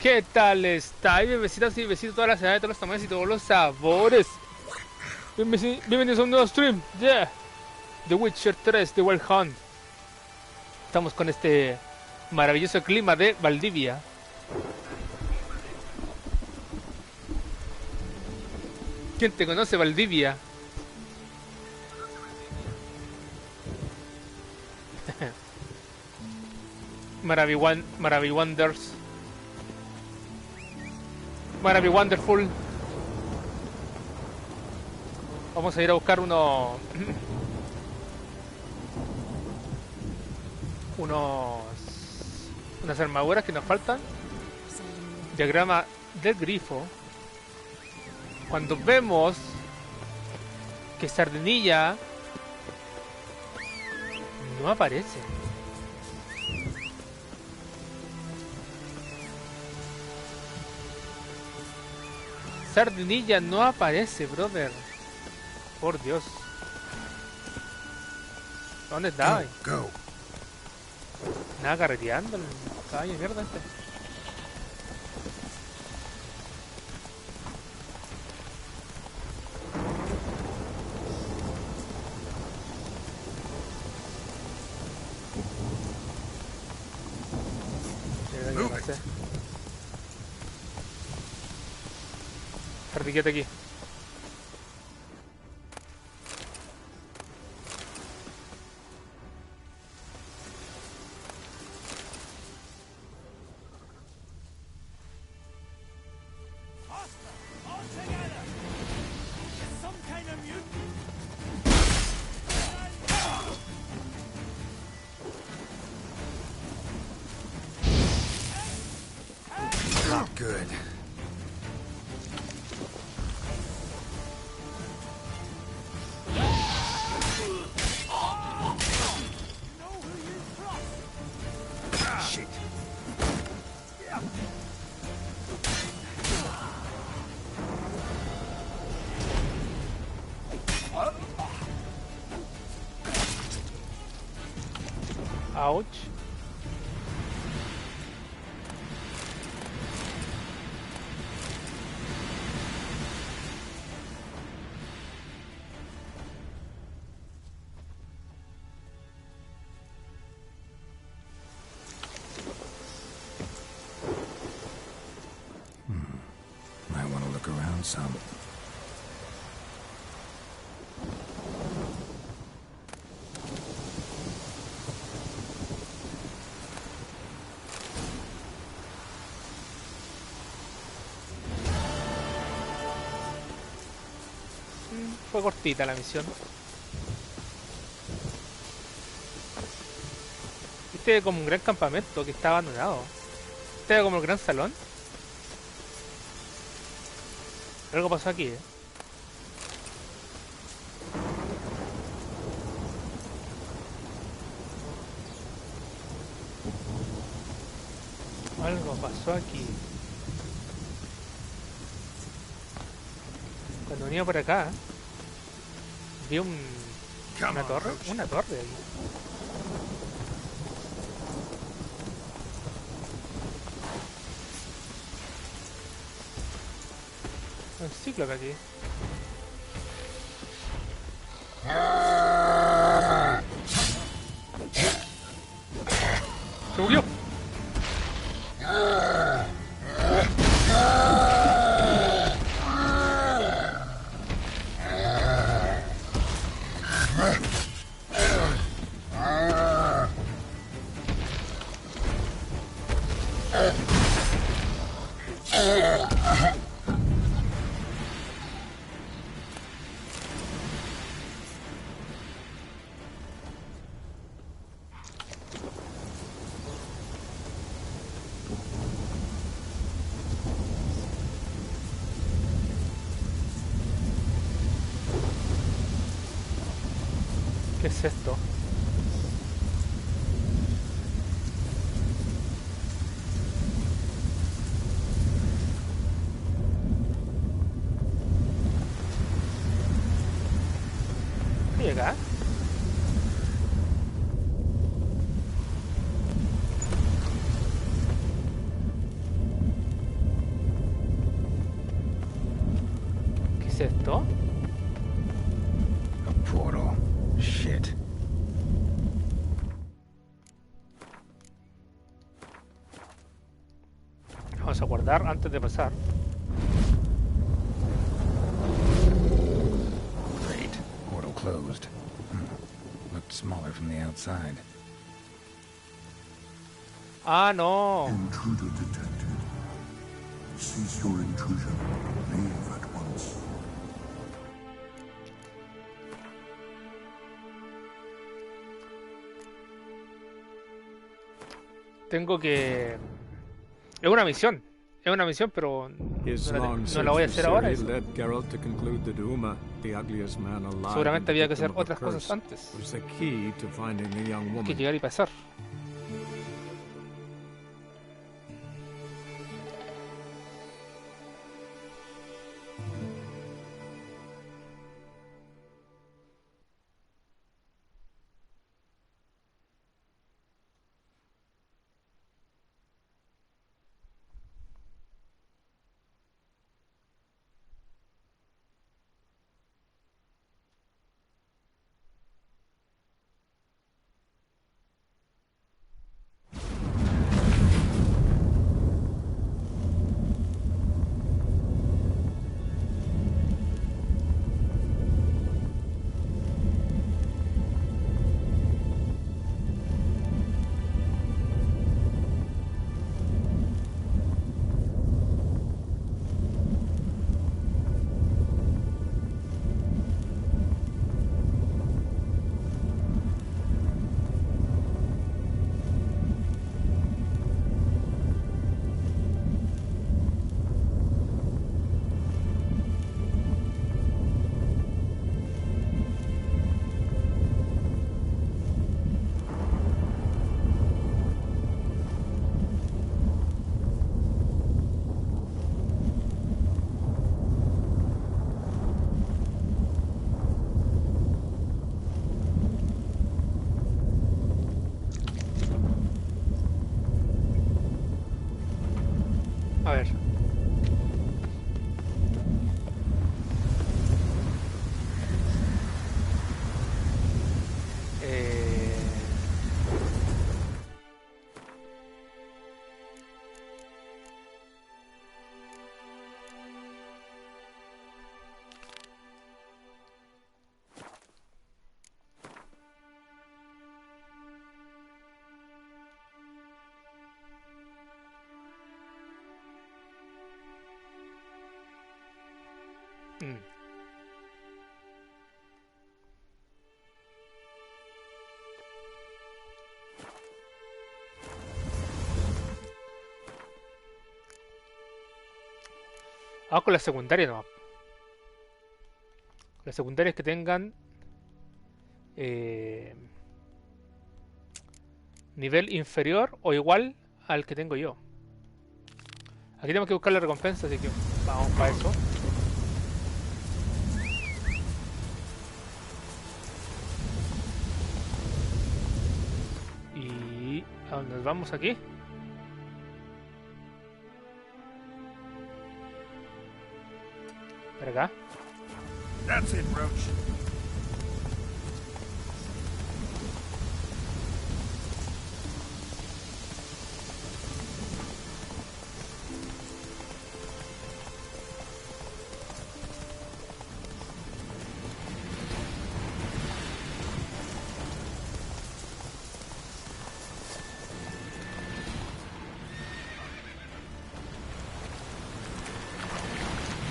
¿Qué tal estáis, bebecitas y bebecitos de todas las edades, de todos los tamaños y todos los sabores? Bienvenidos a un nuevo stream, yeah. The Witcher 3, The Wild Hunt. Estamos con este maravilloso clima de Valdivia. ¿Quién te conoce, Valdivia? Maravillwonders. Wonderful. Vamos a ir a buscar unas armaduras que nos faltan. Diagrama del grifo. Cuando vemos que Sardinilla no aparece. Sardinilla no aparece, brother. Por Dios. ¿Dónde está? Go. Nada, carreteando el caballo de mierda este. Cartiquete aquí. Good. Shit. Ouch. Might want to look around some. Fue cortita la misión. Este es como un gran campamento que está abandonado. Este es como el gran salón. Algo pasó aquí, Algo pasó aquí. Cuando venía por acá, vi una torre aquí. Un cíclope aquí. ¡Se murió! ¿Qué es esto? ¿Qué hay acá? es esto? A portal. Shit. Vamos a guardar antes de pasar. Great. Portal closed. Looked smaller from the outside. Ah, no. Intruder detected. Cease your intrusion. Leave at once. Tengo que... Es una misión. Es una misión, pero no la voy a hacer ahora. Eso. Seguramente había que hacer otras cosas antes. Que llegar y pasar. A ver. Vamos con la secundaria nomás. Las secundarias que tengan nivel inferior o igual al que tengo yo. Aquí tenemos que buscar la recompensa, así que vamos para eso. ¿Y a dónde nos vamos aquí? ¿Para acá? That's it, Roach.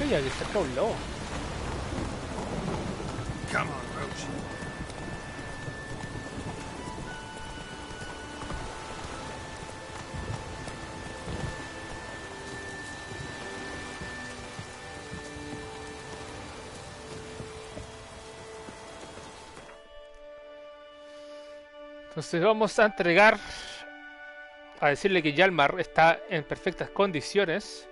Oye, aquí está un lobo. Come on, Roach. Entonces vamos a entregar, a decirle que Yalmar está en perfectas condiciones.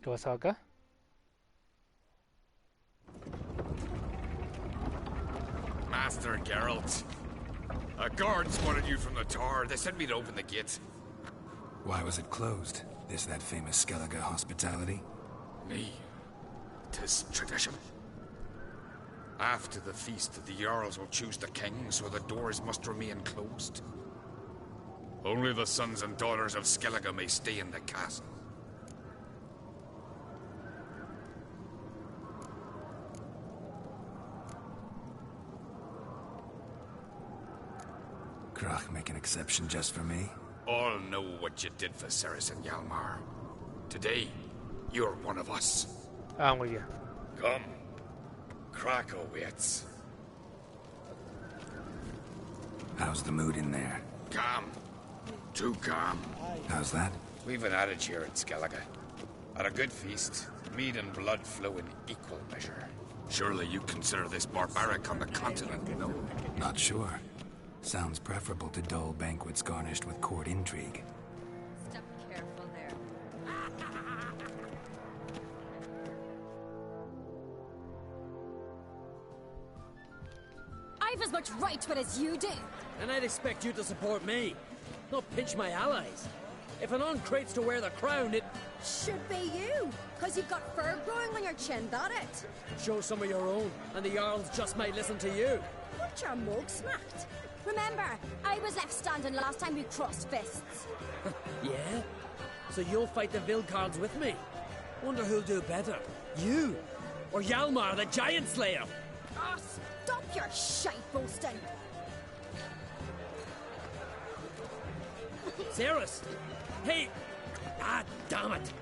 ¿Qué pasaba acá? Master Geralt. Guards spotted you from the tower. They sent me to open the gate. Why was it closed? Is that famous Skellige hospitality? Me. 'Tis tradition. After the feast, the Jarls will choose the king, so the doors must remain closed. Only the sons and daughters of Skellige may stay in the castle. Krach make an exception just for me? All know what you did for Ceres and Hjalmar. Today, you're one of us. Ah, muy bien. Come. Krakow waits. How's the mood in there? Calm. Too calm. How's that? We've an adage here at Skellige. At a good feast, mead and blood flow in equal measure. Surely you consider this barbaric on the continent, no? Not sure. Sounds preferable to dull banquets garnished with court intrigue. Step careful there. I've as much right to it as you do. And I'd expect you to support me, not pinch my allies. If an uncrate's to wear the crown, it... Should be you, because you've got fur growing on your chin, that it? Show some of your own, and the Jarls just might listen to you. What your mug smacked? Remember, I was left standing last time we crossed fists. Yeah? So you'll fight the Vilcards with me? Wonder who'll do better, you or Hjalmar the Giant Slayer? Oh, stop your shite boasting. Ceres! Hey! Ah, damn it!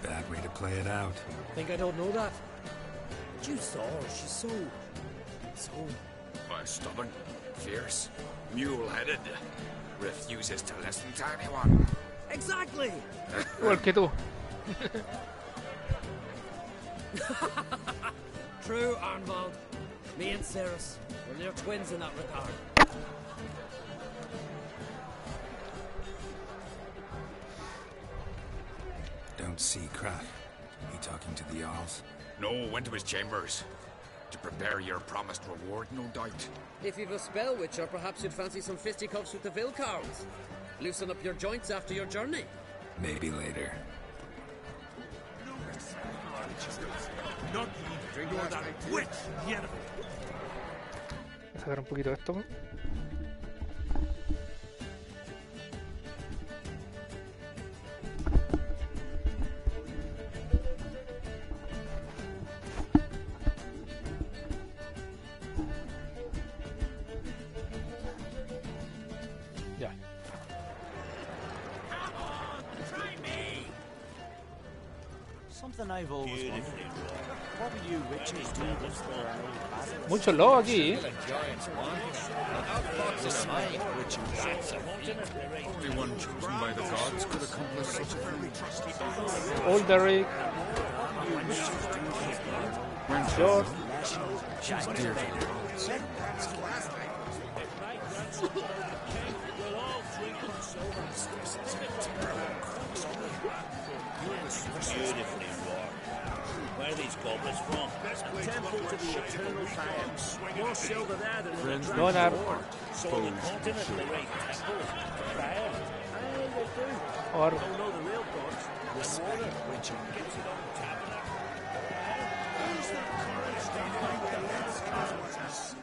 Bad way to play it out. Think I don't know that? But you saw her, she's so... Stubborn, fierce, mule-headed. Refuses to listen to anyone. Exactly! Igual que tú. True, Arnvald. Me and Ceres, we're near twins in that regard. Don't see Krach. He talking to the Jarls? No, went to his chambers. To prepare your promised reward, no doubt. If you've a spell witcher, perhaps you'd fancy some fisticuffs with the Vilcards. Loosen up your joints after your journey. Maybe later. Voy a sacar un poquito de esto. Ya. Something I've always wondered. What do you witches do before an old battle? Mucho lobo aquí. Only one chosen by the gods could accomplish such a feat. Old Derek. Short. She's dear to the gods. Beautifully wrought. Where are these goblets from? A temple to the eternal fire. More silver there than in the Donar. So the continent, the great temple, fire. Aye, they do. Or Don't know the real gods. The water, which gets it on the tabernacle. Who's the courage to fight the last gods?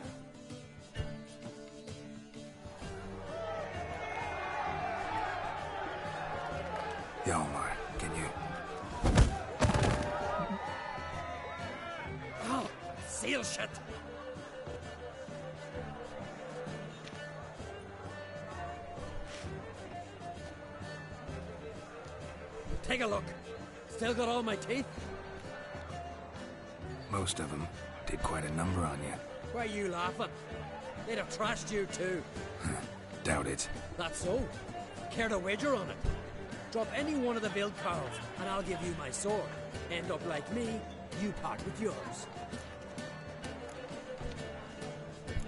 Hjalmar, can you... Oh, seal shut! Take a look. Still got all my teeth? Most of them did quite a number on you. Why are you laughing? They'd have trashed you too. Doubt it. That's so. Care to wager on it? Drop any one of the Vild cards, and I'll give you my sword. End up like me, you part with yours.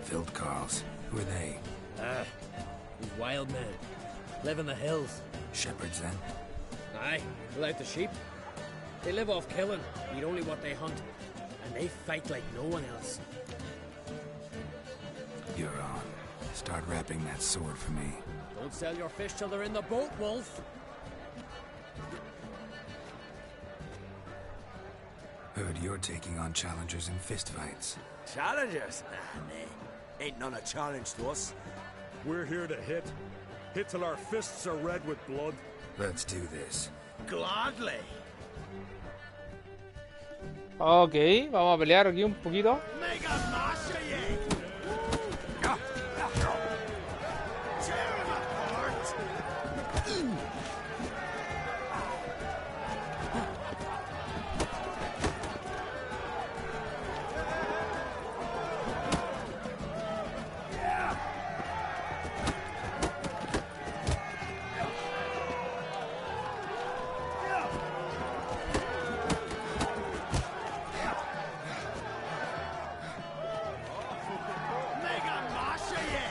Field Carls. Who are they? These wild men. Live in the hills. Shepherds, then? Aye, without the sheep. They live off killing, eat only what they hunt. And they fight like no one else. You're on. Start wrapping that sword for me. Don't sell your fish till they're in the boat, Wolf. Heard you're taking on challengers in fistfights. Challengers? Nah. Ain't none a challenge to us. We're here to hit. Hit till our fists are red with blood. Let's do this. Gladly. Ok, vamos a pelear aquí un poquito. Mega Masha, ye! Tear him apart! Mega Masha, ye!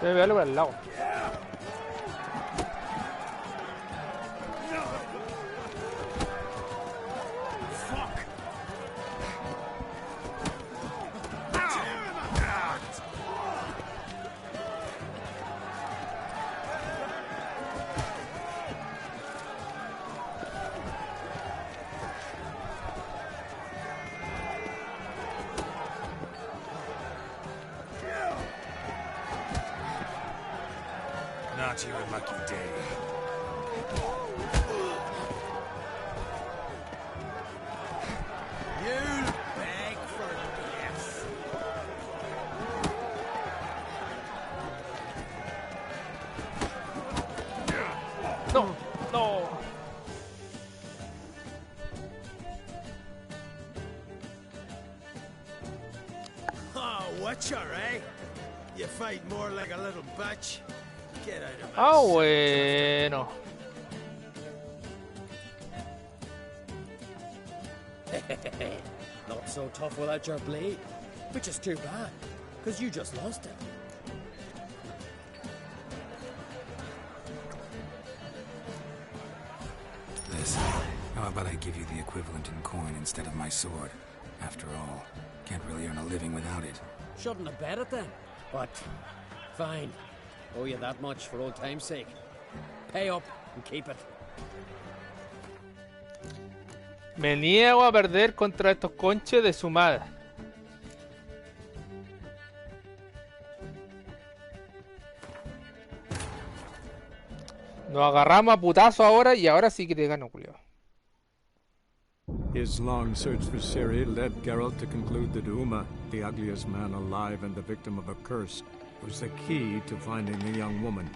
Voy a pegarle por el lado. Fuck! Tear him apart! Not your lucky day. You'll beg for death. No, no. Oh, Witcher, eh? You fight more like a little bitch. Get out of my Ah, sight. bueno. Not so tough without your blade. Which is too bad, because you just lost it. Listen, how about I give you the equivalent in coin instead of my sword? After all, can't really earn a living without it. Shouldn't have bet it then. But, fine. Owe you that much for old time's sake. Pay up and keep it. Me niego a perder contra estos conches de su madre. Nos agarramos a putazo ahora y ahora sí que te gano, Julio. His long search for Ciri led Geralt to conclude that Uma, the ugliest man alive and the victim of a curse, was the key to finding the young woman.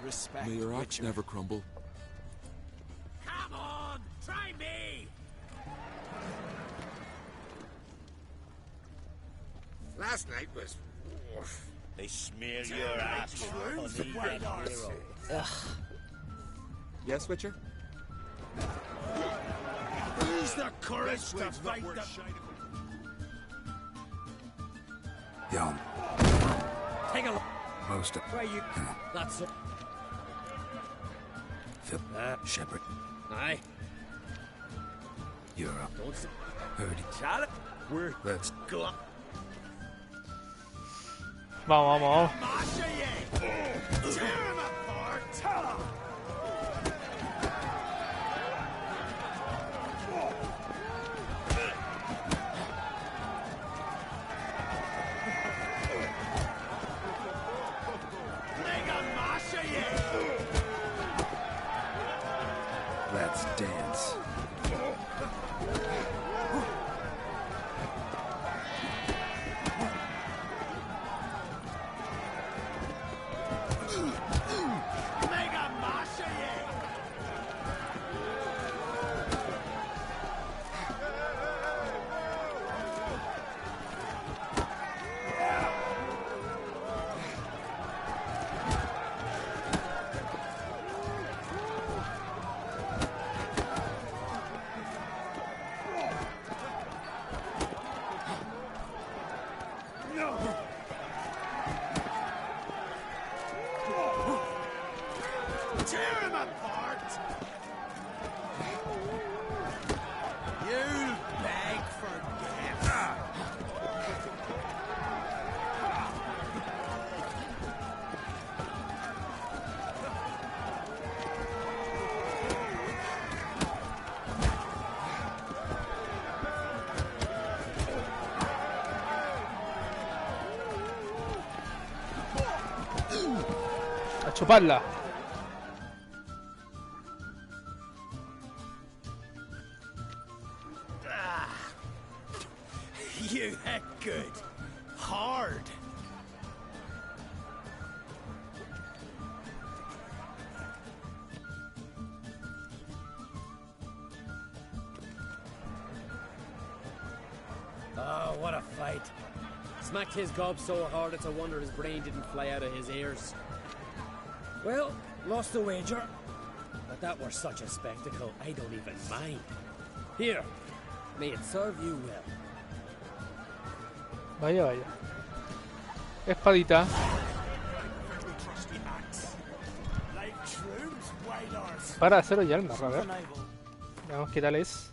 Respect, May your axe Witcher. never crumble. Come on, try me! Last night was... They smear your ass with honey and hero. Yes, Witcher? Who's the courage to fight the... Yum. Take a look. Most of... Where you... That's it. Phil. Shepard. Aye. You're up. Don't say... Heard it. Shut it. We're... Let's... Go. Vamos, vamos, vamos. Tear him apart! Let's dance. Tear him apart! You'll beg for death. A chuparla. You hit good. Hard. Oh, what a fight. Smacked his gob so hard it's a wonder his brain didn't fly out of his ears. Well, lost the wager. But that were such a spectacle, I don't even mind. Here, may it serve you well. Vaya, vaya. Espadita. Para acero y alma, a ver. Veamos qué tal es.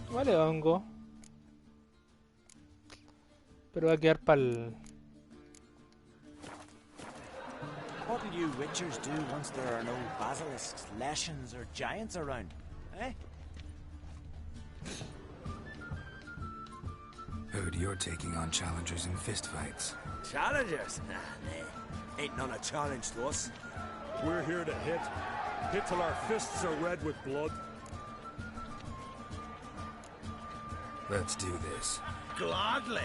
Vale, hongo. Pero va a quedar para el... What'll you witchers do once there are no basilisks, leshens, or giants around? Eh? Heard you're taking on challengers in fistfights. Challengers? Nah. Ain't none a challenge to us. We're here to hit. Hit till our fists are red with blood. Let's do this. Gladly.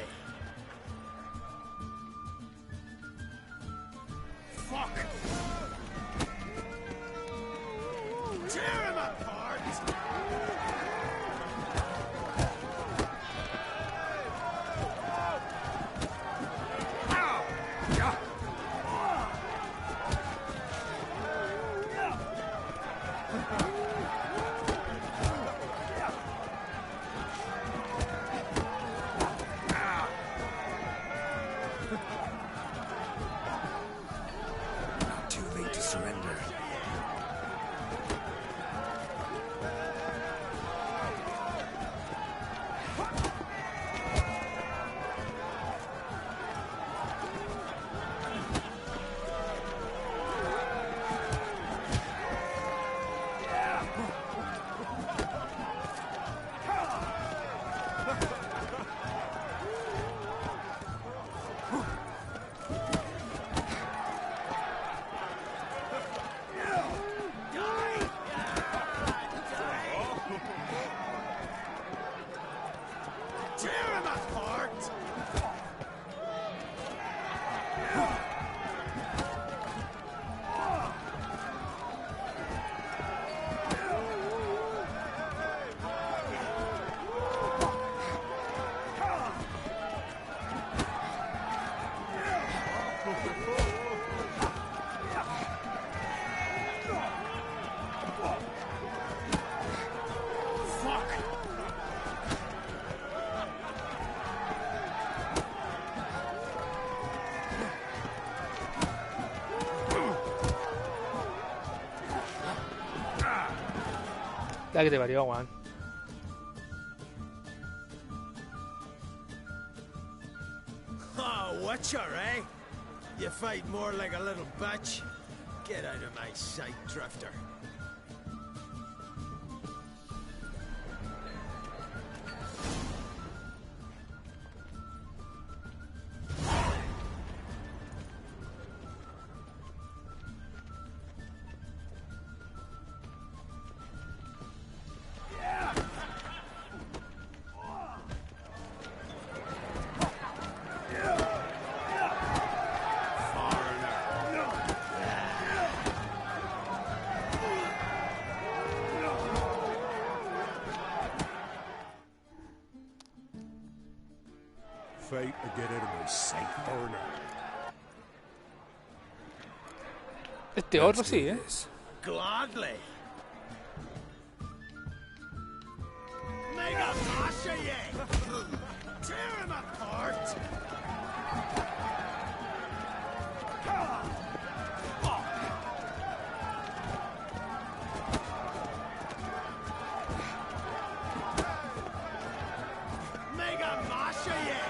Fuck! Tear him apart! Not too late to surrender. La que te parió, weón. Oh, Witcher, eh? You fight more like a little bitch. Get out of my sight, Drifter. Fight or get out of my sight, foreigner. Este otro sí, ¿eh? Gladly. Mega Masha, yeah! Tear him apart! Mega Masha, yeah!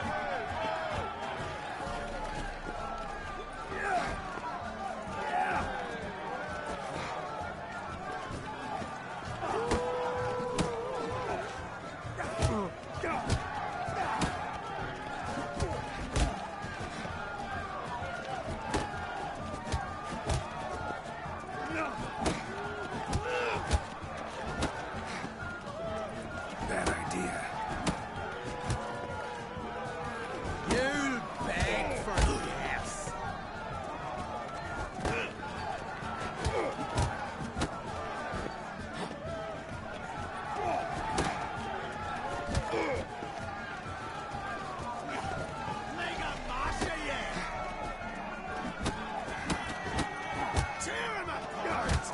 Bad idea. You'll beg for gas. Mega Masha, yeah! Tear him apart!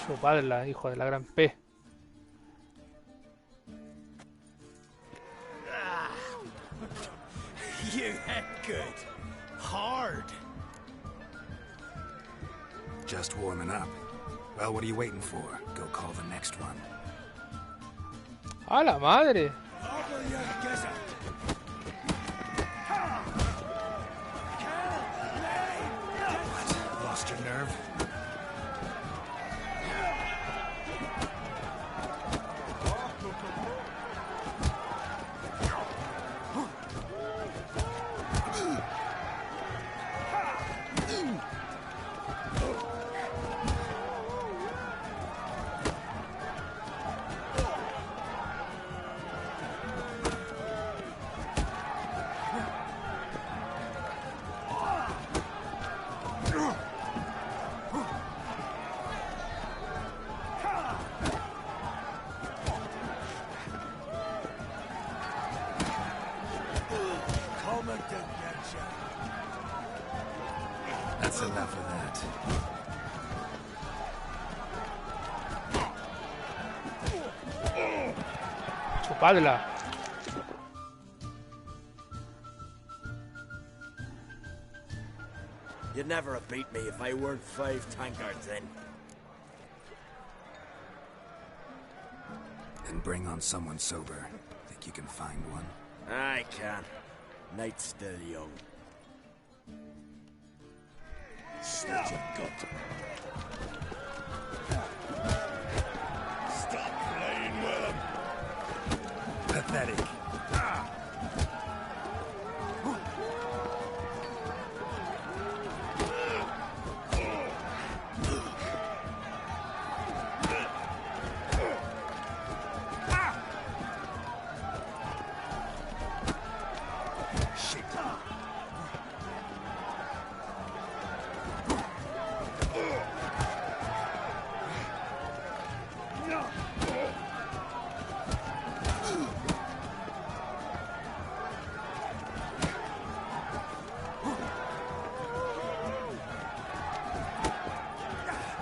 Chupadla, hijo de la gran P. You hit good. Hard. Just warming up. Well, what are you waiting for? Go call the next one. ¡A la madre! Lost your nerve? That's enough of that. Chupadla. You'd never have beat me if I weren't 5 tankards in. Then bring on someone sober. Think you can find one? I can. Night's still young. Snitch your gut. Stop playing with him. Pathetic.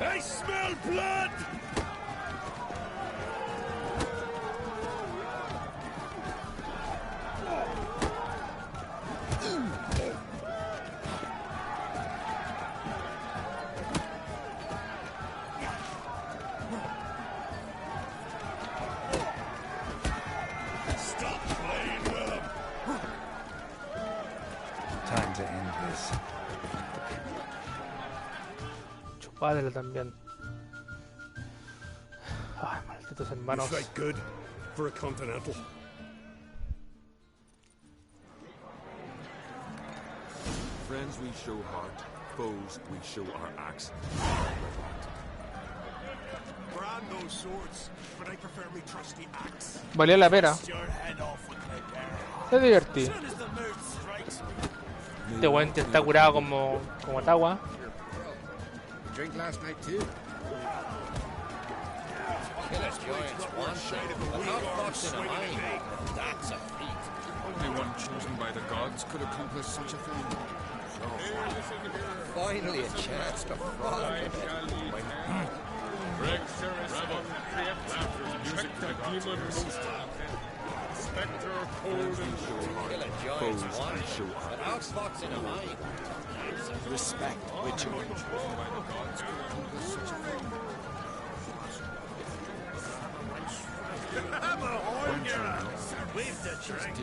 I smell blood! padre también. Ay, malditos You hermanos. fight good for a continental. Friends we show heart, foes we show our axe. Brand those swords, but I prefer me trusty axe. Valía la pena. Your head off with my barrel. Se divertí. As soon as the mood strikes me. Este weón está curado como Tawa. Drink last night too. Killer's giants one thing, but not fox in a mine. That's a feat. Only one chosen by the gods could accomplish such a thing. Finally a chance to frolic a bit. Killer giants one, but not fox in a mine. Respect, Witcher. I'm a horn We've the drink.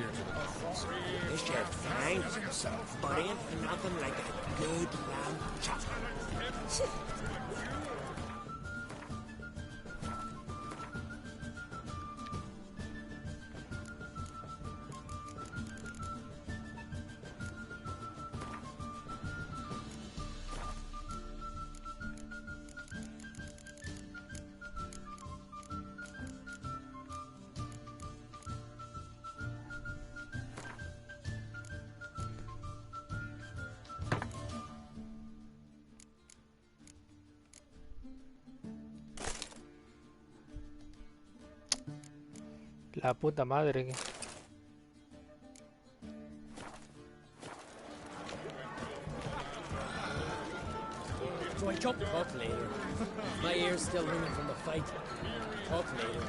This your thanks, but ain't nothing like a good lamb chop. La puta madre que... So I jump. Talk later. My ears still ringing from the fight. Talk later.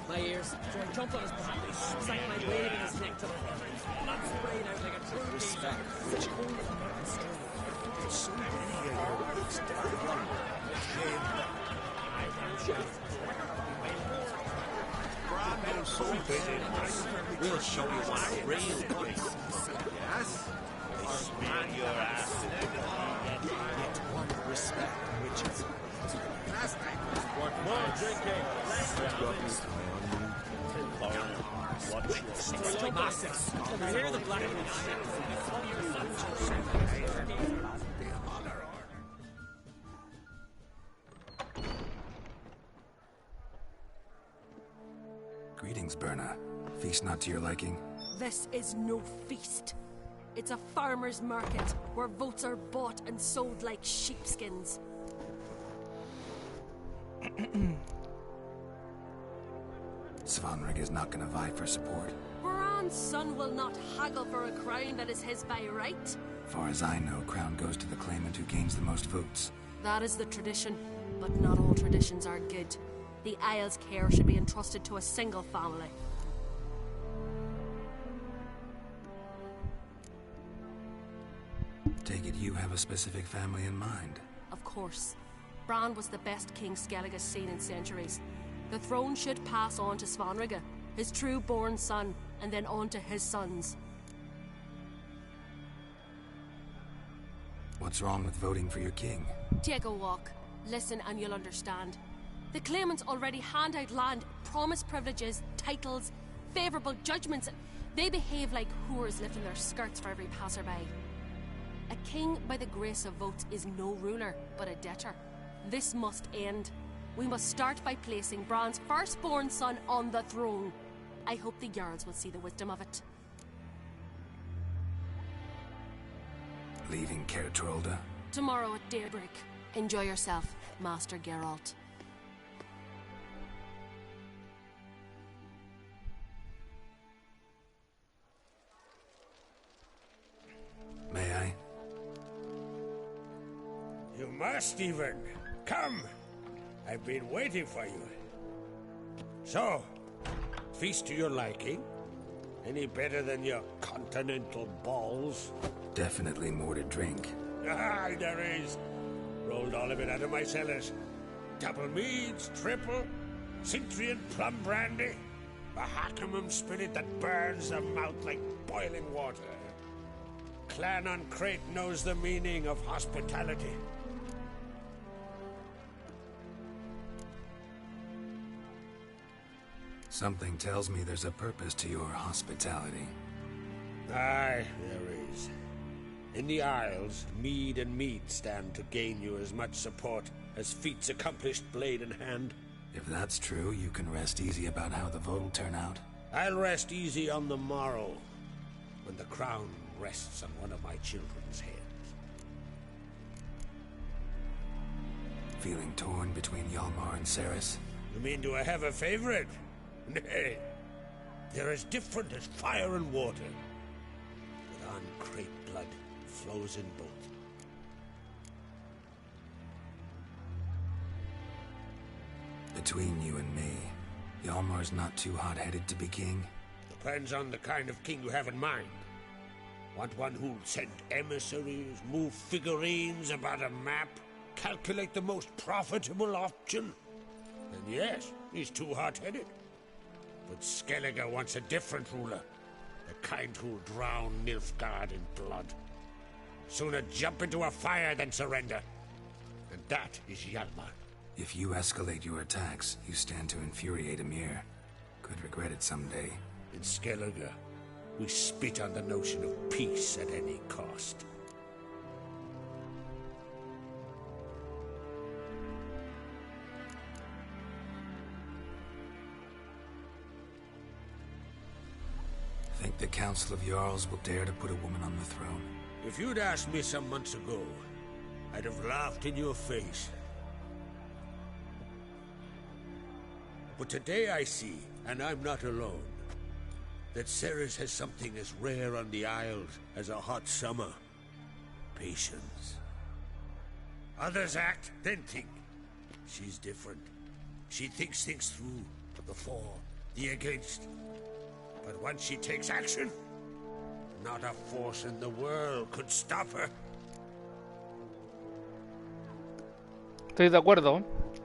My ears. So I jump on his back. It's like my waving his neck to the front. Blood spraying out like a true Respect, Witcher. There's so many of your ways to run. We'll show you what a real place is. Yes? They smear your ass. Get one respect, Witcher. Last night was More drinking. Watch your step. Massive. I hear the black Greetings, Berna. Feast not to your liking? This is no feast. It's a farmer's market where votes are bought and sold like sheepskins. Svanrig is not gonna vie for support. Bran's son will not haggle for a crown that is his by right. Far as I know, crown goes to the claimant who gains the most votes. That is the tradition, but not all traditions are good. The Isle's care should be entrusted to a single family. Take it you have a specific family in mind. Of course. Bran was the best king Skellig has seen in centuries. The throne should pass on to Svanrige, his true-born son, and then on to his sons. What's wrong with voting for your king? Take a walk. Listen and you'll understand. The claimants already hand out land, promise privileges, titles, favourable judgments. They behave like whores lifting their skirts for every passerby. A king by the grace of votes is no ruler, but a debtor. This must end. We must start by placing Bran's firstborn son on the throne. I hope the Jarls will see the wisdom of it. Leaving Caer Trolda? Tomorrow at daybreak. Enjoy yourself, Master Geralt. May I? You must even. Come. I've been waiting for you. So, feast to your liking? Any better than your continental balls? Definitely more to drink. Ah, there is. Rolled all of it out of my cellars. Double meads, triple, Cintrian plum brandy, a Hackemum spirit that burns the mouth like boiling water. Clan on Crate knows the meaning of hospitality. Something tells me there's a purpose to your hospitality. Aye, there is. In the Isles, mead and meat stand to gain you as much support as feats accomplished blade in hand. If that's true, you can rest easy about how the vote'll turn out. I'll rest easy on the morrow, when the crown rests on one of my children's heads. Feeling torn between Hjalmar and Ceres? You mean, do I have a favorite? Nay. They're as different as fire and water. But uncraped blood flows in both. Between you and me, Hjalmar's not too hot-headed to be king? Depends on the kind of king you have in mind. Want one who'll send emissaries, move figurines about a map, calculate the most profitable option? Then yes, he's too hot-headed. But Skellige wants a different ruler. The kind who'll drown Nilfgaard in blood. Sooner jump into a fire than surrender. And that is Hjalmar. If you escalate your attacks, you stand to infuriate Emir. Could regret it someday. In Skellige, we spit on the notion of peace at any cost. Think the Council of Jarls will dare to put a woman on the throne? If you'd asked me some months ago, I'd have laughed in your face. But today I see, and I'm not alone, that Ceres has something as rare on the Isles as a hot summer. Patience. Others act, then think. She's different. She thinks things through, the for, the against. But once she takes action, not a force in the world could stop her. Estoy de acuerdo.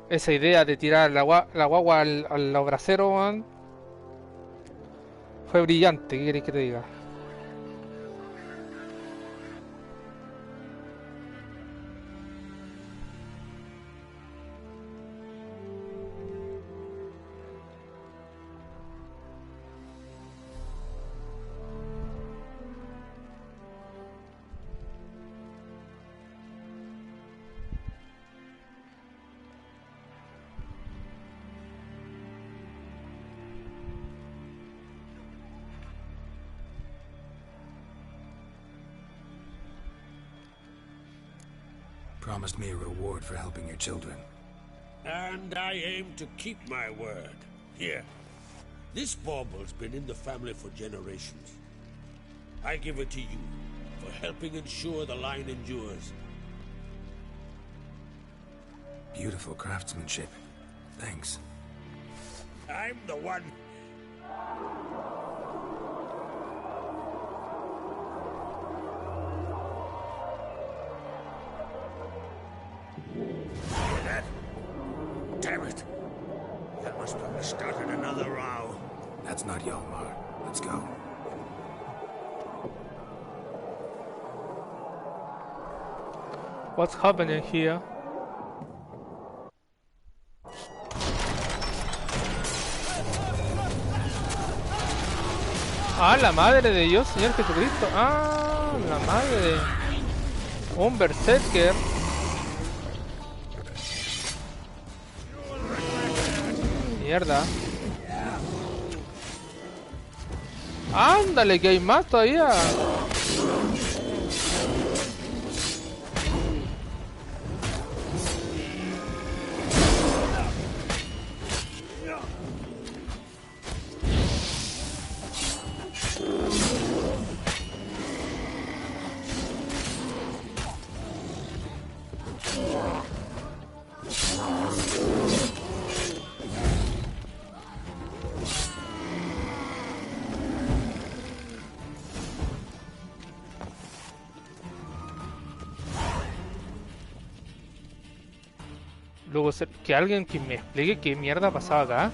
Esa idea de tirar la guagua al brasero, man, fue brillante. ¿Qué queréis que te diga? Promised me a reward for helping your children. And I aim to keep my word. Here. This bauble's been in the family for generations. I give it to you for helping ensure the line endures. Beautiful craftsmanship. Thanks. I'm the one. Hear that? Damn it. That must have started another row. That's not Hjalmar. Let's go. What's happening here? Ah, la madre de Dios, Señor Jesucristo. Ah, la madre. Un berserker. Mierda. Ándale, que hay más todavía. Luego, que alguien que me explique qué mierda pasaba acá.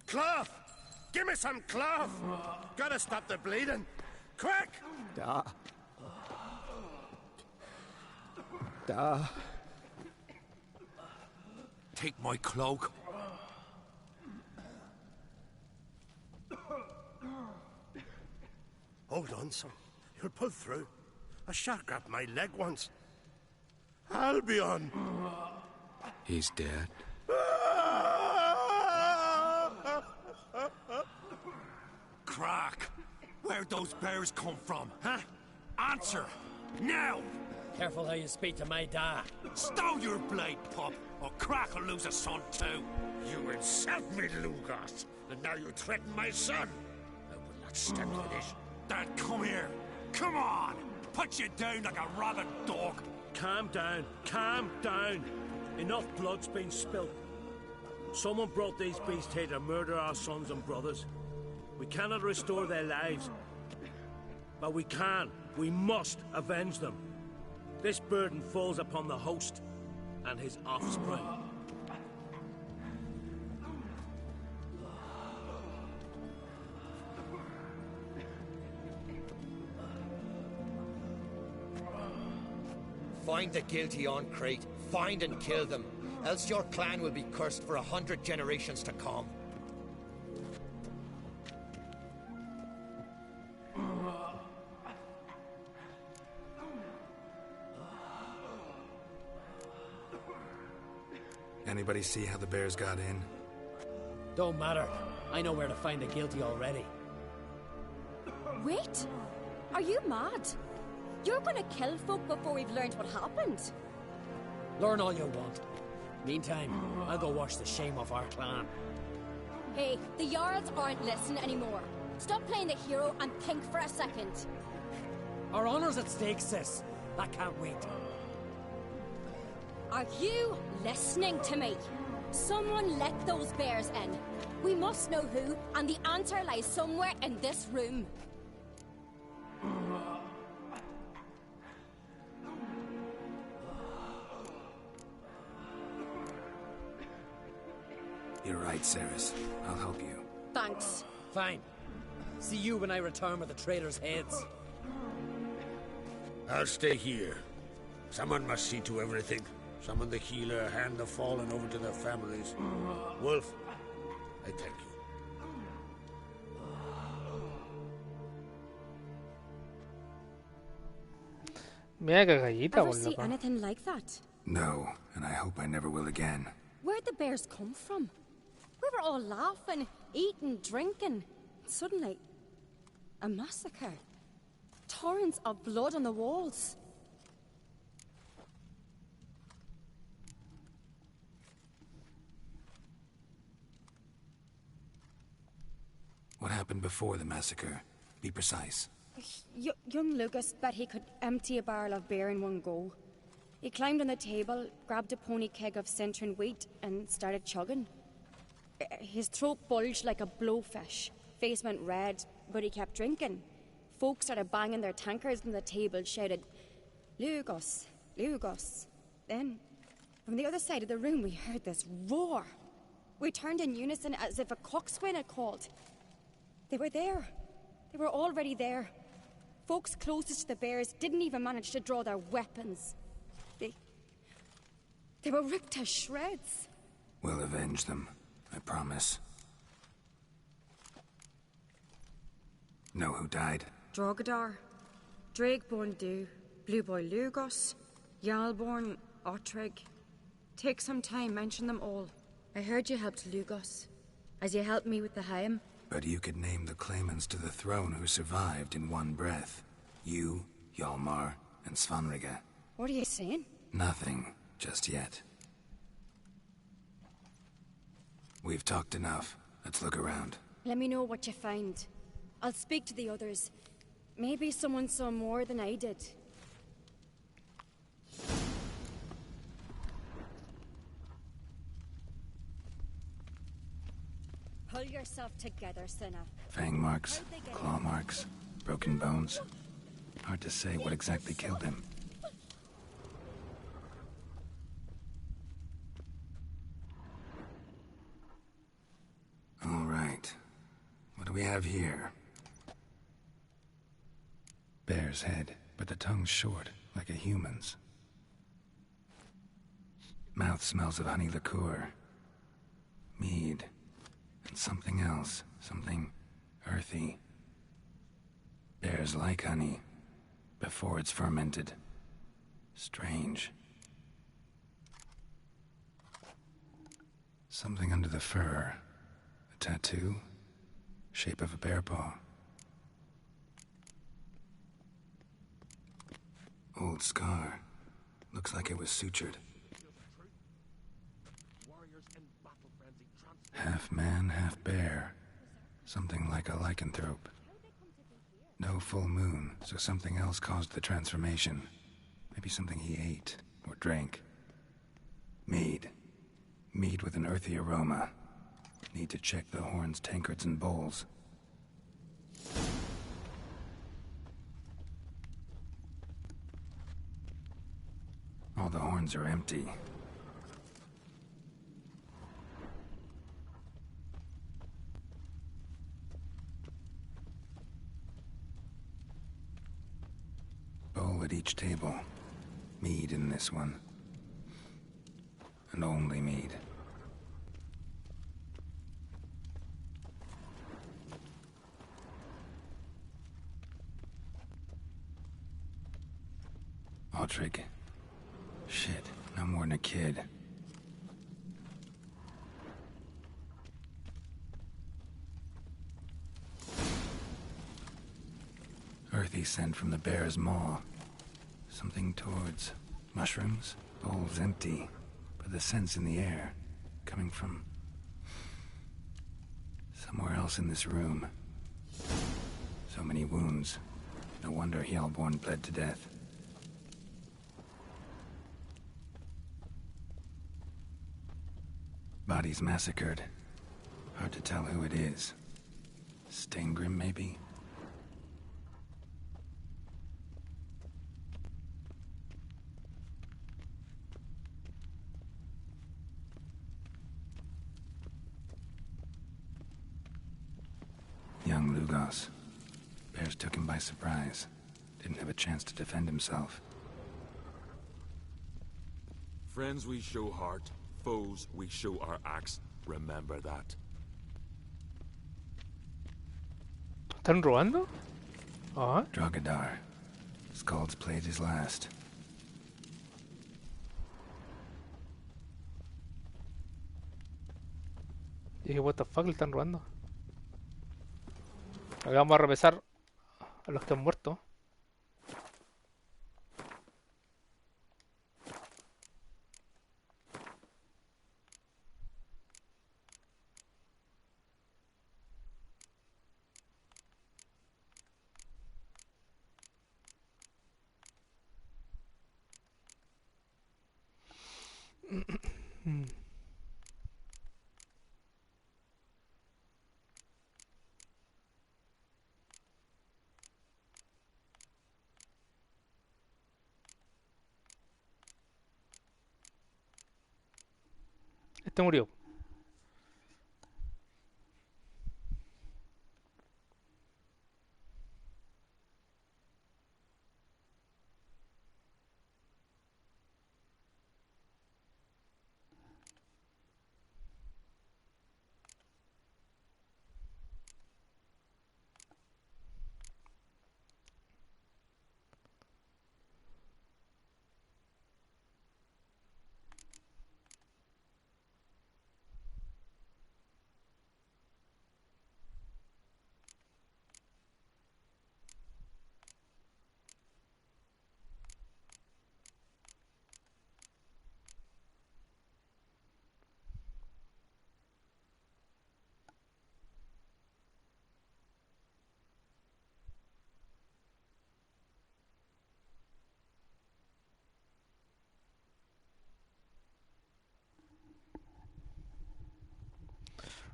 Cloth! Give me some cloth! Gotta stop the bleeding! Quick! Da. Take my cloak. Hold on, son. You'll pull through. A shark grabbed my leg once. Albion! He's dead. Crack! Where'd those bears come from, huh? Answer! Now! Careful how you speak to my dad. Stow your blade, pup, or Crack will lose a son too. You insult me, Lugos, and now you threaten my son. I will not stand for this. Dad, come here. Come on! Put you down like a rabid dog. Calm down. Calm down. Enough blood's been spilt. Someone brought these beasts here to murder our sons and brothers. We cannot restore their lives. But we can. We must avenge them. This burden falls upon the host and his offspring. Find the guilty on Crete. Find and kill them. Else your clan will be cursed for 100 generations to come. Anybody see how the bears got in? Don't matter. I know where to find the guilty already. Wait! Are you mad? You're gonna kill folk before we've learned what happened. Learn all you want. Meantime, I'll go wash the shame off our clan. Hey, the Jarls aren't listening anymore. Stop playing the hero and think for a second. Our honor's at stake, sis. I can't wait. Are you listening to me? Someone let those bears in. We must know who, and the answer lies somewhere in this room. You're right, Ceres. I'll help you. Thanks. Fine. See you when I return with the traitors' heads. I'll stay here. Someone must see to everything. Summon the healer, hand the fallen over to their families. Wolf, I thank you. Mira que gallita, Ever see loco. anything like that? No, and I hope I never will again. Where'd the bears come from? We were all laughing, eating, drinking. Suddenly, a massacre. Torrents of blood on the walls. What happened before the massacre? Be precise. Young Lucas bet he could empty a barrel of beer in one go. He climbed on the table, grabbed a pony keg of Centron wheat, and started chugging. His throat bulged like a blowfish. Face went red, but he kept drinking. Folks started banging their tankards on the table, shouted, "Lugos, Lugos." Then, from the other side of the room, we heard this roar. We turned in unison as if a coxswain had called. They were there. They were already there. Folks closest to the bears didn't even manage to draw their weapons. They were ripped to shreds. We'll avenge them, I promise. Know who died? Drogadar, Drakeborn Du, Blue Boy Lugos, Jarlborn, Ottrig. Take some time, mention them all. I heard you helped Lugos, as you helped me with the Haim. But you could name the claimants to the throne who survived in one breath. You, Hjalmar, and Svanrige. What are you saying? Nothing, just yet. We've talked enough. Let's look around. Let me know what you find. I'll speak to the others. Maybe someone saw more than I did. Pull yourself together, Senna. Fang marks, claw marks, broken bones. Hard to say what exactly killed him. All right. we have here? Bear's head, but the tongue's short, like a human's. Mouth smells of honey liqueur. Mead. And something else. Something earthy. Bears like honey. Before it's fermented. Strange. Something under the fur. A tattoo? Shape of a bear paw. Old scar. Looks like it was sutured. Half man, half bear. Something like a lycanthrope. No full moon, so something else caused the transformation. Maybe something he ate or drank. Mead. Mead with an earthy aroma. Need to check the horns, tankards, and bowls. All the horns are empty. Bowl at each table. Mead in this one. And only mead. Aldrich. Shit, no more than a kid. Earthy scent from the bear's maw. Something towards mushrooms. Bowl's empty, but the scent's in the air. Coming from somewhere else in this room. So many wounds. No wonder Hjalborn bled to death. Bodies massacred. Hard to tell who it is. Steingrim, maybe? Young Lugos. Bears took him by surprise. Didn't have a chance to defend himself. Friends we show heart, foes we show our axe. Remember that. ¿Están robando? Ah. Drogadar. Skald's played his last. Y dije, what the fuck, le están robando. Ahora vamos a repesar a los que han muerto. Este murió.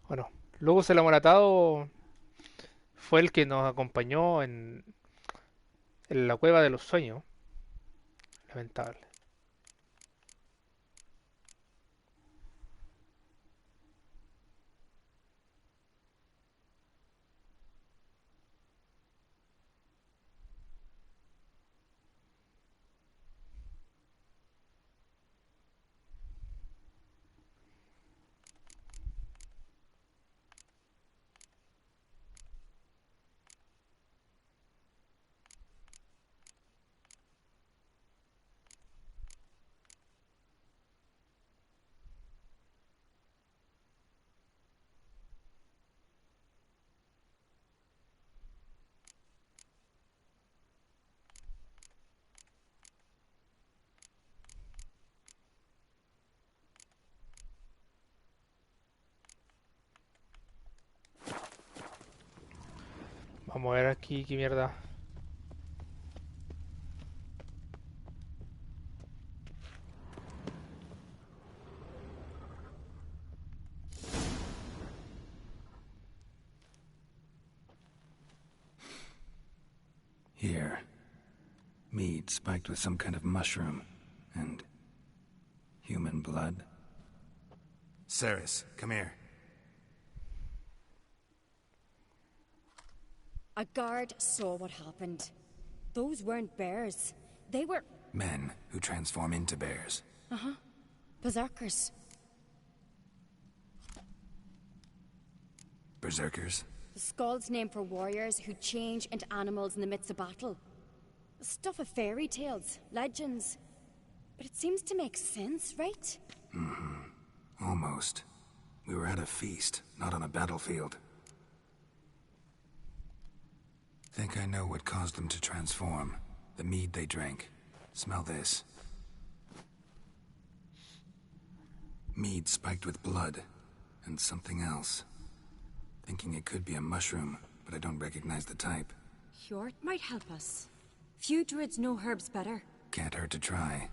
Bueno, luego se la Moratado fue el que nos acompañó en la cueva de los sueños. Lamentable. Vamos a ver aquí qué mierda. Here. Mead spiked with some kind of mushroom. And... human blood. Ceres, come here. A guard saw what happened. Those weren't bears. They were... Men who transform into bears. Uh-huh. Berserkers. Berserkers? The Skald's name for warriors who change into animals in the midst of battle. Stuff of fairy tales, legends. But it seems to make sense, right? Mm-hmm. Almost. We were at a feast, not on a battlefield. Think I know what caused them to transform. The mead they drank. Smell this. Mead spiked with blood. And something else. Thinking it could be a mushroom, but I don't recognize the type. Hjort might help us. Few druids know herbs better. Can't hurt to try.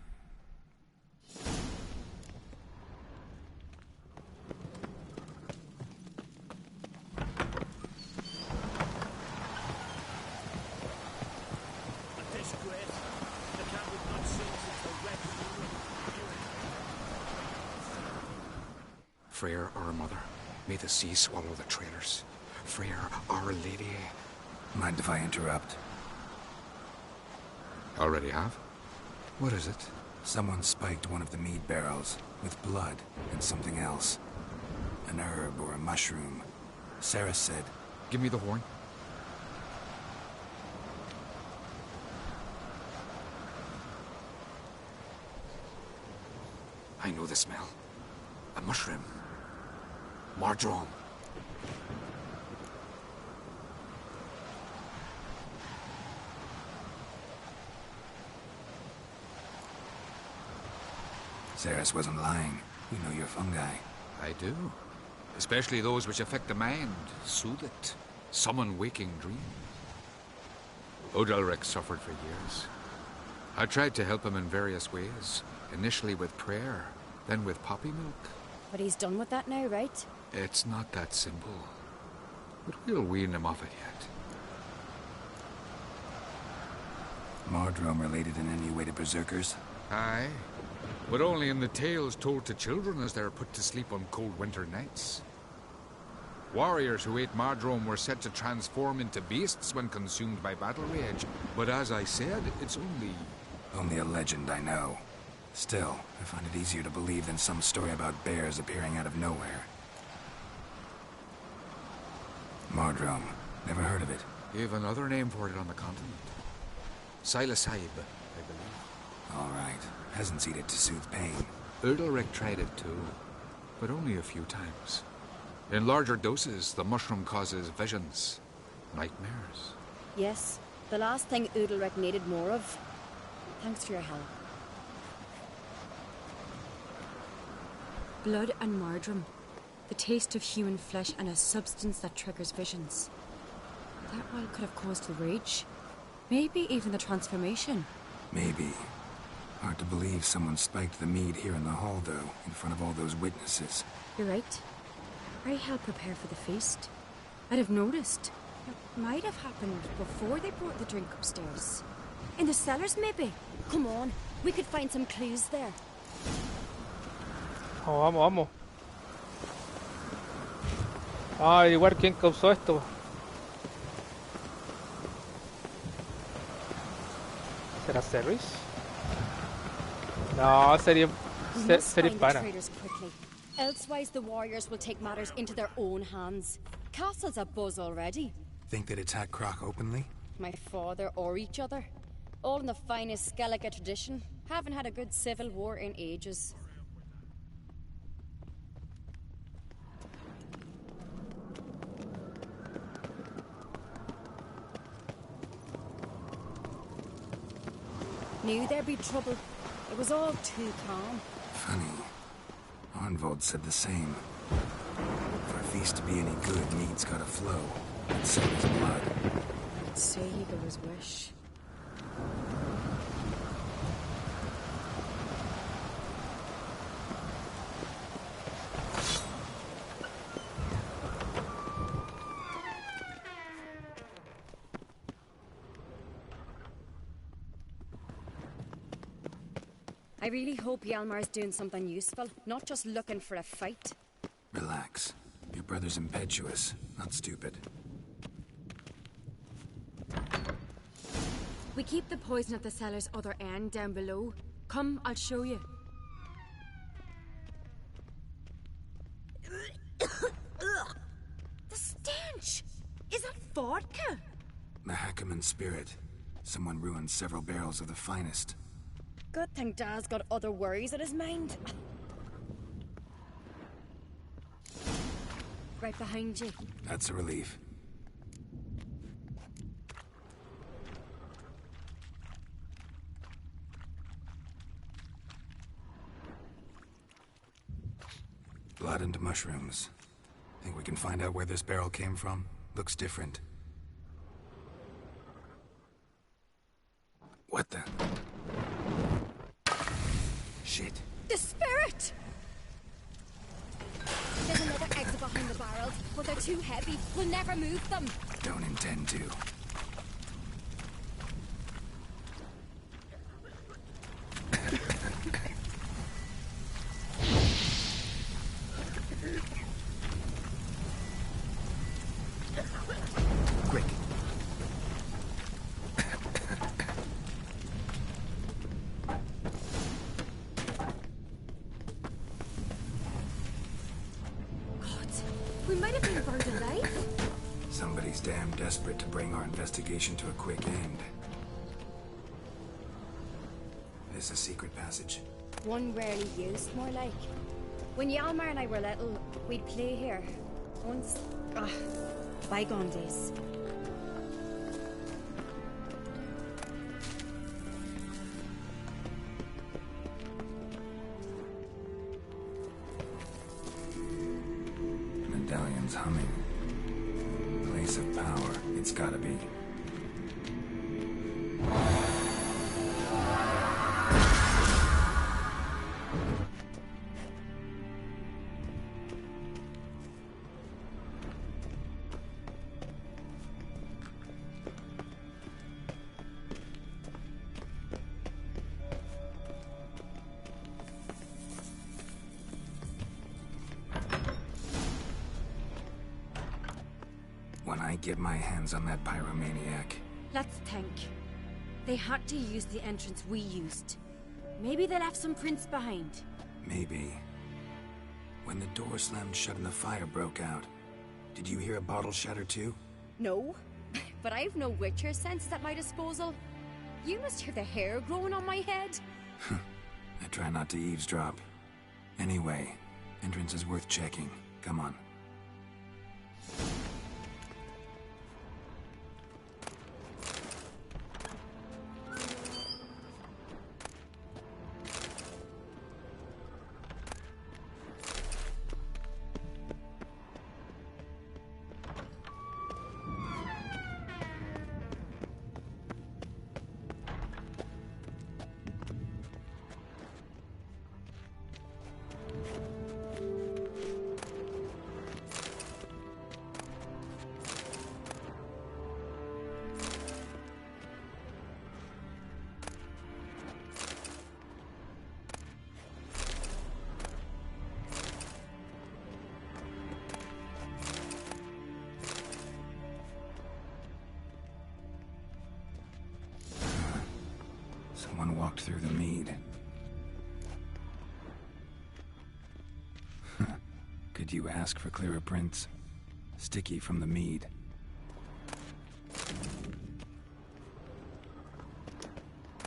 Freyr, our mother, may the sea swallow the traitors. Freyr, our lady. Mind if I interrupt? Already have? What is it? Someone spiked one of the mead barrels with blood and something else. An herb or a mushroom. Sarah said... Give me the horn. I know the smell. A mushroom. Mardrome. Ceres wasn't lying. We know you're fungi. I do. Especially those which affect the mind, soothe it, summon waking dreams. Odalric suffered for years. I tried to help him in various ways. Initially with prayer, then with poppy milk. But he's done with that now, right? It's not that simple. But we'll wean him off it yet. Mardrome related in any way to berserkers? Aye. But only in the tales told to children as they're put to sleep on cold winter nights. Warriors who ate Mardrome were said to transform into beasts when consumed by battle rage. But as I said, it's only... Only a legend, I know. Still, I find it easier to believe than some story about bears appearing out of nowhere. Mardrome. Never heard of it. You have another name for it on the continent. Silasib, I believe. All right. Peasants eat it to soothe pain. Udalric tried it too, but only a few times. In larger doses, the mushroom causes visions, nightmares. Yes, the last thing Udalric needed more of. Thanks for your help. Blood and Mardrome. The taste of human flesh and a substance that triggers visions. That well could have caused the rage. Maybe even the transformation. Maybe. Hard to believe someone spiked the mead here in the hall, though, in front of all those witnesses. You're right. I helped prepare for the feast. I'd have noticed. It might have happened before they brought the drink upstairs. In the cellars, maybe? Come on, we could find some clues there. Oh, vamos, vamos. Ah, igual quién causó esto. ¿Será Ceres? No, sería hispana. Elsewise, the warriors will take matters into their own hands. Castle's a buzz already. Think they'd attack Croc openly? My father or each other. All in the finest Skellige tradition. Haven't had a good civil war in ages. Knew there'd be trouble. It was all too calm. Funny. Arnvold said the same. For a feast to be any good, mead's gotta flow. It's Sylvie's blood. I'd say he got his wish. I really hope Hjalmar's doing something useful, not just looking for a fight. Relax. Your brother's impetuous, not stupid. We keep the poison at the cellar's other end down below. Come, I'll show you. The stench! Is that vodka? The Hackerman spirit. Someone ruined several barrels of the finest. Good thing Dad's got other worries in his mind. Right behind you. That's a relief. Blood and mushrooms. Think we can find out where this barrel came from? Looks different. What the? Shit. The spirit! There's another exit behind the barrels, but they're too heavy. We'll never move them. Don't intend to. Quick. We might have been burned alive. Somebody's damn desperate to bring our investigation to a quick end. This a secret passage? One rarely used, more like. When Hjalmar and I were little, we'd play here. Once... bygone days. Medallion's humming. Place of power, it's gotta be. When I get my hands on that pyromaniac. Let's think. They had to use the entrance we used. Maybe they left some prints behind. Maybe. When the door slammed shut and the fire broke out, did you hear a bottle shatter too? No, but I've no Witcher senses at my disposal. You must hear the hair growing on my head. I try not to eavesdrop. Anyway, entrance is worth checking. Come on. Someone walked through the mead. Could you ask for clearer prints? Sticky from the mead.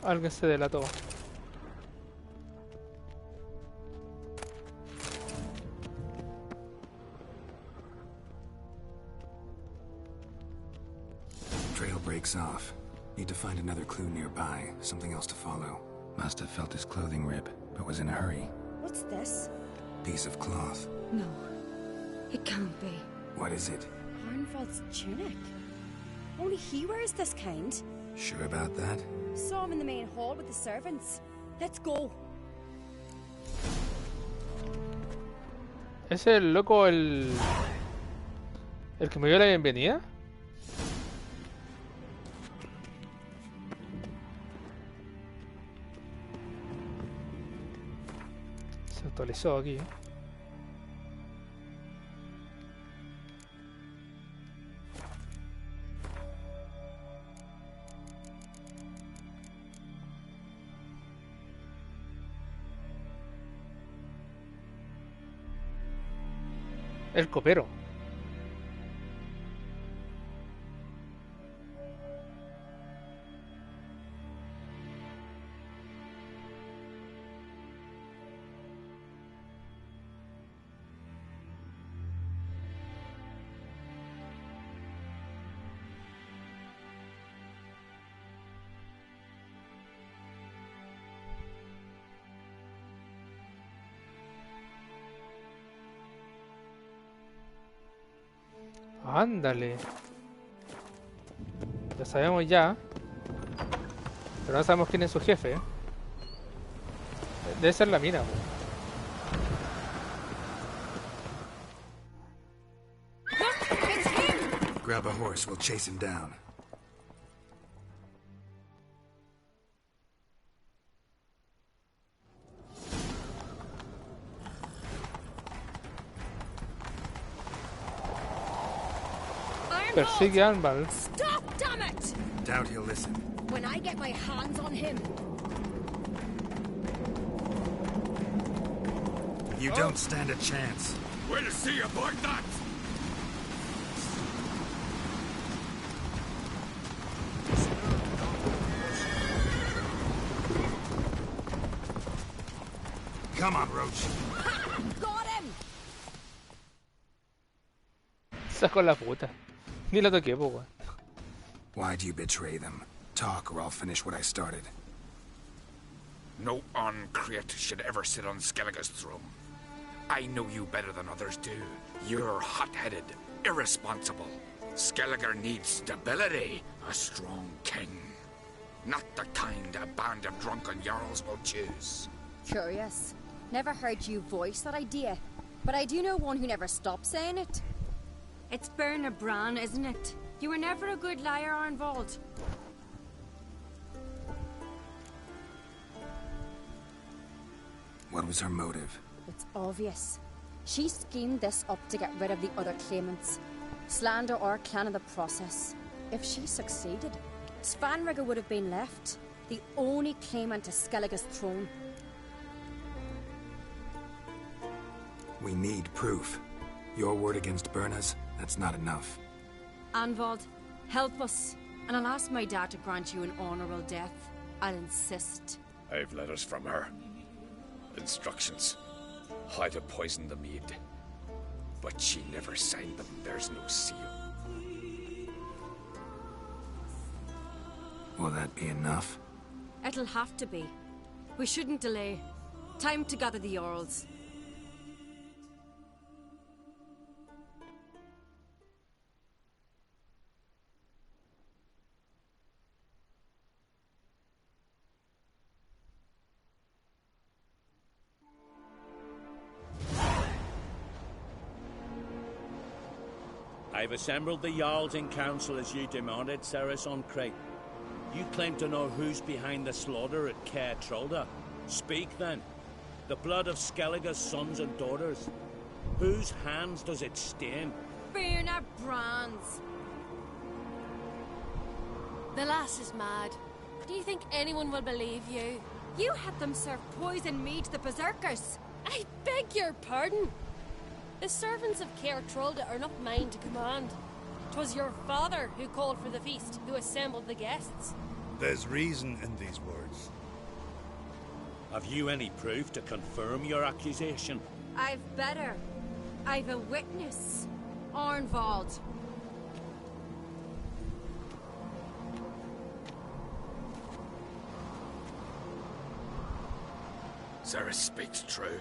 Alguien se delató. Trail breaks off. Need to find another clue nearby, something else to follow. Must have felt his clothing rip, but was in a hurry. What's this? Piece of cloth. No, it can't be. What is it? Arnvald's tunic. Only he wears this kind. Sure about that? Saw him in the main hall with the servants. Let's go. ¿Es el loco el que me dio la bienvenida? Se actualizó aquí. El copero. Ándale. Ya sabemos ya. Pero no sabemos quién es su jefe. Debe ser la mina. Grab a horse, we'll chase him down. Persigue a Arnvald. Stop, damn it! Doubt he'll listen. When I get my hands on him. You don't stand a chance. We'll see about that! Come on, Roach. Got him! Sacó la puta. Ni la toqué, po, weón. Why do you betray them? Talk or I'll finish what I started. No Uncreate should ever sit on Skellige's throne. I know you better than others do. You're hot-headed, irresponsible. Skellige needs stability, a strong king. Not the kind a band of drunken jarls will choose. Curious. Never heard you voice that idea. But I do know one who never stops saying it. It's Bernard Bran, isn't it? You were never a good liar, Arnvald. What was her motive? It's obvious. She schemed this up to get rid of the other claimants. Slander our clan in the process. If she succeeded, Svanrigger would have been left, the only claimant to Skellige's throne. We need proof. Your word against Berna's, that's not enough. Arnvald, help us, and I'll ask my dad to grant you an honourable death. I'll insist. I've letters from her. Instructions. How to poison the mead. But she never signed them. There's no seal. Will that be enough? It'll have to be. We shouldn't delay. Time to gather the Jarls. I've assembled the Jarls in council as you demanded, Ceres Uncreate. You claim to know who's behind the slaughter at Caer Trolda. Speak then. The blood of Skellige's sons and daughters. Whose hands does it stain? Bernard Bran's. The lass is mad. Do you think anyone will believe you? You had them serve poison mead to the berserkers. I beg your pardon. The servants of Caer Trolda are not mine to command. 'Twas your father who called for the feast, who assembled the guests. There's reason in these words. Have you any proof to confirm your accusation? I've better. I've a witness. Arnvald. Ceres speaks true.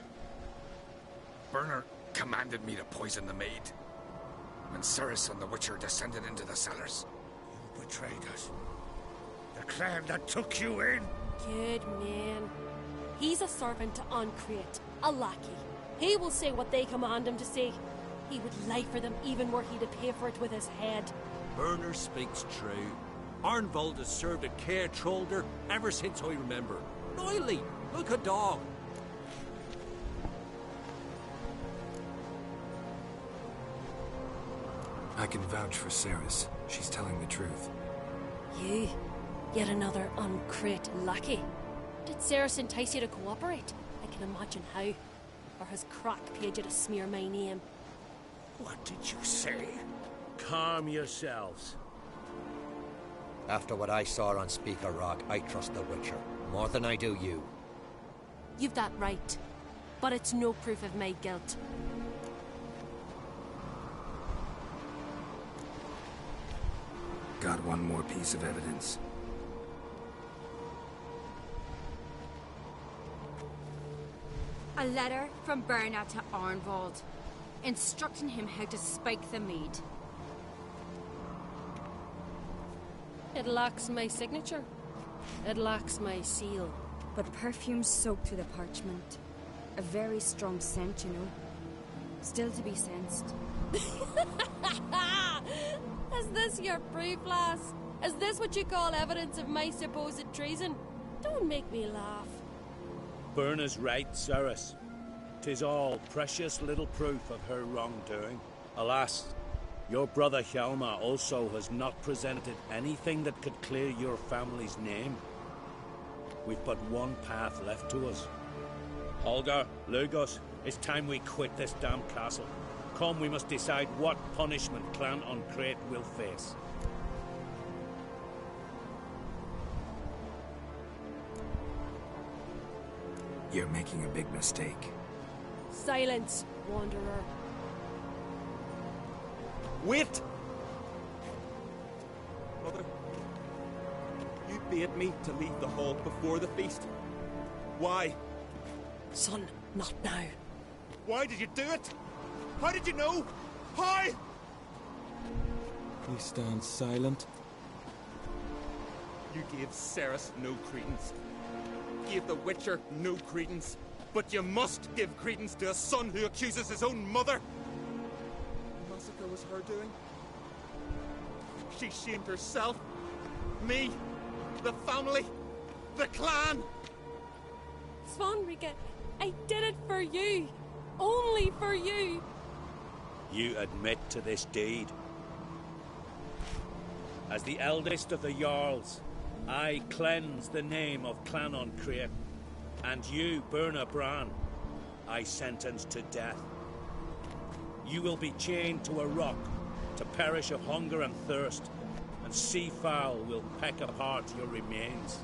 Bernard commanded me to poison the maid. when Ceres and the Witcher descended into the cellars? You betrayed us. The clan that took you in. Good man. He's a servant to Uncreate, a lackey. He will say what they command him to say. He would lie for them even were he to pay for it with his head. Werner speaks true. Arnvold has served a care trollder ever since I remember. Loyally, like a dog. I can vouch for Ceres. She's telling the truth. You, yet another Uncreate lackey. Did Ceres entice you to cooperate? I can imagine how. Or has Crack paid you to smear my name? What did you say? Calm yourselves. After what I saw on Speaker Rock, I trust the Witcher more than I do you. You've that right. But it's no proof of my guilt. Got one more piece of evidence. A letter from Berna to Arnvold, instructing him how to spike the mead. It lacks my signature. It lacks my seal. But perfume soaked through the parchment. A very strong scent, you know. Still to be sensed. Is this your proof, lass? Is this what you call evidence of my supposed treason? Don't make me laugh. Berna's right, Ceres. 'Tis all precious little proof of her wrongdoing. Alas, your brother Hjalmar also has not presented anything that could clear your family's name. We've but one path left to us. Holger, Lugos, it's time we quit this damn castle. Come, we must decide what punishment Clan Uncreate will face. You're making a big mistake. Silence, Wanderer. Wait! Mother, you bade me to leave the hall before the feast. Why? Son, not now. Why did you do it? How did you know? How? He stands silent. You gave Ceres no credence. Gave the Witcher no credence. But you must give credence to a son who accuses his own mother. The massacre was her doing. She shamed herself. Me. The family. The clan. Svanrika, I did it for you. Only for you. You admit to this deed. As the eldest of the Jarls, I cleanse the name of Clan Uncreate, and you, Berna Bran, I sentence to death. You will be chained to a rock to perish of hunger and thirst, and sea fowl will peck apart your remains.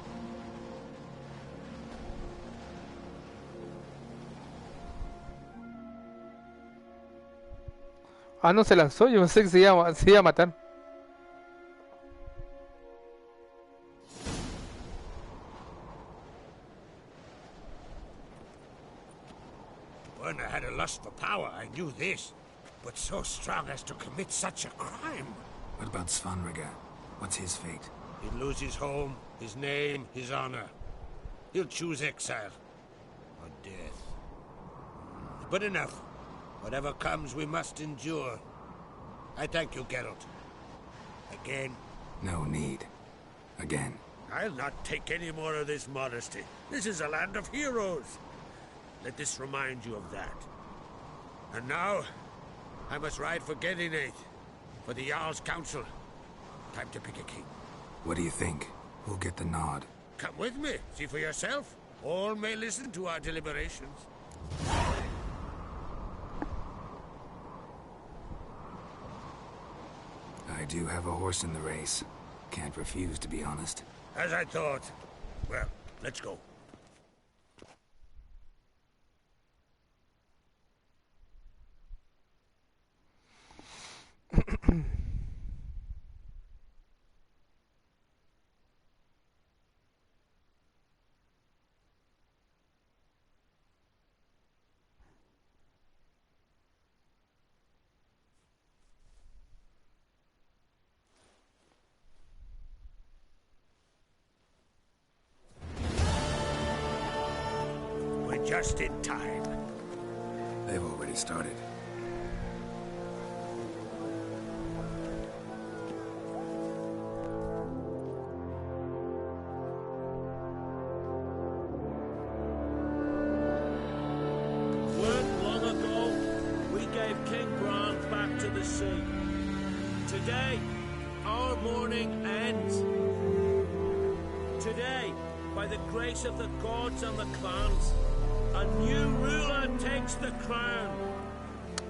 Ah, no se lanzó, yo pensé que se iba a matar. Werner had a lust for power, I knew this. But so strong as to commit such a crime. What about Svanrika? What's his fate? He'll lose his home, his name, his honor. He'll choose exile. Or death. But enough. Whatever comes, we must endure. I thank you, Geralt. Again. No need. Again. I'll not take any more of this modesty. This is a land of heroes. Let this remind you of that. And now, I must ride for Gedinate, for the Jarl's Council. Time to pick a king. What do you think? Who'll get the nod? Come with me, see for yourself. All may listen to our deliberations. I do have a horse in the race. Can't refuse, to be honest. As I thought. Well, let's go. just in time. They've already started. Weren't long ago, we gave King Grant back to the sea. Today, our mourning ends. Today, by the grace of the gods and the clans, a new ruler takes the crown.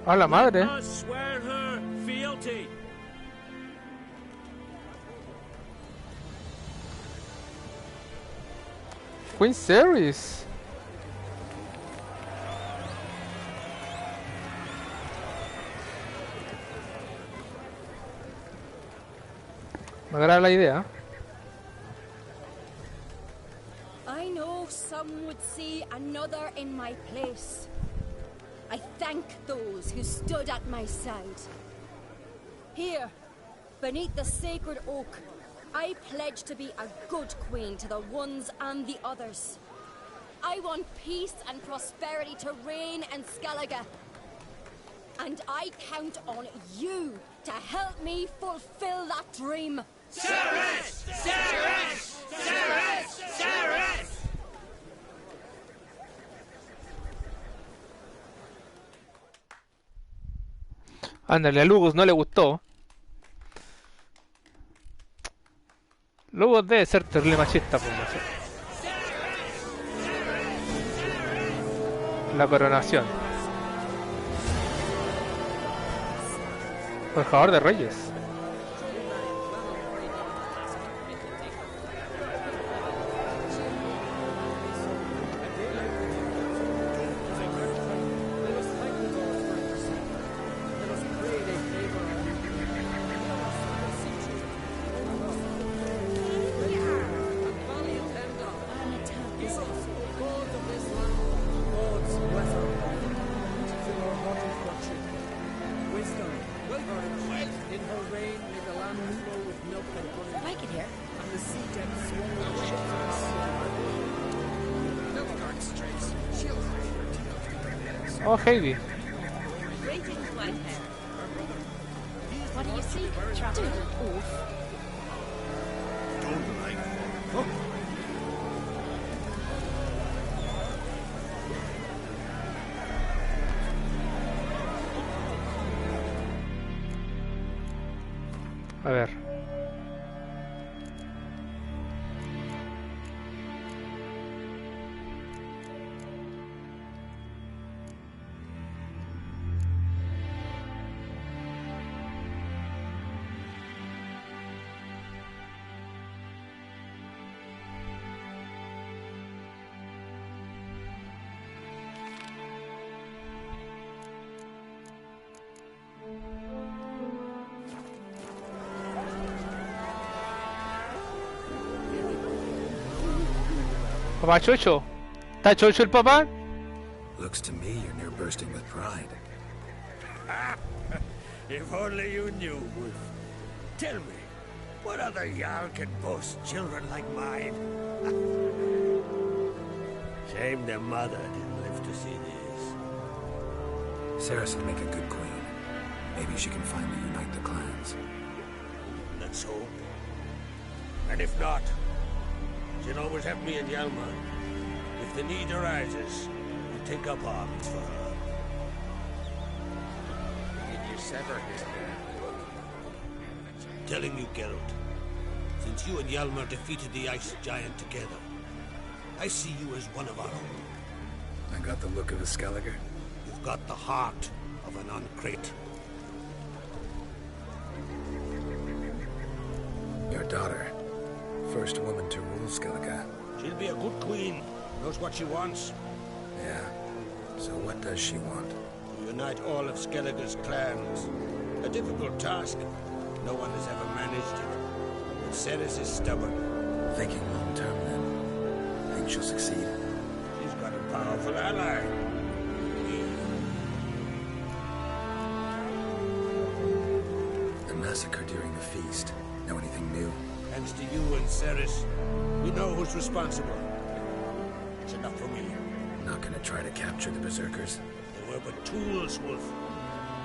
A la madre. Let us swear her fealty. Queen Series. Me agrada la idea. I know some would see another in my place. I thank those who stood at my side. Here, beneath the sacred oak, I pledge to be a good queen to the ones and the others. I want peace and prosperity to reign in Skellige. And I count on you to help me fulfill that dream. Ceres! Ceres! Ceres! Ceres! Ándale, a Lugos no le gustó. Lugos debe ser terrible machista, pues, macho. La coronación. Forjador de reyes. Oh, Heidi. Greetings, Whitehead. What do you seek, traveler? Don't like A ver. Papá Chocho. ¿Está chocho el papá? Looks to me you're near bursting with pride. If only you knew, Wolf. Tell me, what other Jarl can boast children like mine? Shame their mother didn't live to see this. Ceres would make a good queen. Maybe she can finally unite the clans. Let's hope. And if not, she'll always have me and Hjalmar. If the need arises, we'll take up arms for her. Did you sever his head? Telling you, Geralt, since you and Hjalmar defeated the ice giant together, I see you as one of our own. I got the look of a Skelliger. You've got the heart of an Uncrate. Your daughter. First woman to rule Skellige. She'll be a good queen. Knows what she wants. Yeah. So what does she want? To unite all of Skellige's clans. A difficult task. No one has ever managed it. But Ceres is stubborn. Thinking long term, then. Think she'll succeed? She's got a powerful ally. The massacre during the feast. Know anything new? Thanks to you and Ceres, we know who's responsible. It's enough for me. Not gonna try to capture the berserkers? They were but tools, Wolf.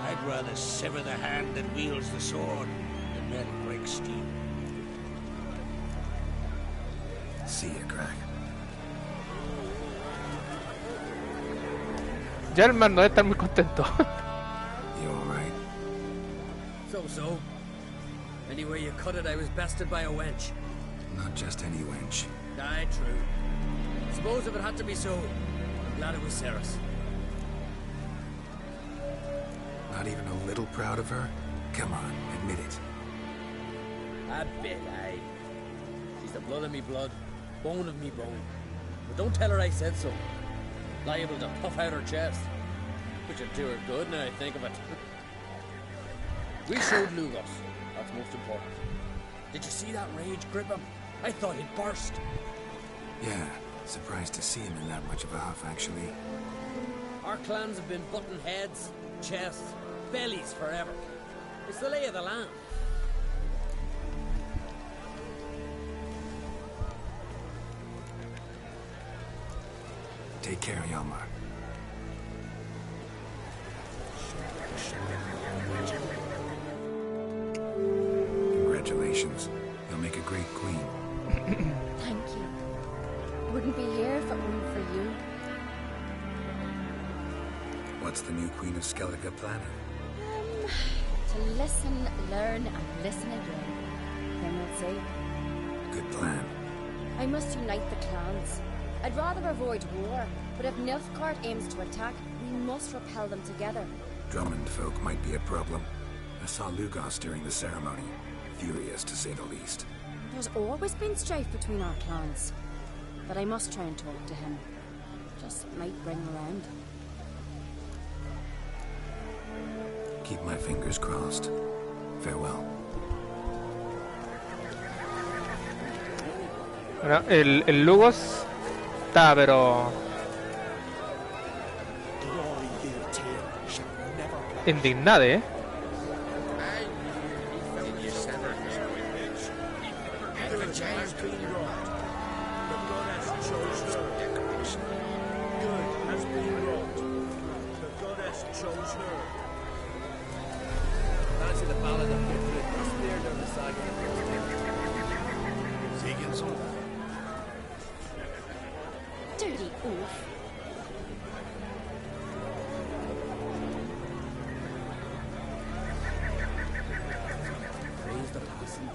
I'd rather sever the hand that wields the sword than let it break steel. See ya, crack. German no debe estar muy contento. You alright? So. Anyway you cut it, I was bested by a wench. Not just any wench. Aye, true. Suppose if it had to be so, I'm glad it was Ceres. Not even a little proud of her? Come on, admit it. A bit, aye. She's the blood of me blood, bone of me bone. But don't tell her I said so. Liable to puff out her chest. Which would do her good now I think of it. We showed Lugos. That's most important. Did you see that rage grip him? I thought he'd burst. Yeah, surprised to see him in that much of a huff, actually. Our clans have been butting heads, chests, bellies forever. It's the lay of the land. Take care, Yalmar. Congratulations. You'll make a great queen. Thank you. Wouldn't be here if it weren't for you. What's the new queen of Skellige planning? To listen, learn, and listen again. Then we'll see. Good plan. I must unite the clans. I'd rather avoid war, but if Nilfgaard aims to attack, we must repel them together. Drummond folk might be a problem. I saw Lugos during the ceremony. Furious, to say the least. There's always been strife between our clans. But I must try and talk to him. Just might bring around. Keep my fingers crossed. Farewell. Bueno, el Lugos está, pero indignado, ¿eh? Fancy the ballad of Gifted, speared down the side. Dirty oaf. Praise the passing day.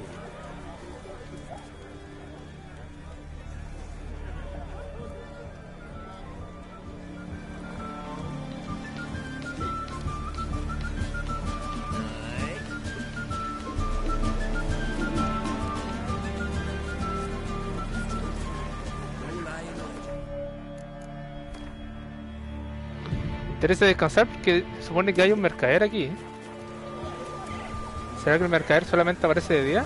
Interesa descansar porque se supone que hay un mercader aquí, ¿eh? ¿Será que el mercader solamente aparece de día?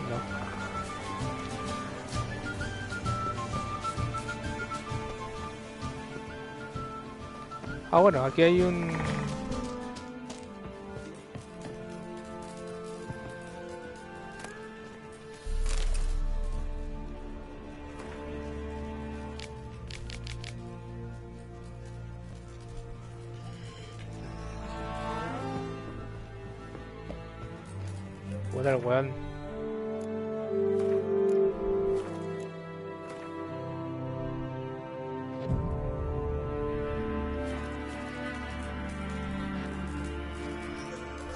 No. Ah, bueno, aquí hay un... Puta el weón.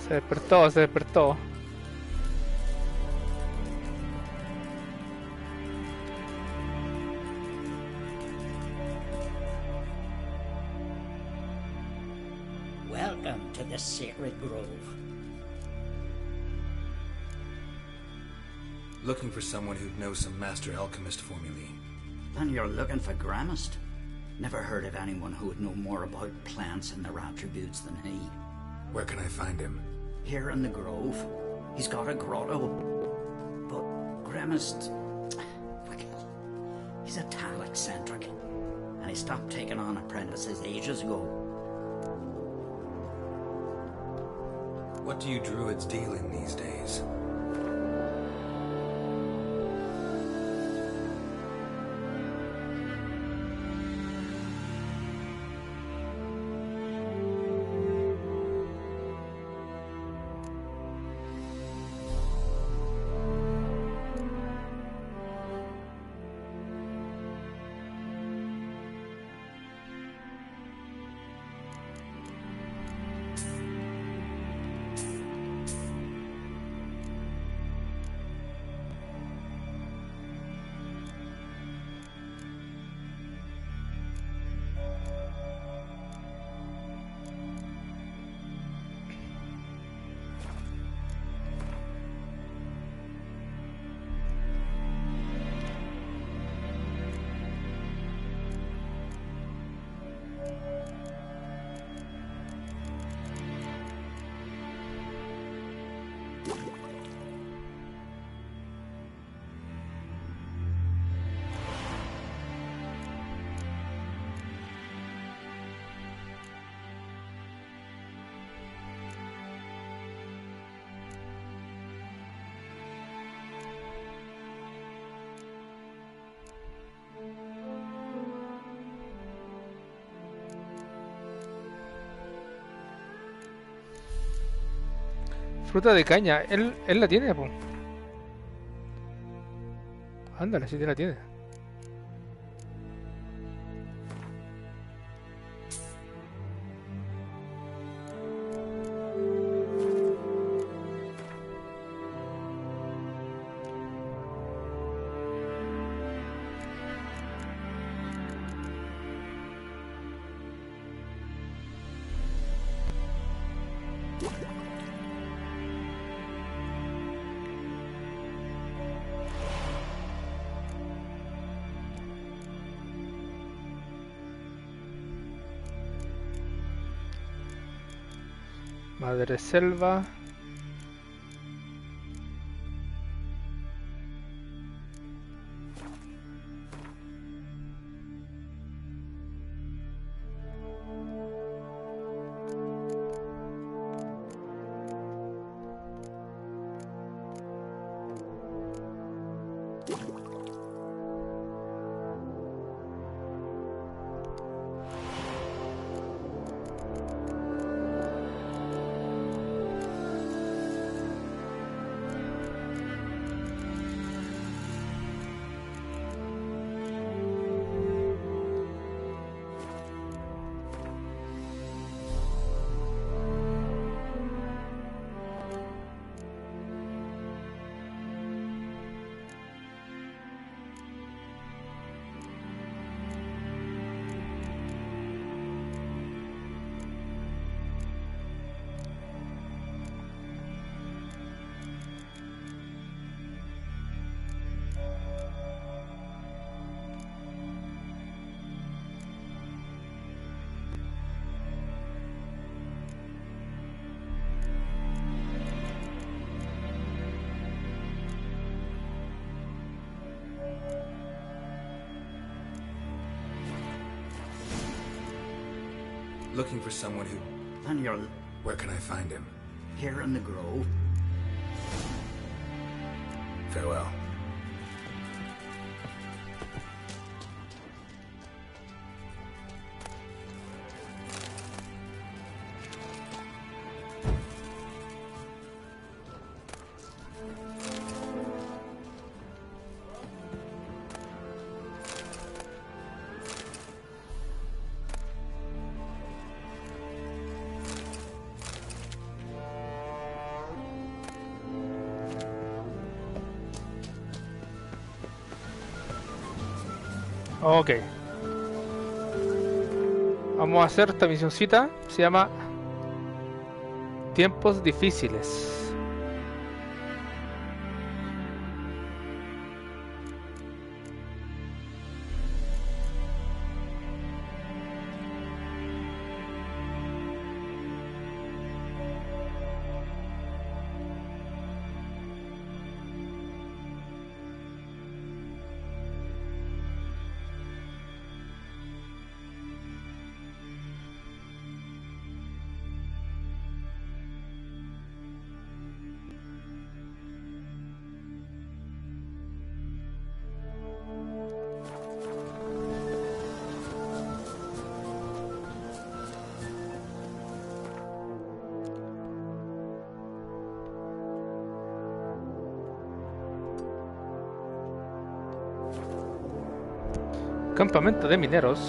Se despertó, se despertó. Welcome to the sacred grove. Looking for someone who'd know some master alchemist formulae. And you're looking for Gramist? Never heard of anyone who would know more about plants and their attributes than he. Where can I find him? Here in the grove. He's got a grotto. But Gramist... well, he's a tad eccentric. And he stopped taking on apprentices ages ago. What do you druids deal in these days? Fruta de caña. Él la tiene, po. Ándale, sí, la tiene. Madre selva. Looking for someone who... And you're Where can I find him? here in the grove. Farewell. Ok. Vamos a hacer esta misioncita. Se llama Tiempos difíciles. Campamento de mineros.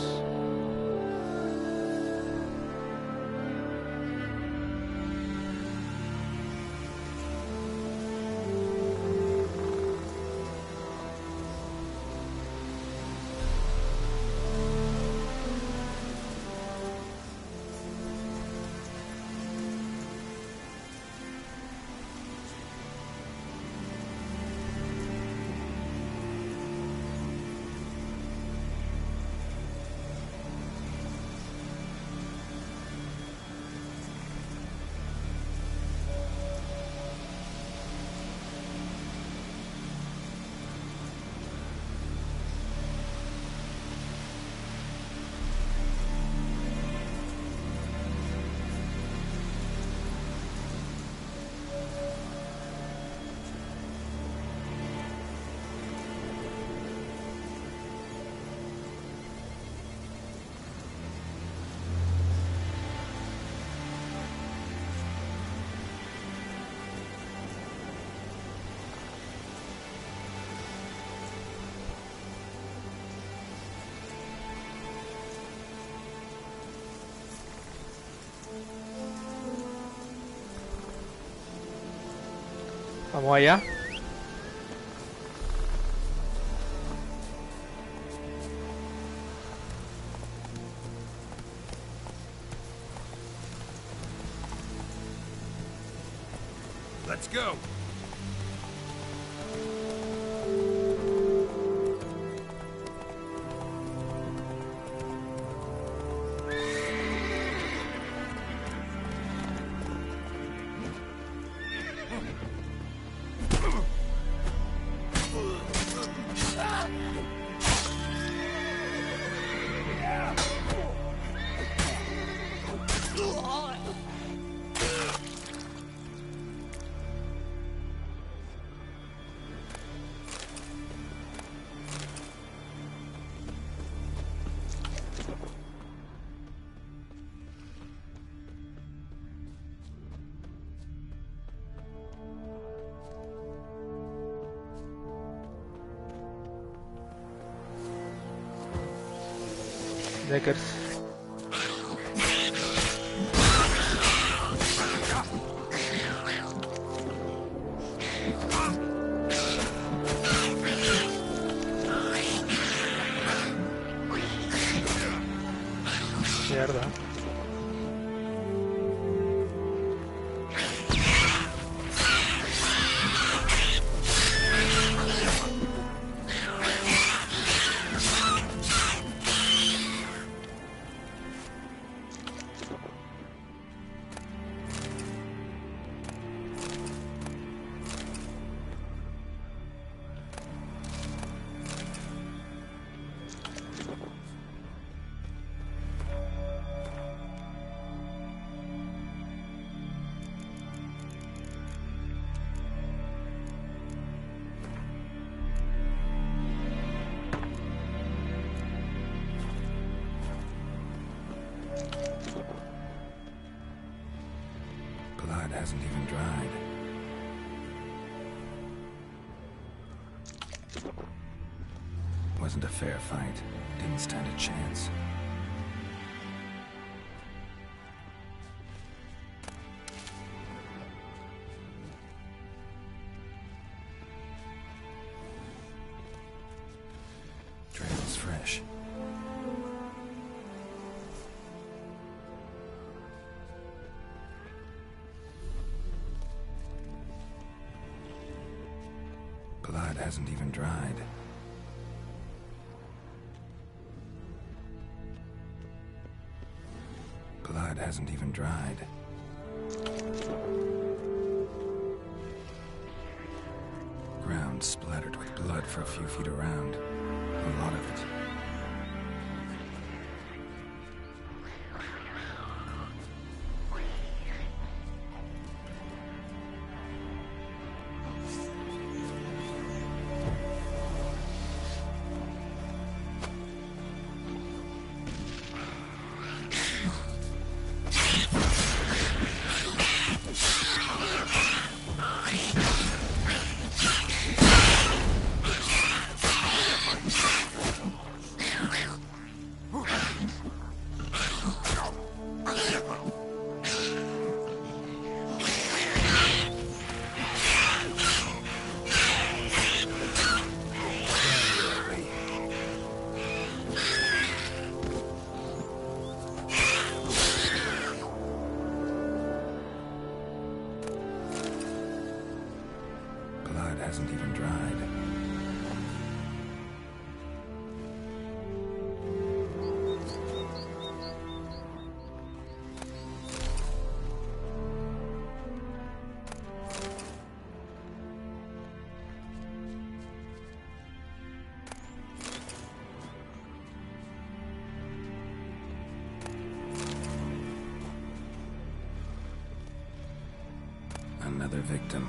Vamos allá. Let's go. Deckers. Mierda. Blood hasn't even dried. Wasn't a fair fight. Didn't stand a chance. Trail's fresh. Blood hasn't even dried. Blood hasn't even dried. Ground splattered with blood for a few feet around. A lot of it. Blood hasn't even dried. Another victim.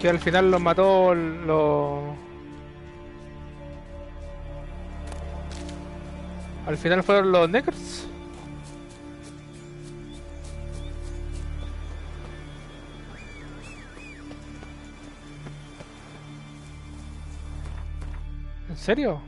Que al final los mató los... Al final fueron los Neckers. ¿En serio?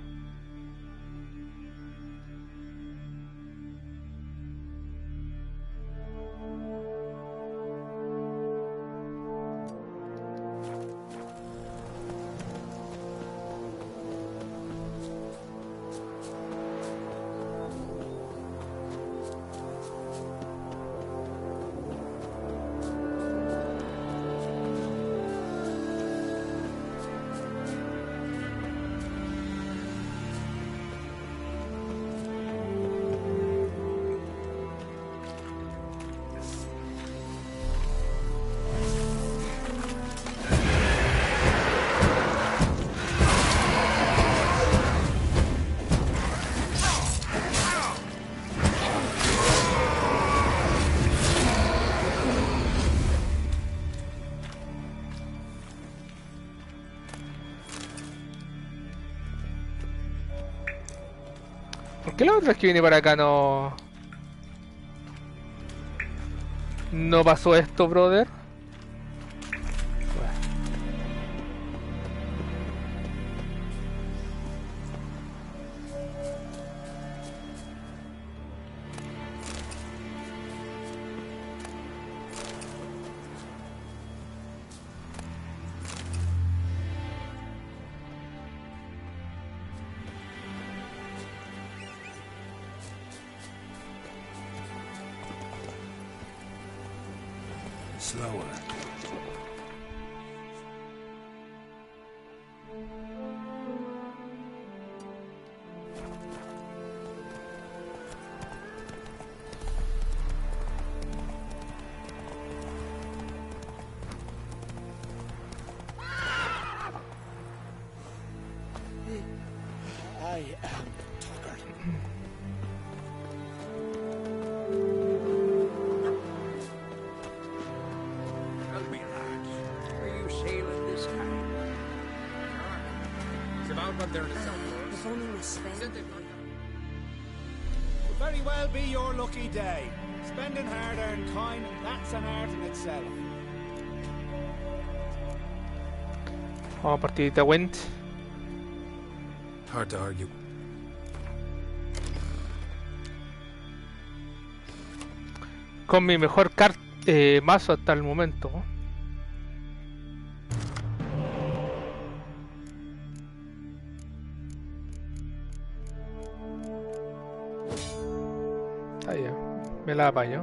¿Por qué la otra vez que vine para acá no pasó esto, brother? Slower. I am Tucker. Tell me, lads, are you sailing this time? It's about what they're to sell for us. If only Miss Spain. Could very well be your lucky day. Spending hard-earned coin, that's an art in itself. Vamos a partidita Went. Hard to argue. Con mi mejor mazo hasta el momento. Está bien, me la apaño.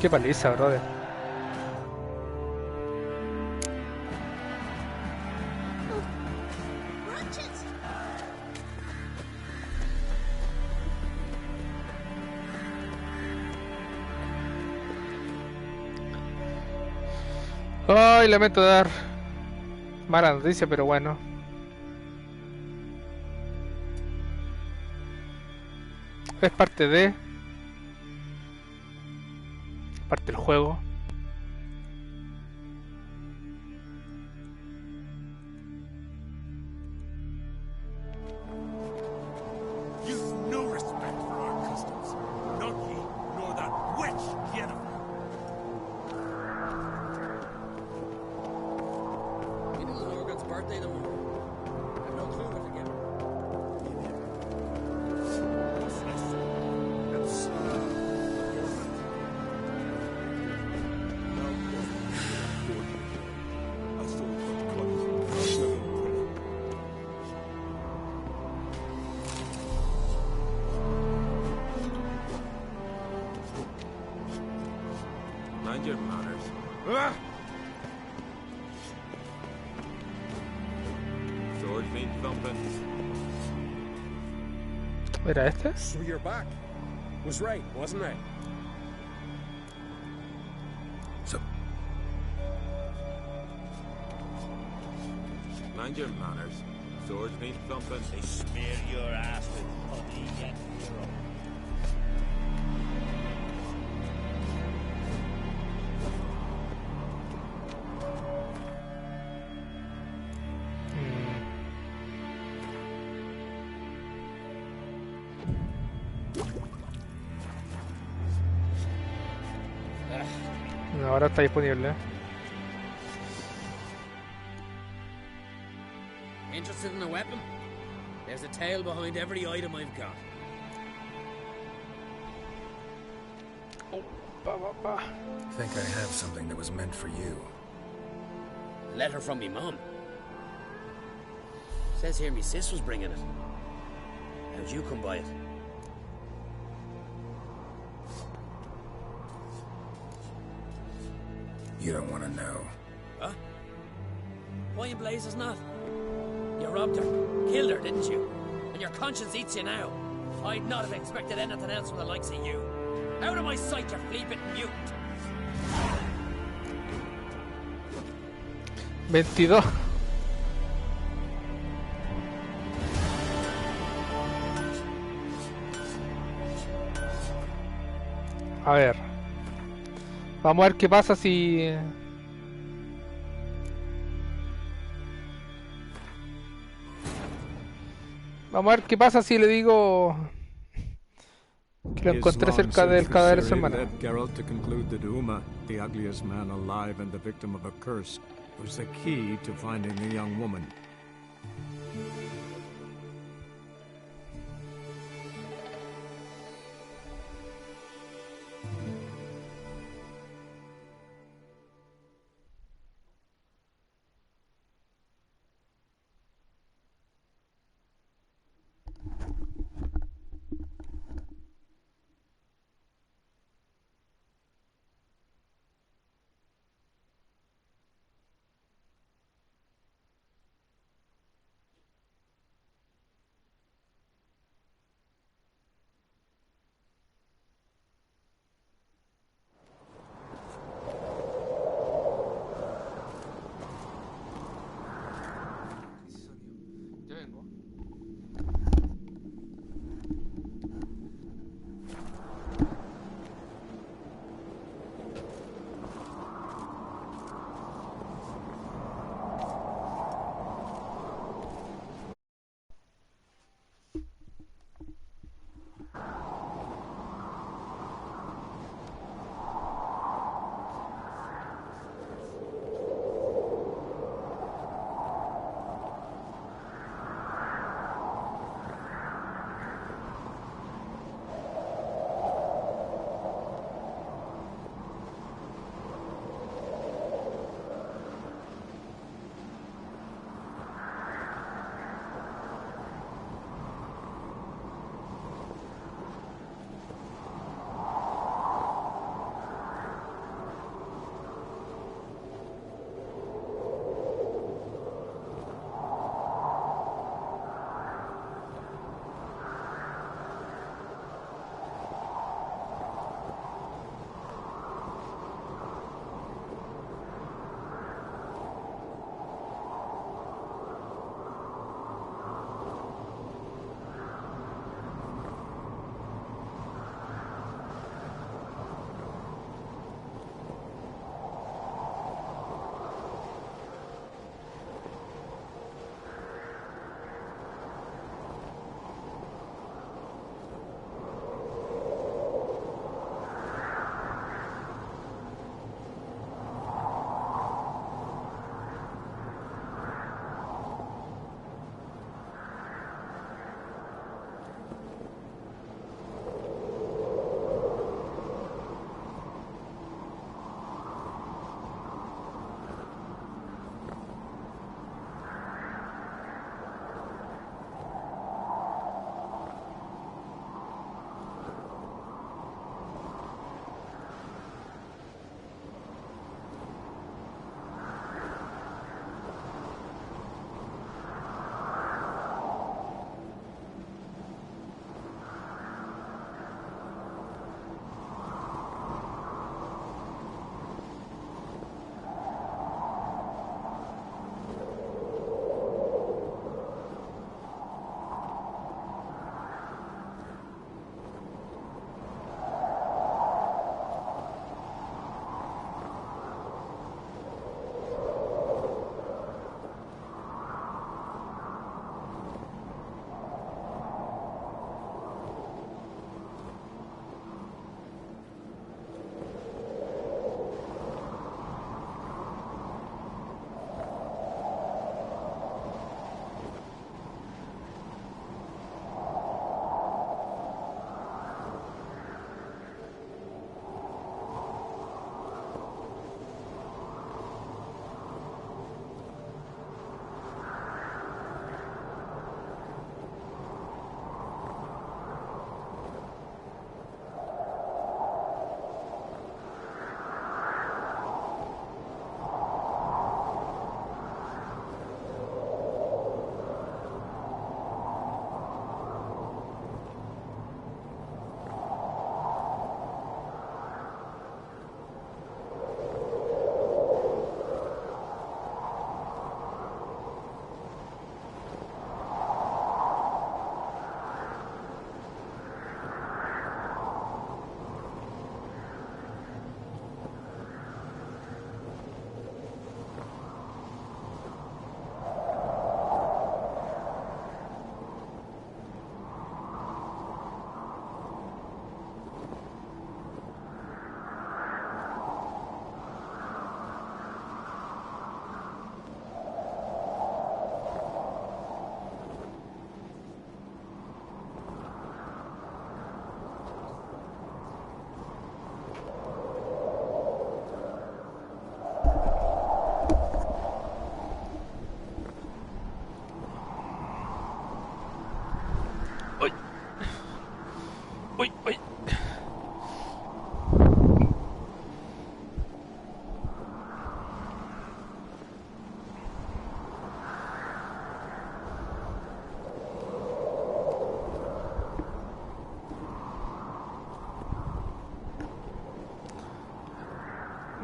Qué paliza, brother. Ay, lamento dar. Mala noticia, pero bueno. Es parte del juego. You've no respect for our customs. Not ye, nor that witch Yennefer. You know Lorgan's birthday tomorrow. I've no clue what to get her. What's this? It's, a sword from Clun. Mind your manners. Sword mean thumping. ¿Era este? So you're back. Was right, wasn't I? So, Mind your manners. Swords mean thumping. They smear your ass with honey yet trouble. No, ahora está disponible. Interested in a weapon? There's a tale behind every item I've got. think I have something that was meant for you. A letter from me mum. Says here me sis was bringing it. How'd you come by it? You don't want to know. Huh? Why in blazes not? You robbed her, killed her, didn't you? And your conscience eats you now. I'd not have expected anything else from the likes of you. Out of my sight, you flea-bit mutant. 22. A ver. Vamos a ver qué pasa si... Vamos a ver qué pasa si le digo que lo encontré cerca del cadáver de su hermana. led Geralt to conclude that Uma, the ugliest man alive and the victim of a curse, was the key to finding the young woman.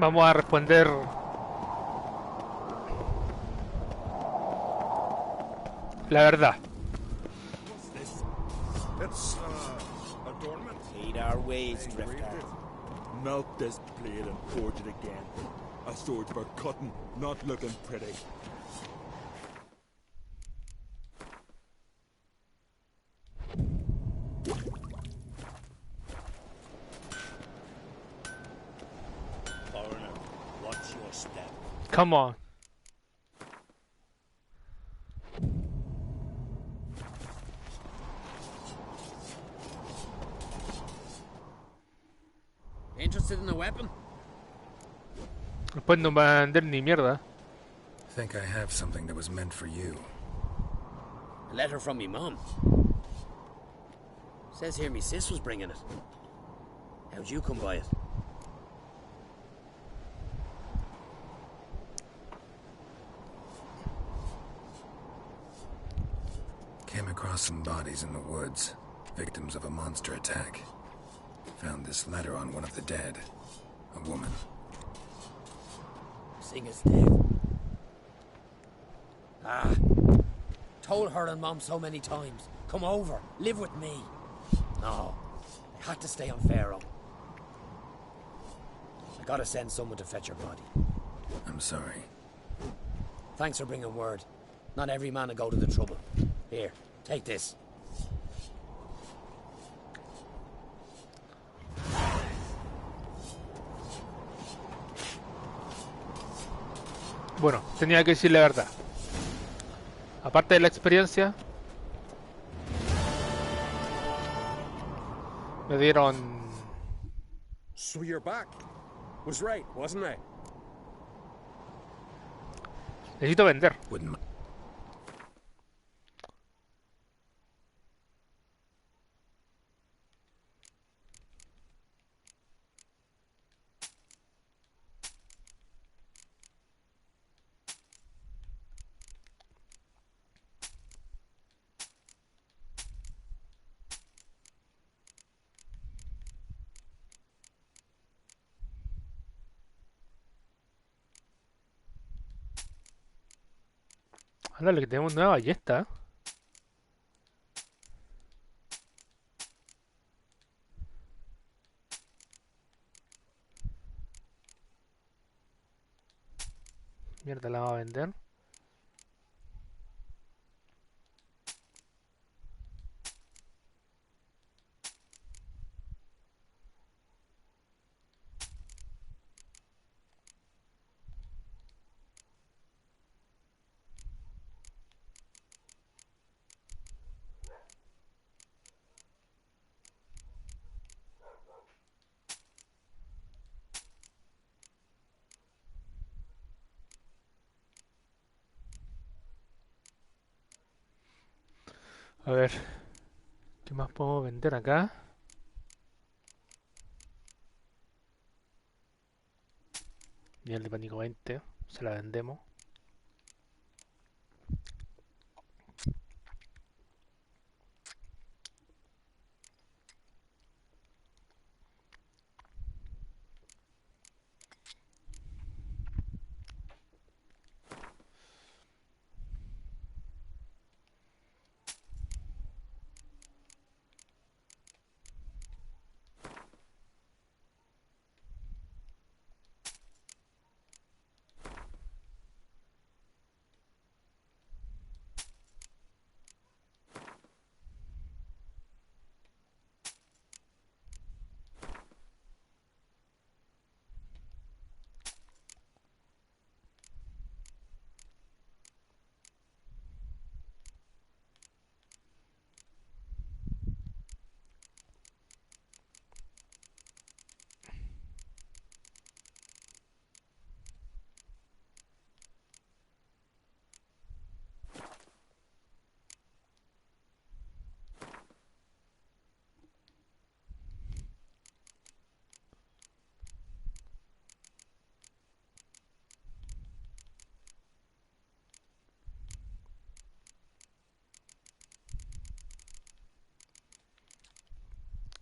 Vamos a responder la verdad. It's, adornment. Heed our ways, Drifter. Melt this blade and forge it again. A sword for cutting, not looking pretty. Foreigner, watch your step. Come on. Interested in a weapon? Después no va a vender ni mierda. Think I have something that was meant for you. A letter from me mum. Says here me sis was bringing it. How'd you come by it? Came across some bodies in the woods, victims of a monster attack. Found this letter on one of the dead. A woman. Singer's dead. Ah. Told her and Mom so many times. Come over. Live with me. No. I had to stay on Pharaoh. I gotta send someone to fetch her body. I'm sorry. Thanks for bringing word. Not every man will go to the trouble. Here, take this. Bueno, tenía que decir la verdad. Aparte de la experiencia, me dieron... So you're back. Was right, wasn't I? Necesito vender. Ándale, que tenemos nueva ballesta. Mierda, la va a vender. A ver, ¿qué más podemos vender acá? Miel de pánico 20, se la vendemos.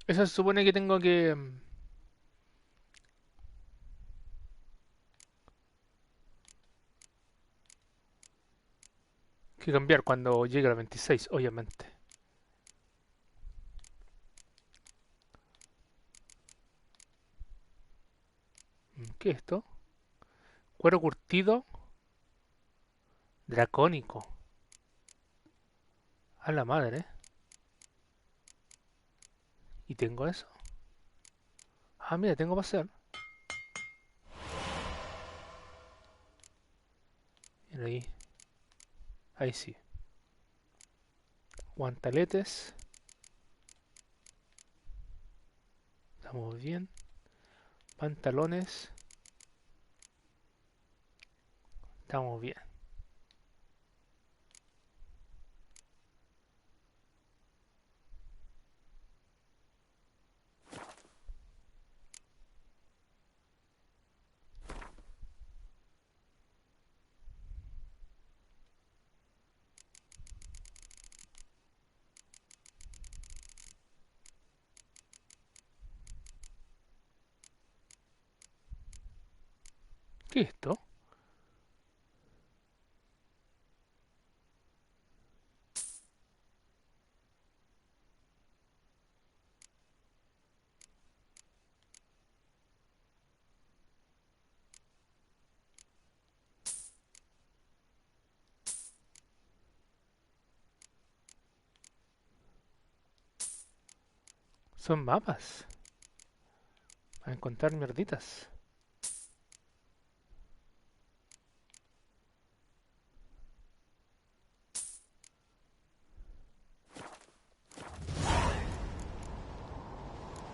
Eso se supone que tengo que... que cambiar cuando llegue al 26, obviamente. ¿Qué es esto? Cuero curtido dracónico. A la madre. ¿Y tengo eso? Ah, mira, tengo para hacer. Mira ahí. Ahí sí. Guantaletes. Estamos bien. Pantalones. Estamos bien. ¿Qué es esto? Son mapas. Para encontrar mierditas.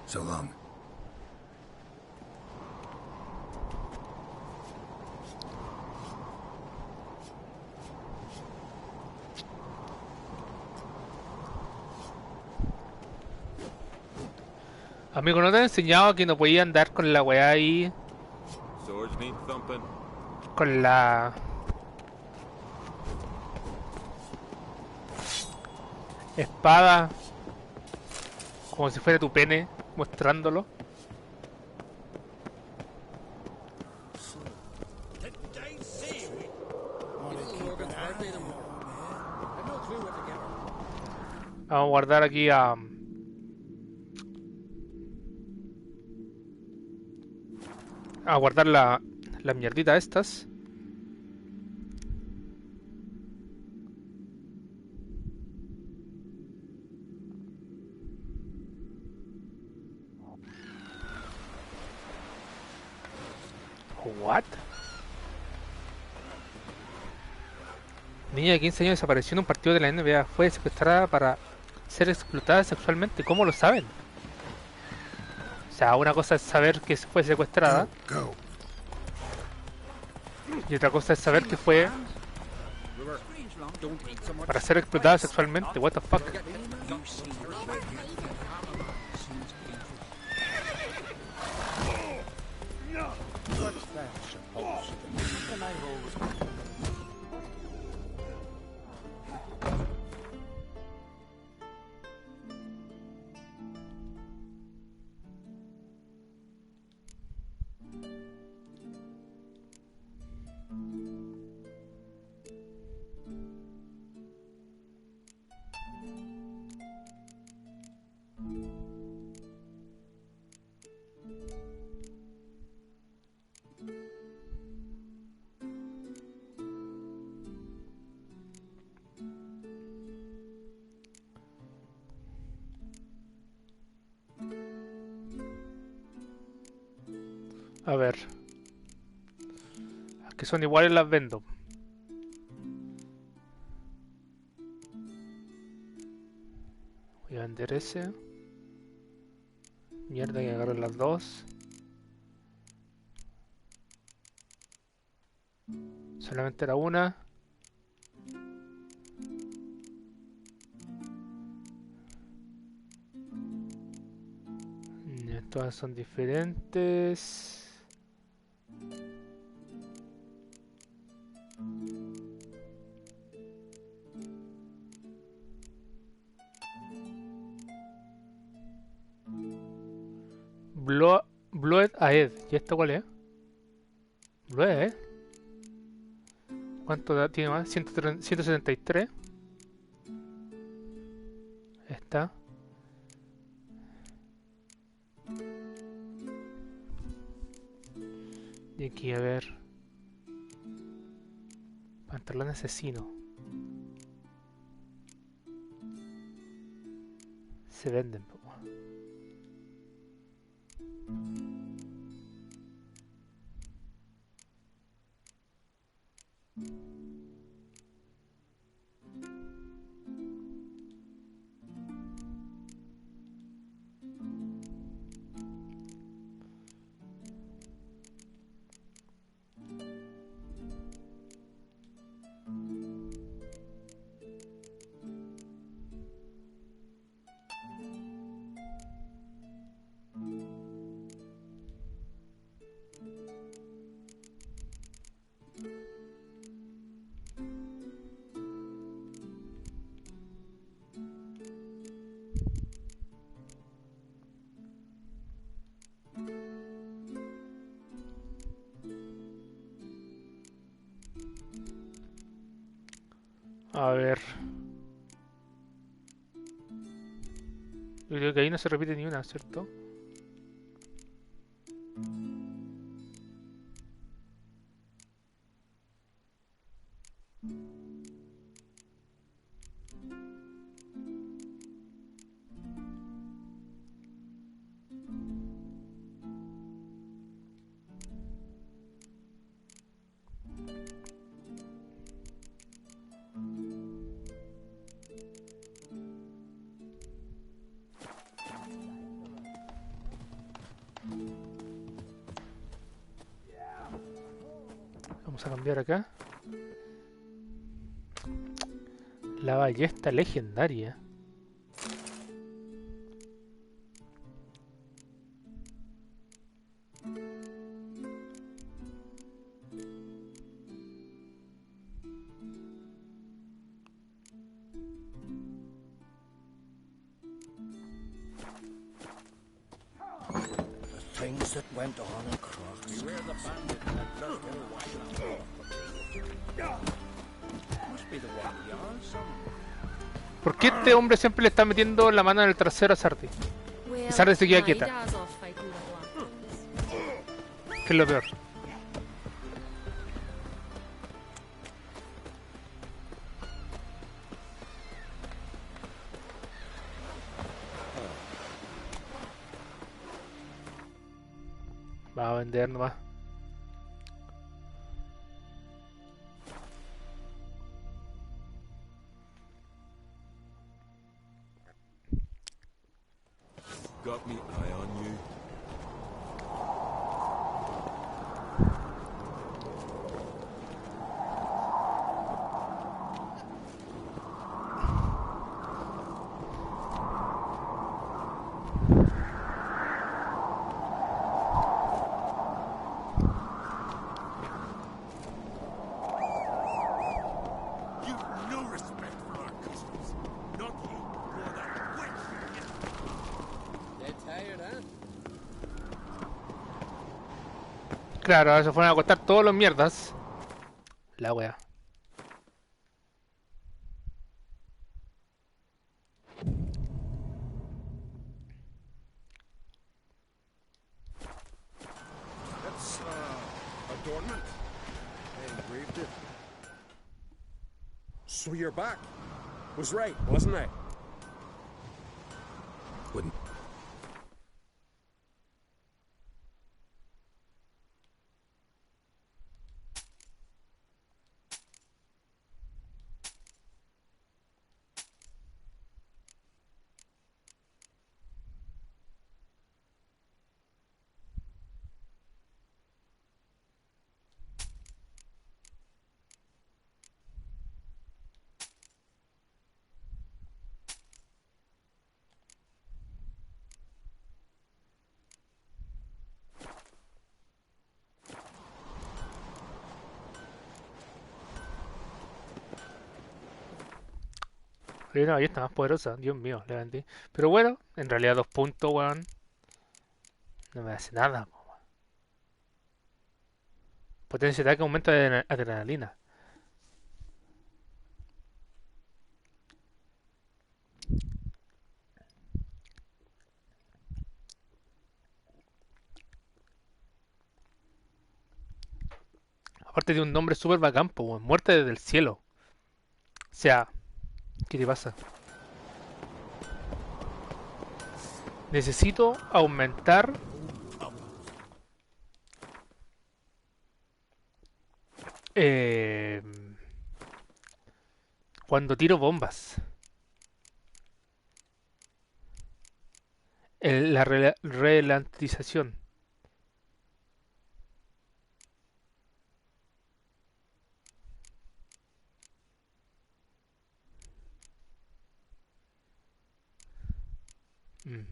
So long. Amigo, ¿no te han enseñado que no podía andar con la weá ahí? Swords need thumping. Con la... espada. Como si fuera tu pene, mostrándolo. Vamos a guardar aquí a guardar la mierdita estas. What? Niña de 15 años desapareció en un partido de la NBA. Fue secuestrada para ser explotada sexualmente. ¿Cómo lo saben? O sea, una cosa es saber que fue secuestrada. Y otra cosa es saber que fue para ser explotada sexualmente. What the fuck? A ver. Las que son iguales las vendo. Voy a vender ese. Mierda, que agarrar las dos. Solamente era una. Todas son diferentes. Blood Ahead. ¿Y esto cuál es? Blood Ahead. ¿Cuánto tiene más? 173. Está. Y aquí a ver. Pantalón asesino. Se venden, po. A ver. Yo creo que ahí no se repite ni una, ¿cierto? Vamos a cambiar acá. La ballesta legendaria. Things that went on across. Beware the bandit that does their wild. Must be the one yarn somewhere. ¿Por qué este hombre siempre le está metiendo la mano en el trasero a Sardi? Y Sardi se queda quieta. ¿Qué es lo peor? Va a vender nomás. Got me eye on you. Claro, ahora se fueron a acostar todos los mierdas. La wea. That's adornment. I engraved it. So you're back. Was right, wasn't I? Wouldn't. No, ahí está más poderosa, Dios mío, le vendí. Pero bueno, en realidad 2 puntos, weón. No me hace nada, po. Potencia de ataque, aumento de adrenalina. Aparte de un nombre súper bacán, po, weón. Muerte desde el cielo. O sea, ¿qué te pasa? Necesito aumentar eh, cuando tiro bombas. La ralentización. Mm.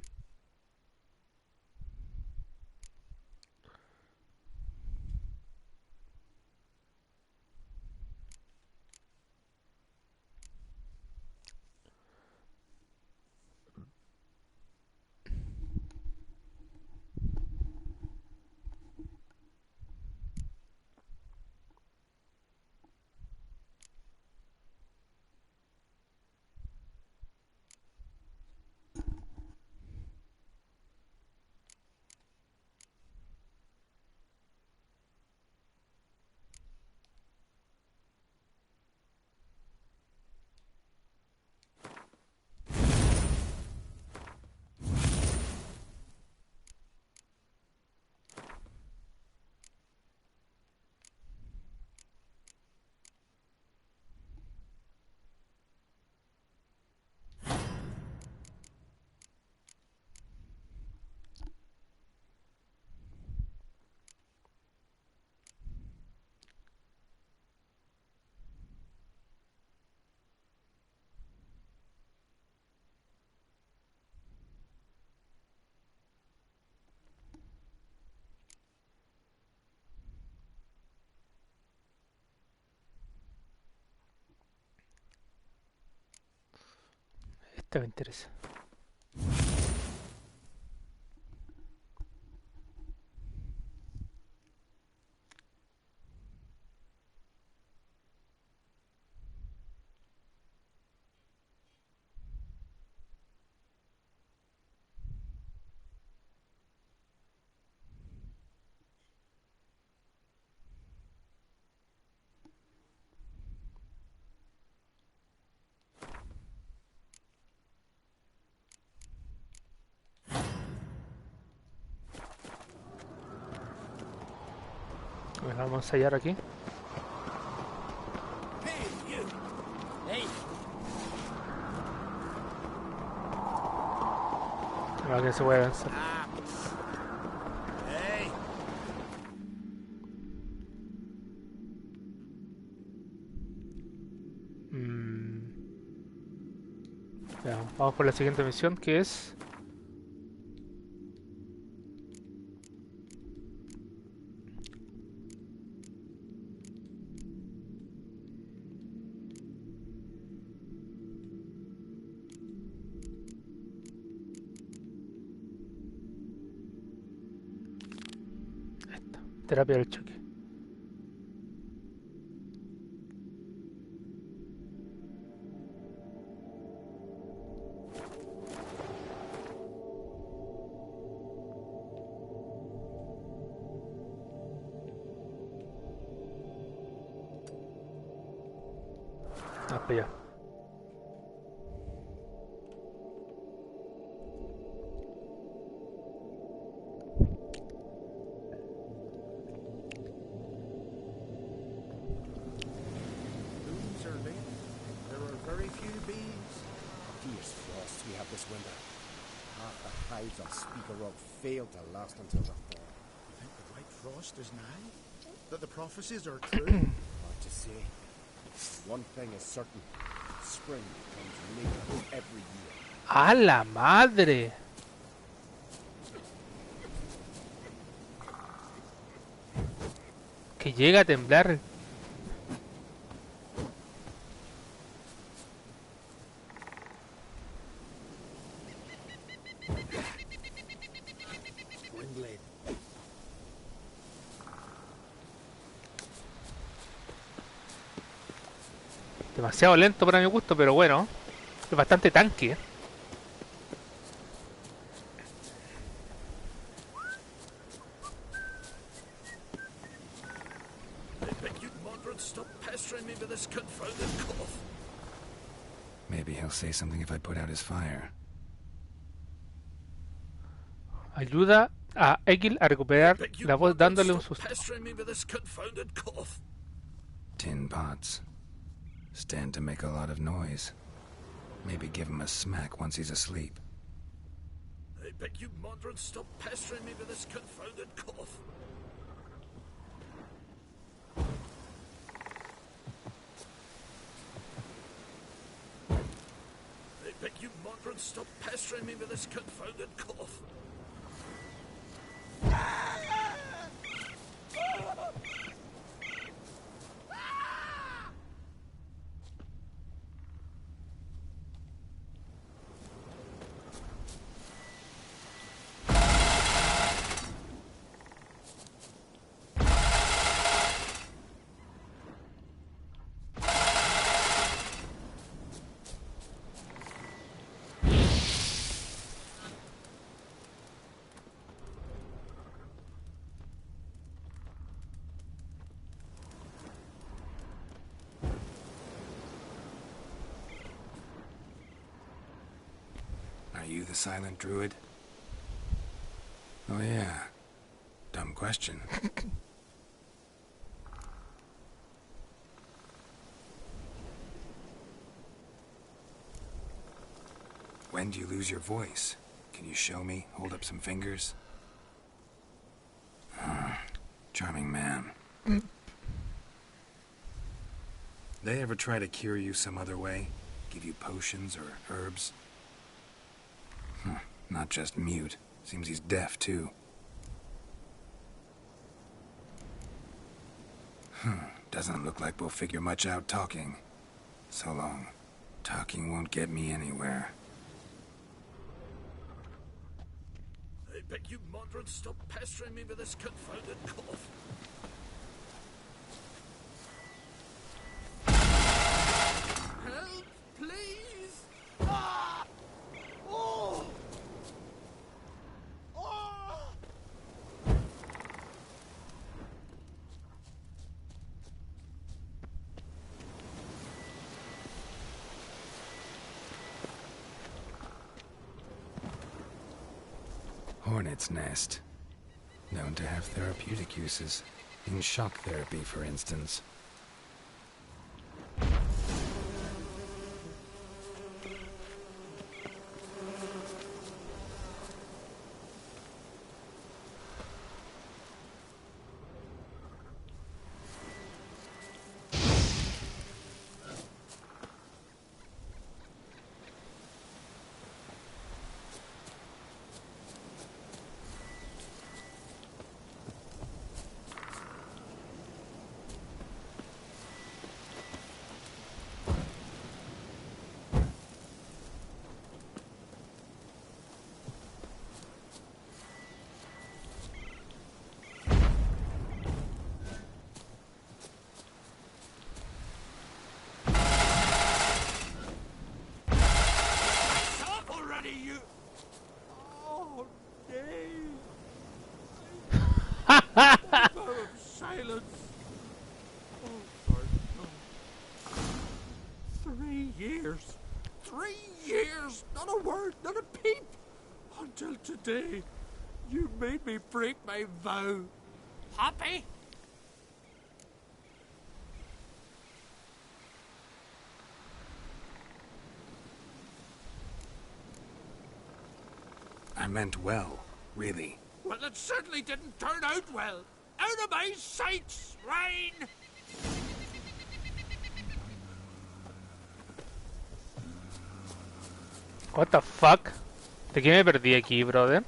Esta me interesa. Bueno, vamos a hallar aquí. Hey! Para que se pueda avanzar. Hey! Ya, vamos por la siguiente misión, que es... Terapia del choque. Ah, para allá. Blooms are late. There are very few bees. Fierce frost we have this winter. Half the hives of Speaker Rock failed to last until the fall. You think the white frost is nigh? That the prophecies are true? Hard to say. One thing is certain. Spring comes later every year. ¡A la madre! Que llega a temblar. Windblade. Demasiado lento para mi gusto, pero bueno. Es bastante tanque. confounded cough. Maybe he'll say something if I put out his fire. Ayuda a Egil a recuperar la voz dándole un Stop susto. pestering me with this confounded cough. Tin pots. Stand to make a lot of noise. Maybe give him a smack once he's asleep. I beg you, Mondron, stop pestering me with this confounded cough. I beg you, Mondron, stop pestering me with this confounded cough. Are you the silent druid? Oh yeah. Dumb question. When do you lose your voice? Can you show me? Hold up some fingers? Charming man. They ever try to cure you some other way? Give you potions or herbs? Not just mute. Seems he's deaf, too. Doesn't look like we'll figure much out talking. So long. Talking won't get me anywhere. I beg you, Mondron, stop pestering me with this confounded cough. Help, please! Ah! Oh! Oh! Hornet's nest. Known to have therapeutic uses. In shock therapy, for instance. Silence. Oh, no. 3 years. 3 years. Not a word, not a peep. Until today, you made me break my vow. Happy? I meant well, really. Well, it certainly didn't turn out well. Out of my sight, swine! What the fuck? ¿De qué me perdí aquí, brother?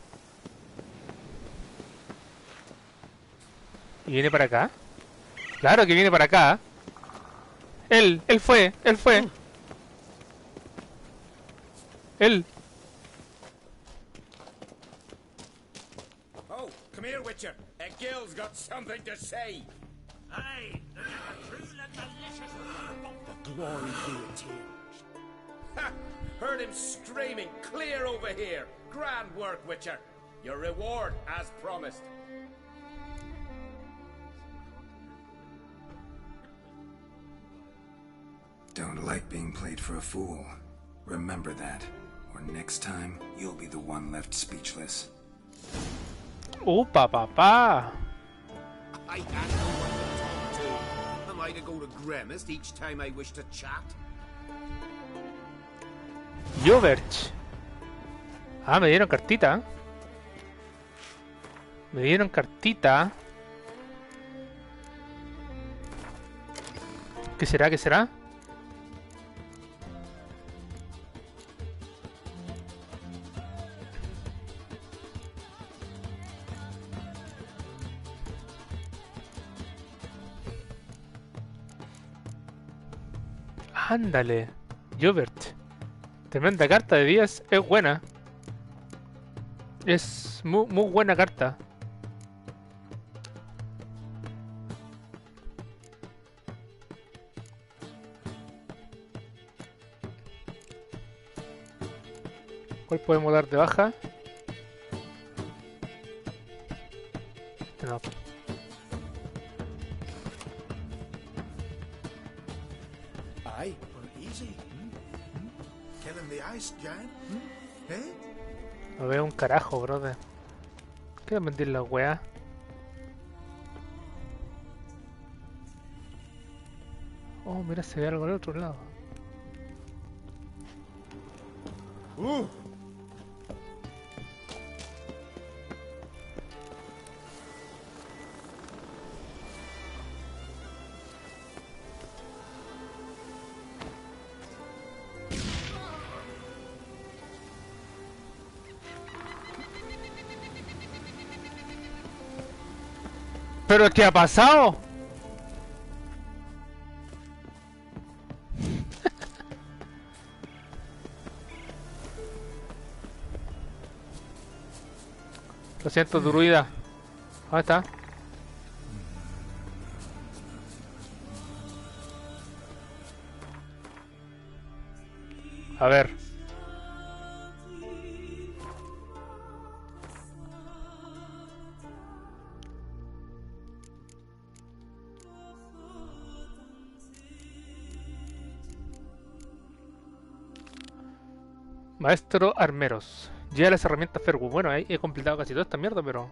¿Y viene para acá? Claro que viene para acá. Él fue. Él. Oh, come here, Witcher. Gil's got something to say. Aye, a truly malicious the glory be attained. Ha! Heard him screaming clear over here. Grand work, Witcher. Your reward as promised. Don't like being played for a fool. Remember that. Or next time, you'll be the one left speechless. Upa, papá. I had no one to talk to. Am I to go to Grimmest each time I wish to chat? Jovert. Ah, me dieron cartita. Me dieron cartita. ¿Qué será? ¿Qué será? Ándale. Jovert. Tremenda carta de 10. Es buena. Es muy, muy buena carta. ¿Cuál podemos dar de baja? No. Aye, well, easy. Killing the ice giant. Eh? No veo un carajo, brother. ¿Qué mentir la weá? Oh, mira, se ve algo al otro lado. ¿Pero qué ha pasado? Lo siento, druida. ¿Dónde está? A ver. Maestro Armeros. Lleva las herramientas Fergu. Bueno, ahí he completado casi toda esta mierda, pero...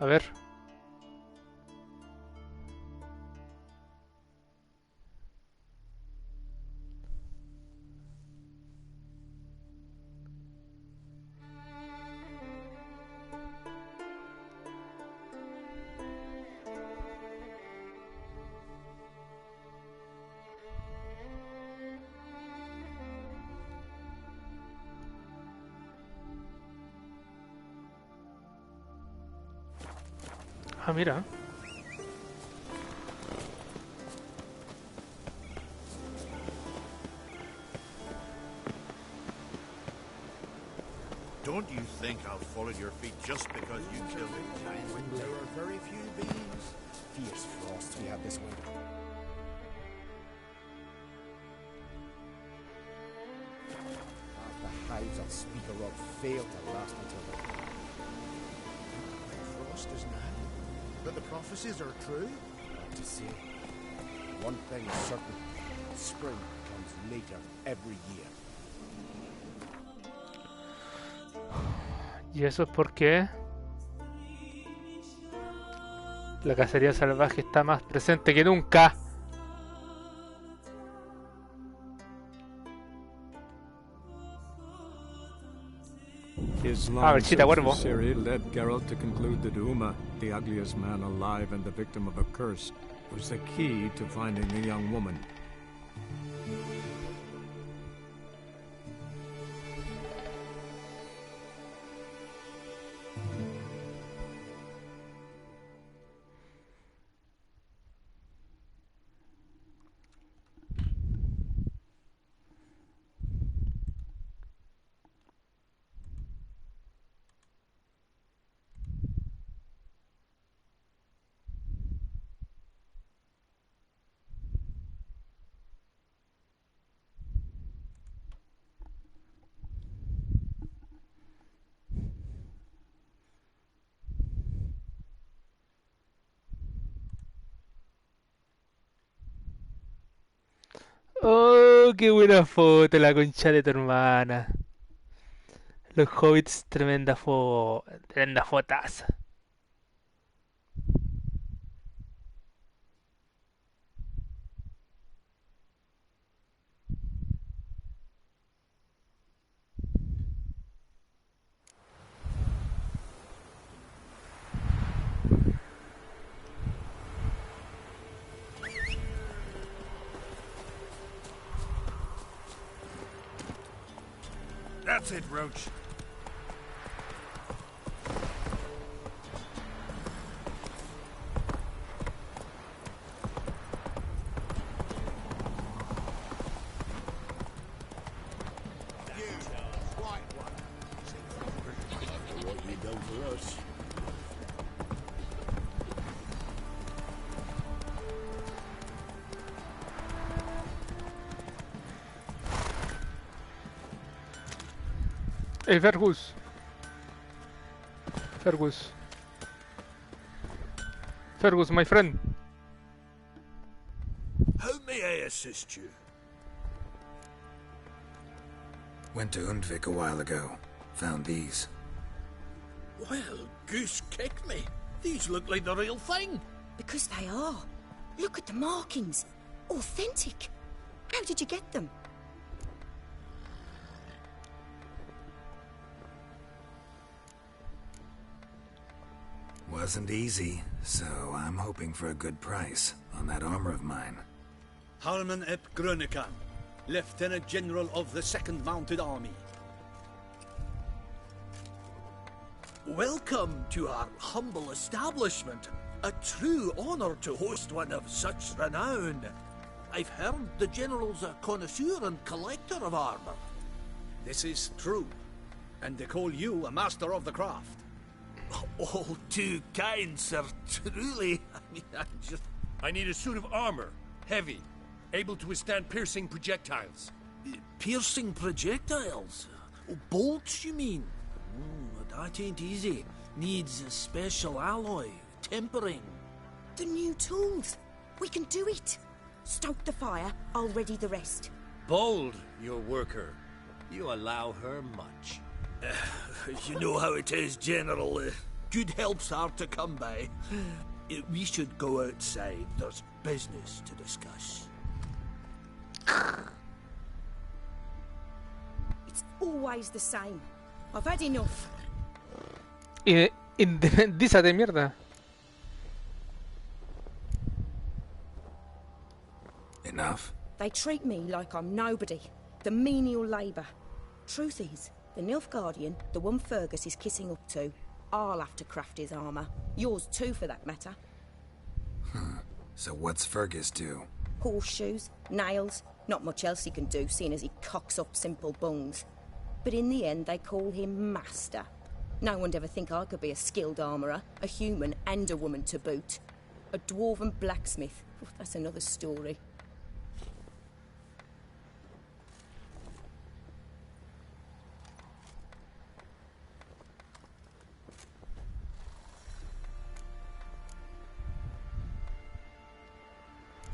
A ver. Ah, mira. Don't you think I'll fall at your feet just because you killed a giant? There are very few beings. Fierce frosts we have this winter. Half the hives on Speaker Rock fail to last until the frost is now. But the prophecies are true? Not to say. One thing is certain. Spring comes later every year. Y eso es porque... la cacería salvaje está más presente que nunca. His long search for Ciri led Geralt to conclude that Uma, the ugliest man alive and the victim of a curse, was the key to finding the young woman. Oh, qué buena foto, la concha de tu hermana. Los hobbits, tremenda fotaza. That's it, Roach. What you done for us? Hey, Fergus. Fergus. Fergus, my friend. How may I assist you? Went to Undvik a while ago. Found these. Well, goose kicked me. These look like the real thing. Because they are. Look at the markings. Authentic. How did you get them? Wasn't easy, so I'm hoping for a good price on that armor of mine. Harman ep Grönekan, Lieutenant General of the 2nd Mounted Army. Welcome to our humble establishment. A true honor to host one of such renown. I've heard the General's a connoisseur and collector of armor. This is true, and they call you a master of the craft. All too kind, sir. Truly. I need a suit of armor. Heavy. Able to withstand piercing projectiles. Piercing projectiles? Oh, bolts, you mean? That ain't easy. Needs a special alloy. Tempering. The new tools. We can do it. Stoke the fire, I'll ready the rest. Bold, your worker. You allow her much. You know how it is, General. Good help's hard to come by. We should go outside. There's business to discuss. It's always the same. I've had enough. Independízate, mierda. Enough? They treat me like I'm nobody. The menial labour. Truth is, the Nilfgaardian, the one Fergus is kissing up to, I'll have to craft his armour. Yours too, for that matter. So what's Fergus do? Horseshoes, nails, not much else he can do, seeing as he cocks up simple bungs. But in the end, they call him Master. No one'd ever think I could be a skilled armourer, a human and a woman to boot. A dwarven blacksmith, that's another story.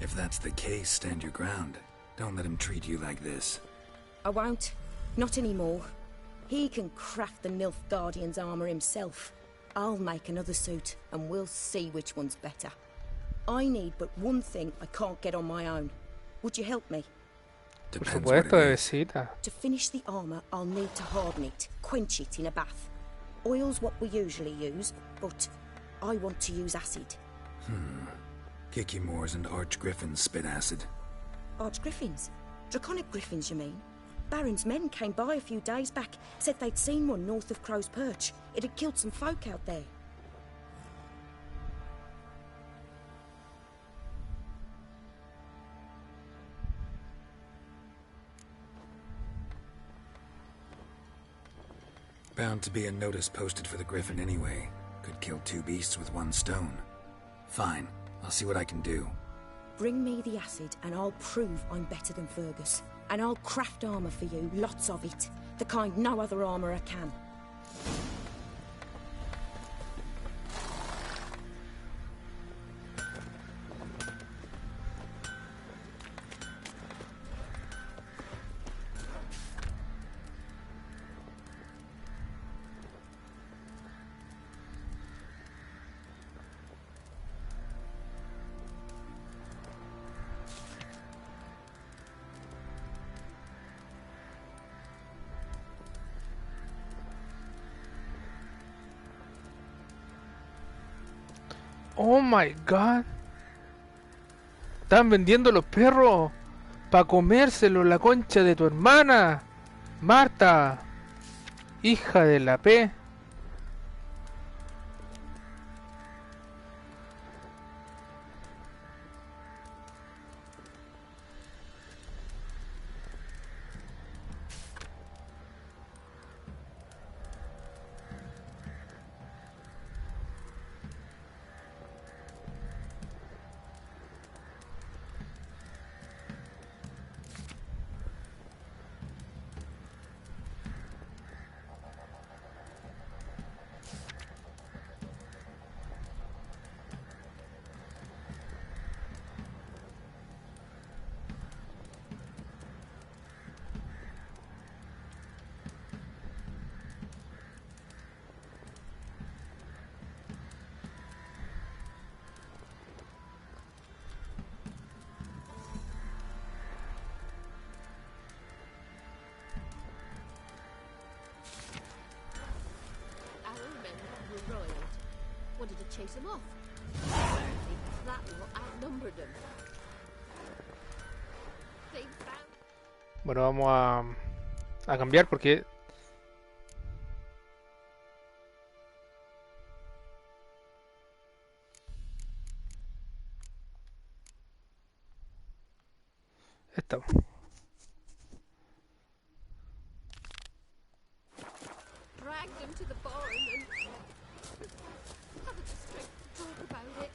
If that's the case, stand your ground. Don't let him treat you like this. I won't. Not anymore. He can craft the Nilfgaardian's armour himself. I'll make another suit, and we'll see which one's better. I need but one thing I can't get on my own. Would you help me? Por supuesto, bebecita. To finish the armour, I'll need to harden it, quench it in a bath. Oil's what we usually use, but I want to use acid. Kikimoors and Archgriffins spit acid. Archgriffins? Draconic griffins, you mean? Baron's men came by a few days back, said they'd seen one north of Crow's Perch. It had killed some folk out there. Bound to be a notice posted for the Griffin anyway. Could kill two beasts with one stone. Fine, I'll see what I can do. Bring me the acid and I'll prove I'm better than Fergus. And I'll craft armour for you, lots of it. The kind no other armourer can. Oh my god. Están vendiendo los perros para comérselo, la concha de tu hermana. Marta. Hija de la P. Wanted to chase him off. Apparently, that lot outnumbered him. They found... Bueno, vamos a cambiar porque... Esta. Dragged him to the barn and... haven't the strength to talk about it.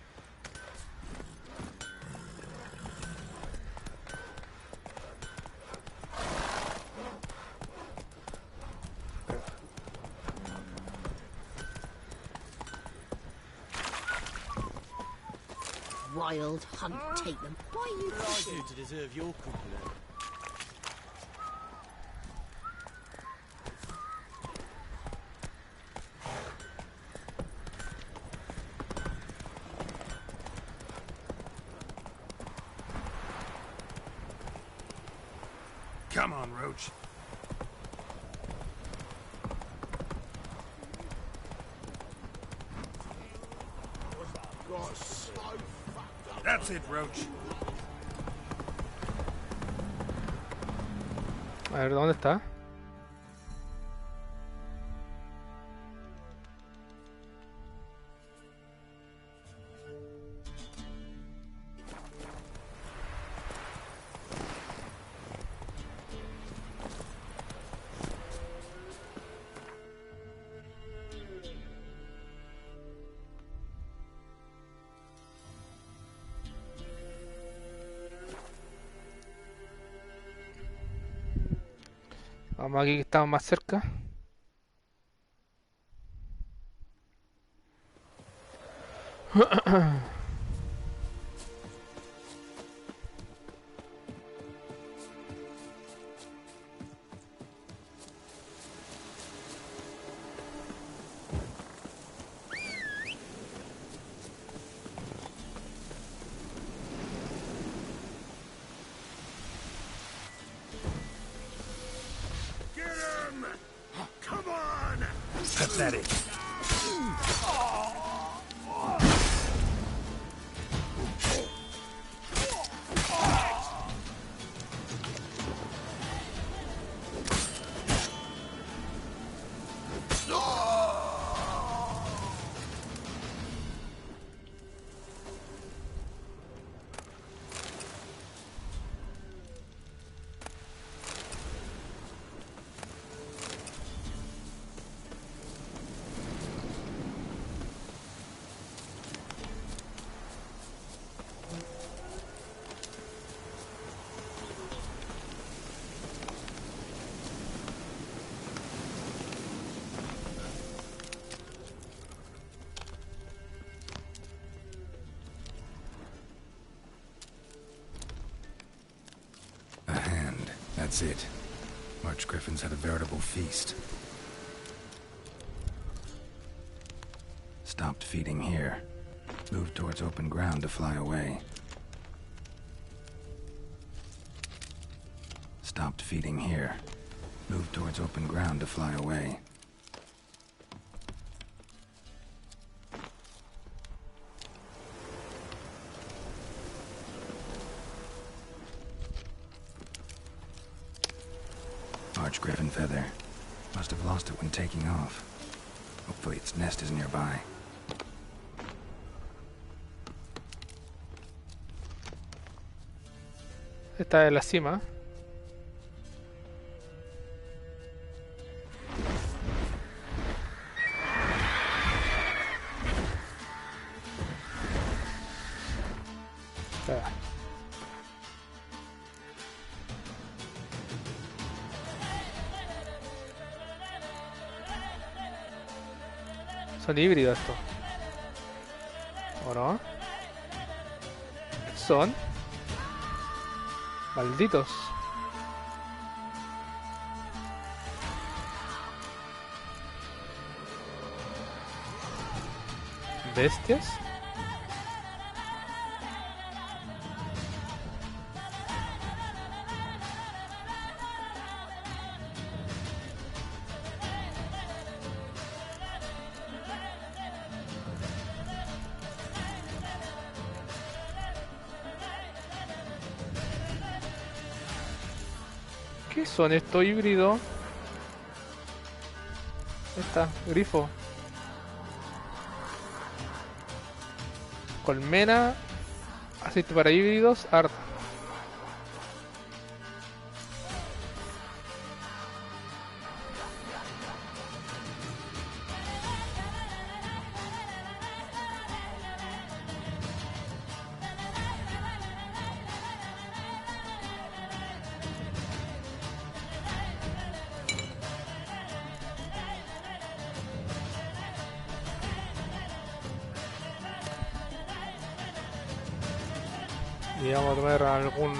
Wild hunt, take them. Why are you What did I do to deserve your company? Come on, Roach. That's it, Roach. A ver, ¿dónde está? Vamos aquí que estamos más cerca. Pathetic. That's it. March Griffins had a veritable feast. Stopped feeding here. Moved towards open ground to fly away. Stopped feeding here. Moved towards open ground to fly away. Large griffin feather. Must have lost it when taking off. Hopefully its nest is nearby. Esta es la cima. Son híbridos estos. ¿O no? Son malditos. Bestias. ¿Qué son estos híbridos? Esta, grifo. Colmena. Aceite para híbridos. Art. Y vamos a tomar algún...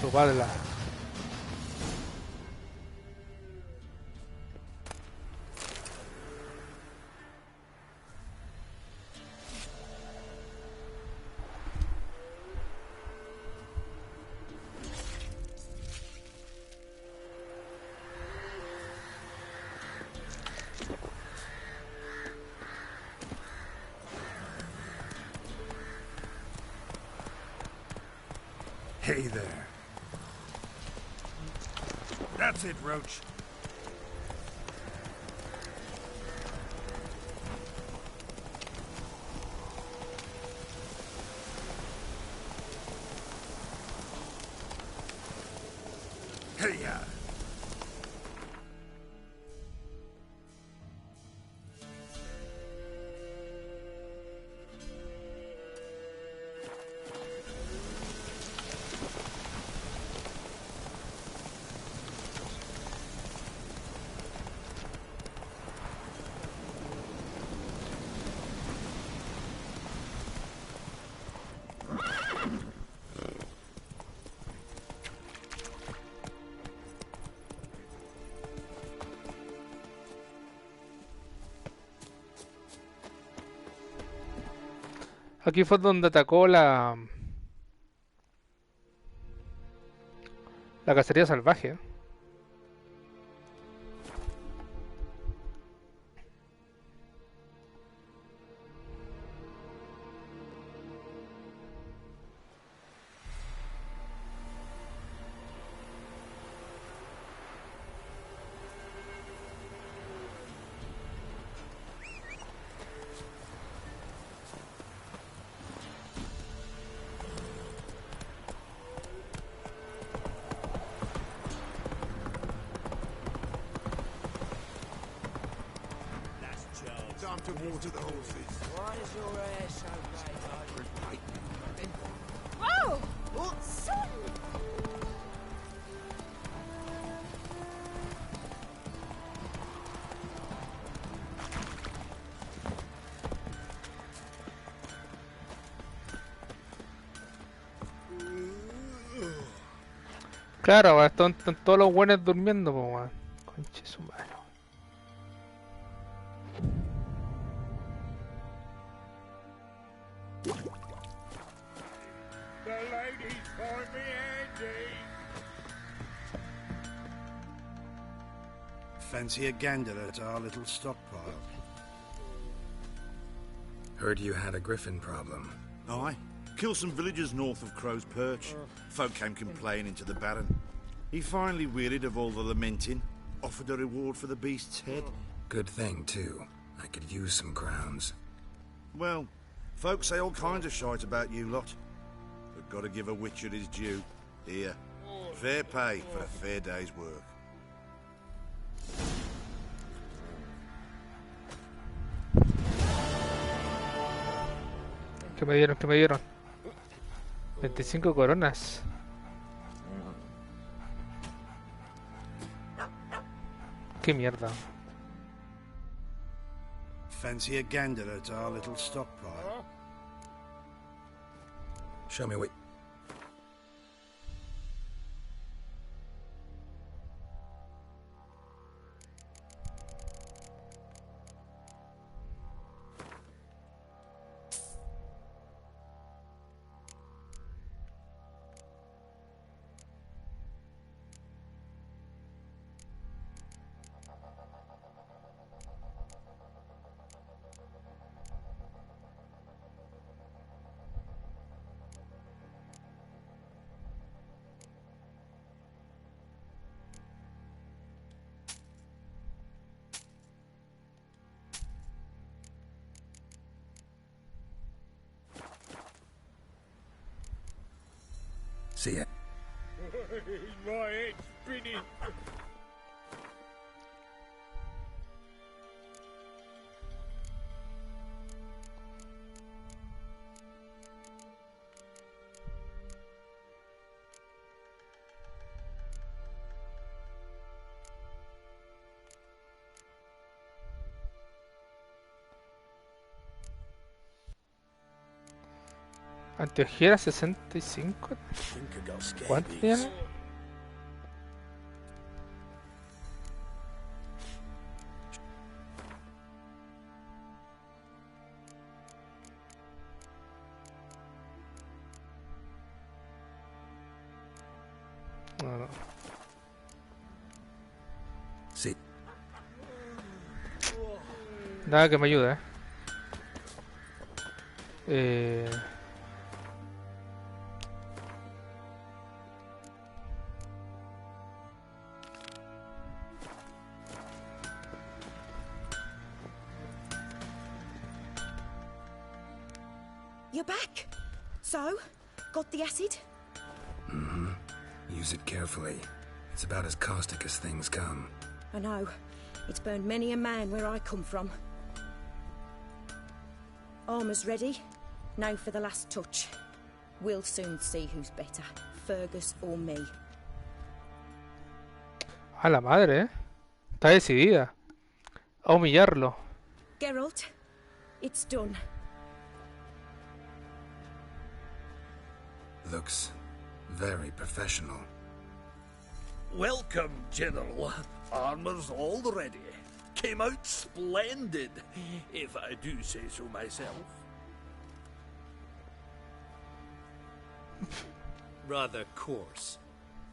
Chuparla. Hey there. That's it, Roach. Hey-ya. Aquí fue donde atacó la cacería salvaje. Time to water the horses. Why is your hair so bright? Whoa! Oh, son! Claro, ahora están todos los buenos durmiendo, po, weón. Conche su madre. The ladies find me handy. Fancy a gander at our little stockpile? Heard you had a griffin problem. Aye. Killed some villagers north of Crow's Perch. Folk came complaining to the Baron. He finally wearied of all the lamenting, offered a reward for the beast's head. Good thing, too. I could use some crowns. Well, folks say all kinds of shite about you lot. But gotta give a witcher his due. Here, fair pay for a fair day's work. ¿Qué me dieron? ¿Qué me dieron? 25 coronas. Qué mierda. Fancy a gander at our little stockpile? Show me what... See ya. My head's spinning. Anteojera 65. ¿Cuánto tiene? No, no. Sí. Nada que me ayude, You're back. So, got the acid? Mm-hmm. Use it carefully. It's about as caustic as things come. I know. It's burned many a man where I come from. Armour's ready. Now for the last touch. We'll soon see who's better, Fergus or me. A la madre, Está decidida a humillarlo. Geralt, it's done. Looks very professional. Welcome, General. Armour's all ready. Came out splendid, if I do say so myself. Rather coarse.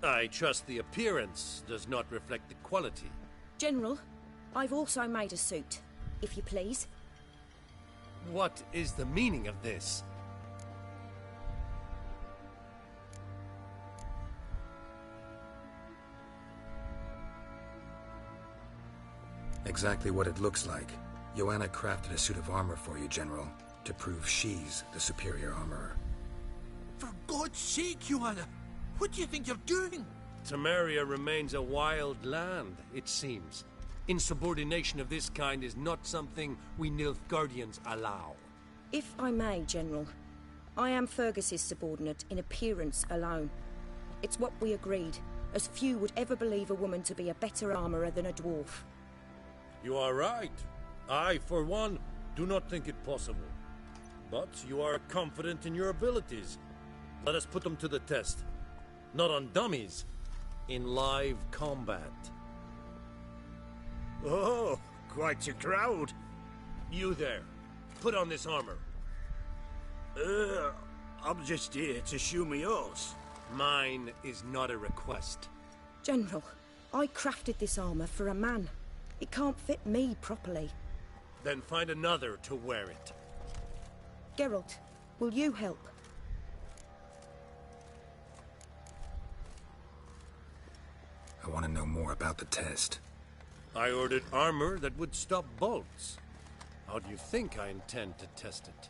I trust the appearance does not reflect the quality. General, I've also made a suit, if you please. What is the meaning of this? Exactly what it looks like. Joanna crafted a suit of armor for you, General, to prove she's the superior armorer. For God's sake, Joanna, what do you think you're doing? Temeria remains a wild land, it seems. Insubordination of this kind is not something we Nilfgaardians allow. If I may, General, I am Fergus's subordinate in appearance alone. It's what we agreed, as few would ever believe a woman to be a better armourer than a dwarf. You are right. I, for one, do not think it possible. But you are confident in your abilities. Let us put them to the test. Not on dummies, in live combat. Oh, quite a crowd. You there, put on this armor. I'm just here to show me yours. Mine is not a request. General, I crafted this armor for a man. It can't fit me properly. Then find another to wear it. Geralt, will you help? I want to know more about the test. I ordered armor that would stop bolts. How do you think I intend to test it?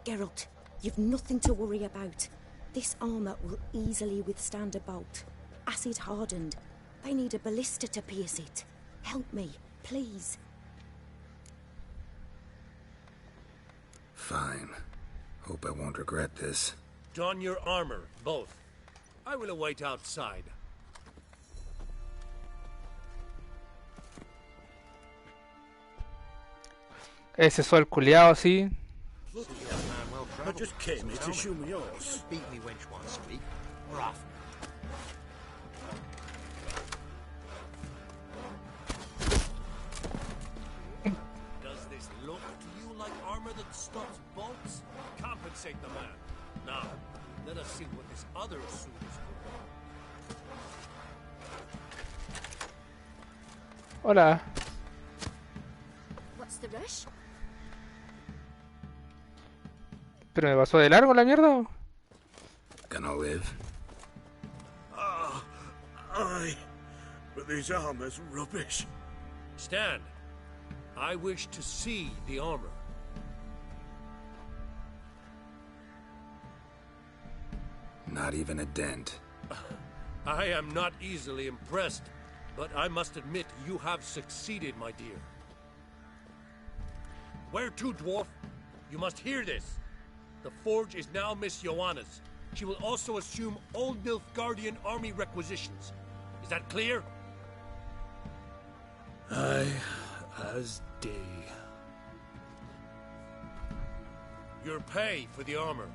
Geralt, you've nothing to worry about. This armor will easily withstand a bolt. Acid hardened. They need a ballista to pierce it. Help me, please. Fine. Hope I won't regret this. Don your armor, both. I will await outside. Ese sol culiao así. I just came here to show me yours. Beat me wench once a week. We're off. Does this look to you like armor that stops bolts? Compensate the man. Now, let us see what this other suit is for. Hola. What's the rush? ¿Pero me pasó de largo la mierda? Gonna live? Aye. But this armor's rubbish. Stand. I wish to see the armor. Not even a dent. I am not easily impressed, but I must admit you have succeeded, my dear. Where to, dwarf? You must hear this. The forge is now Miss Joanna's. She will also assume all Nilfgaardian army requisitions. Is that clear? Aye, as day. Your pay for the armor.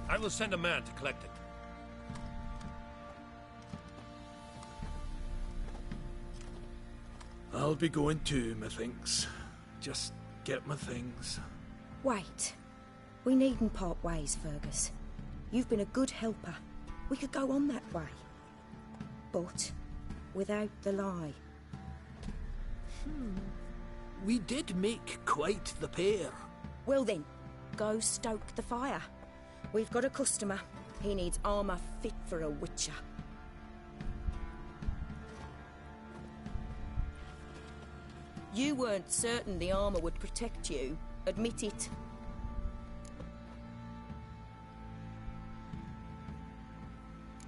I will send a man to collect it. I'll be going too, methinks. Just get my things. Wait. We needn't part ways, Fergus. You've been a good helper. We could go on that way. But without the lie. We did make quite the pair. Well then, go stoke the fire. We've got a customer. He needs armor fit for a witcher. You weren't certain the armor would protect you. Admit it.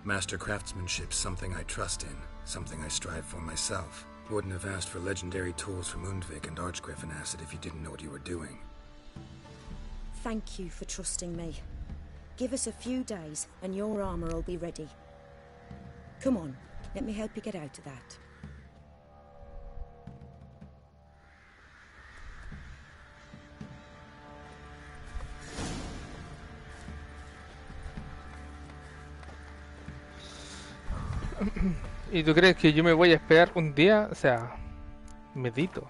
Master craftsmanship's something I trust in, something I strive for myself. Wouldn't have asked for legendary tools from Undvik and Archgriffin Acid if you didn't know what you were doing. Thank you for trusting me. Give us a few days and your armor will be ready. Come on, let me help you get out of that. ¿Y tú crees que yo me voy a esperar un día? O sea, medito.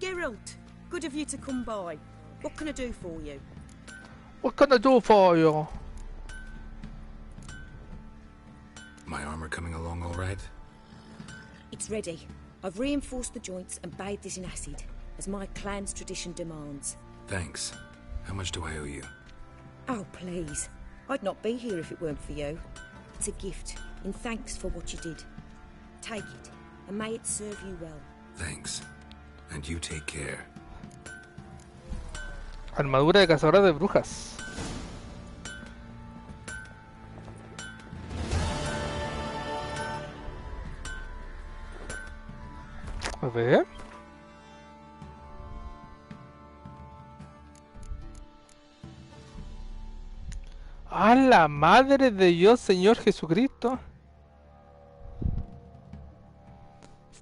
Geralt, good of you to come by. What can I do for you? What can I do for you? My armor coming along all right? It's ready. I've reinforced the joints and bathed it in acid, as my clan's tradition demands. Thanks. How much do I owe you? Oh, please. I'd not be here if it weren't for you. It's a gift, in thanks for what you did. Take it, and may it serve you well. Thanks. And you take care. Armadura de cazadora de brujas. A ver. ¡A la madre de Dios, Señor Jesucristo!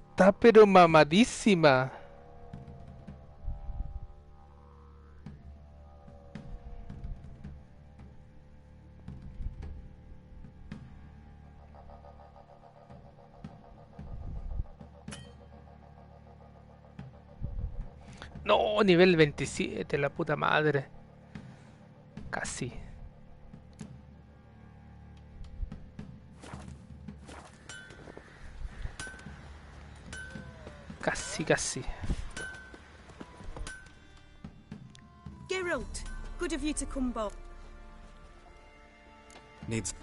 Está pero mamadísima. No, nivel 27, la puta madre. Casi. Casi. Geralt, good of you to come back. Needs...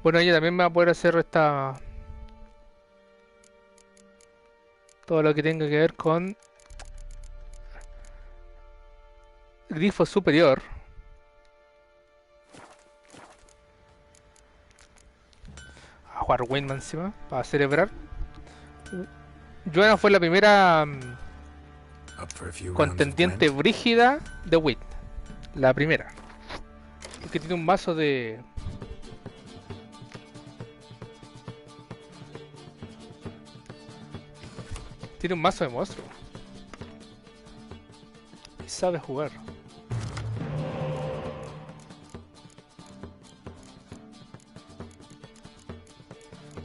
Bueno, ella también va a poder hacer esta... todo lo que tenga que ver con... grifo superior. A jugar Windman encima, para celebrar. Joanna fue la primera contendiente brígida de Wit. La primera. Que tiene un mazo de... tiene un mazo de monstruo. Y sabe jugar.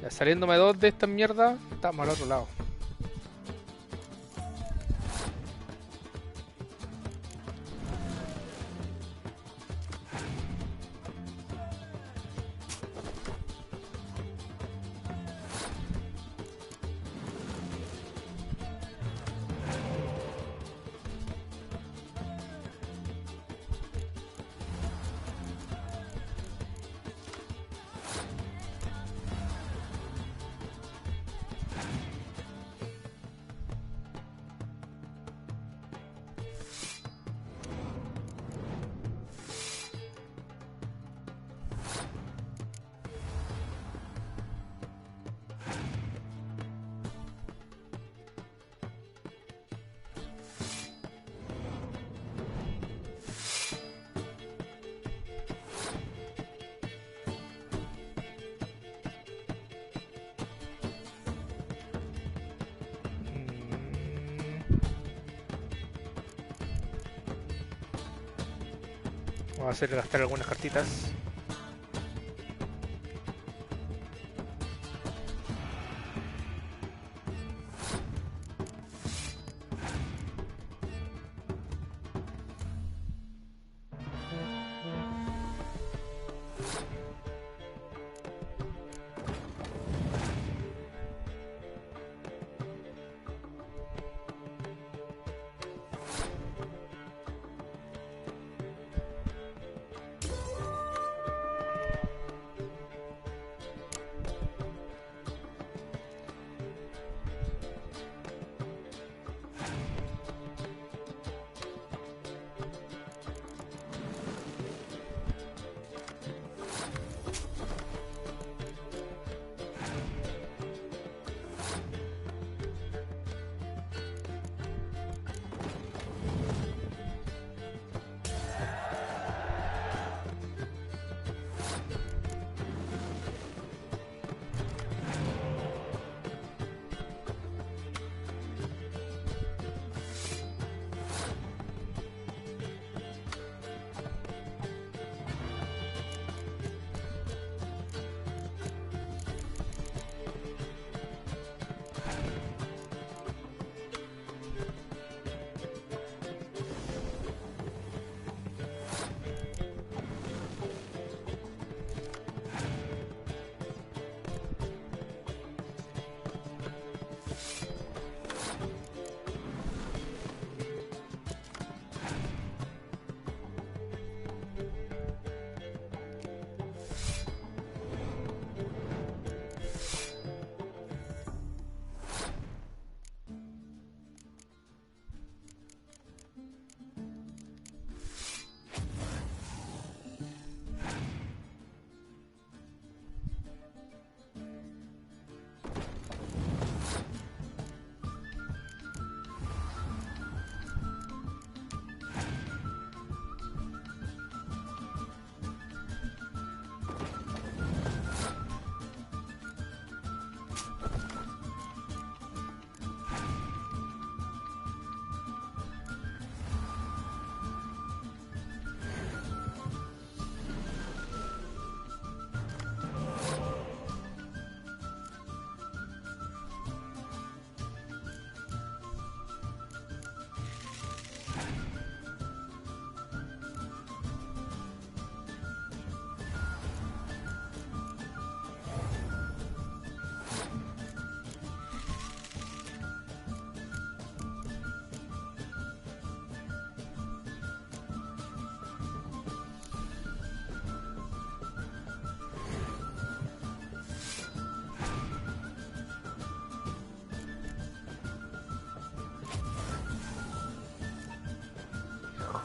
Ya saliéndome dos de esta mierda, estamos al otro lado. Vamos a hacer gastar algunas cartitas.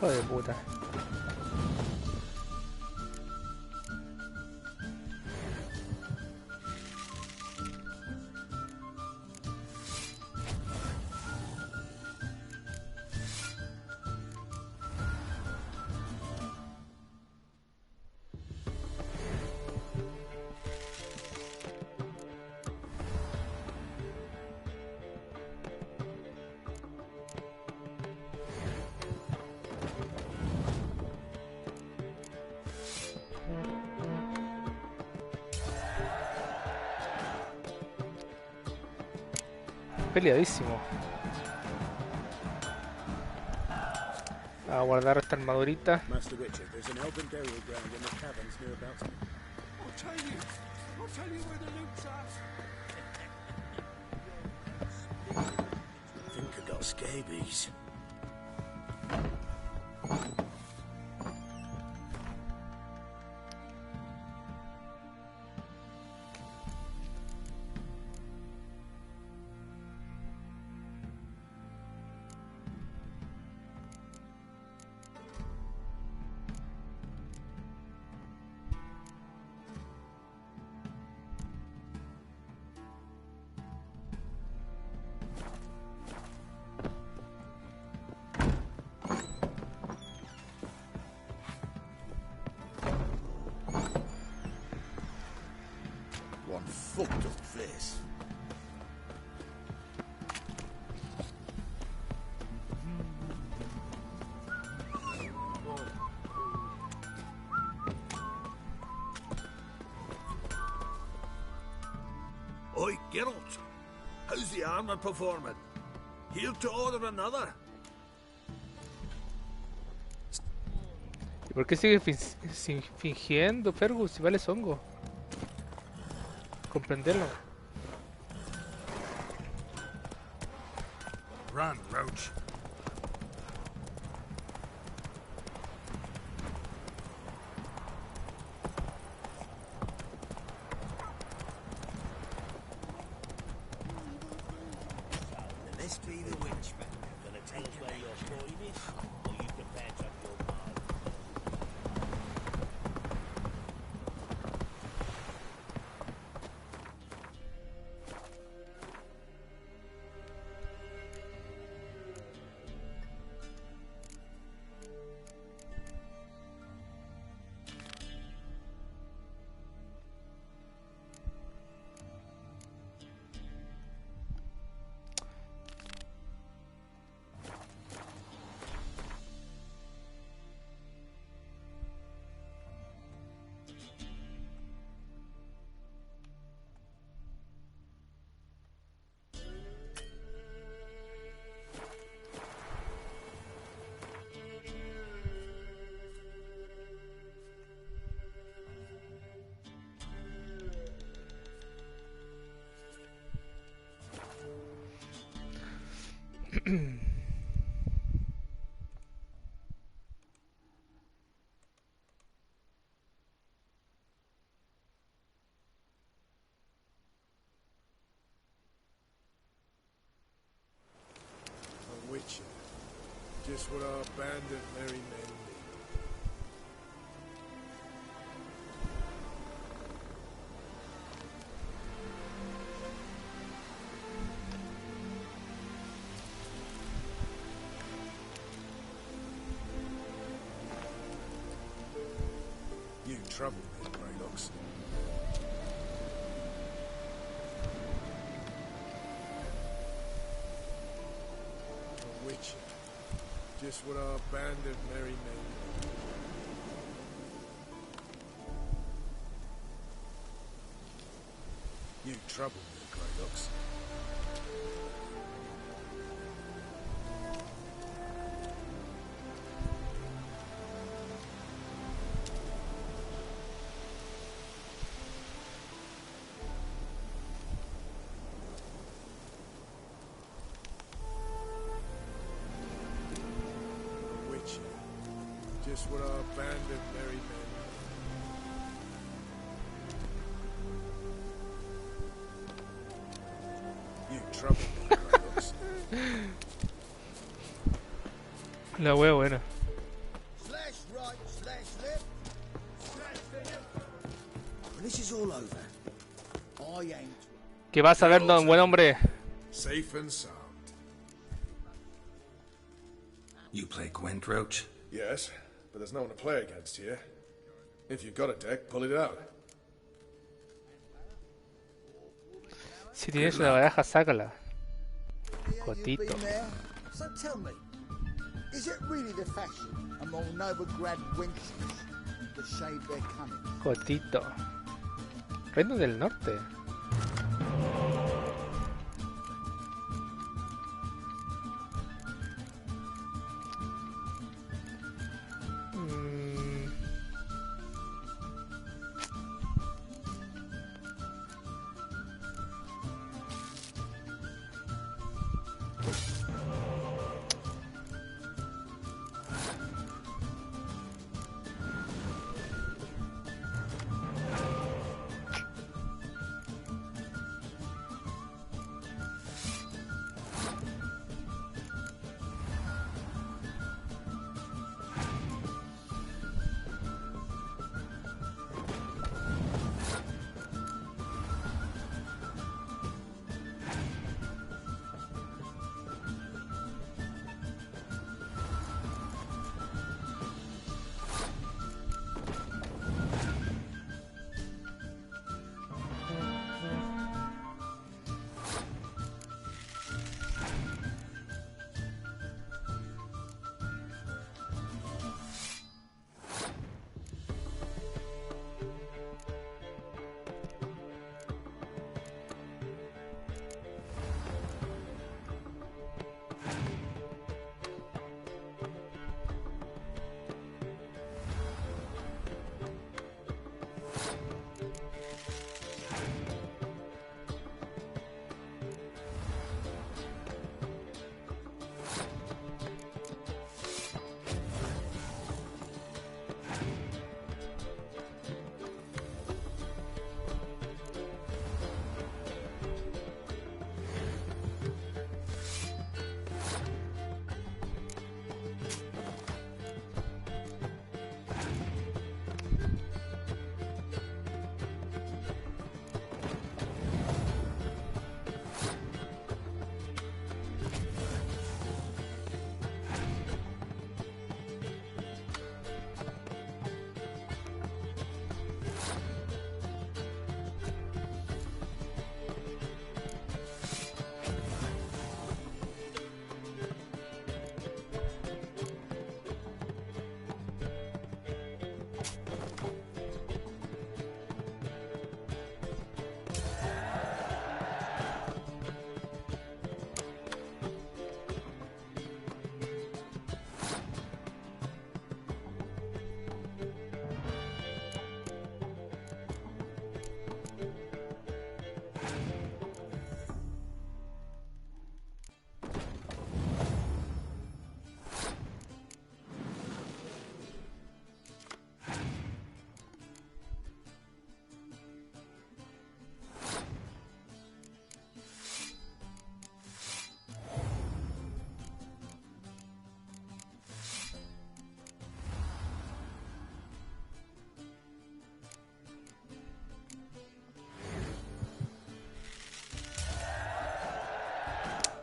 Hijo de puta. Peleadísimo. A guardar esta armadurita. Master Witcher, there's an elven burial ground in the caverns nearabouts. I'll tell you where the loot's at. I think I got scabies. One fucked up face. Oi, Geralt. How's the armor performing? Here to order another. ¿Y por qué sigue fingiendo, Fergus, si vale hongo? Comprenderlo. Run, Roach. This be the witchman. Gonna tell us where your boy is, or you can patch up your mark. A witcher. Just what our bandit merry men need. You trouble me, Greylocks. A witcher. Just what our bandit merry men need. You trouble me, Greylocks. Just what our bandit merry men need. You trouble me, Greylocks. La wea buena. When this is all over, I aim ¿Qué vas a ver, don buen hombre? Safe and sound. You play Gwent, Roach? Yes, but there's no one to play against here. If you've got a deck, pull it out. Si tienes una baraja, sácala. Jotito. So tell me, is it really the fashion among Novigrad wenches to shave their cunning? Jotito. Reino del Norte.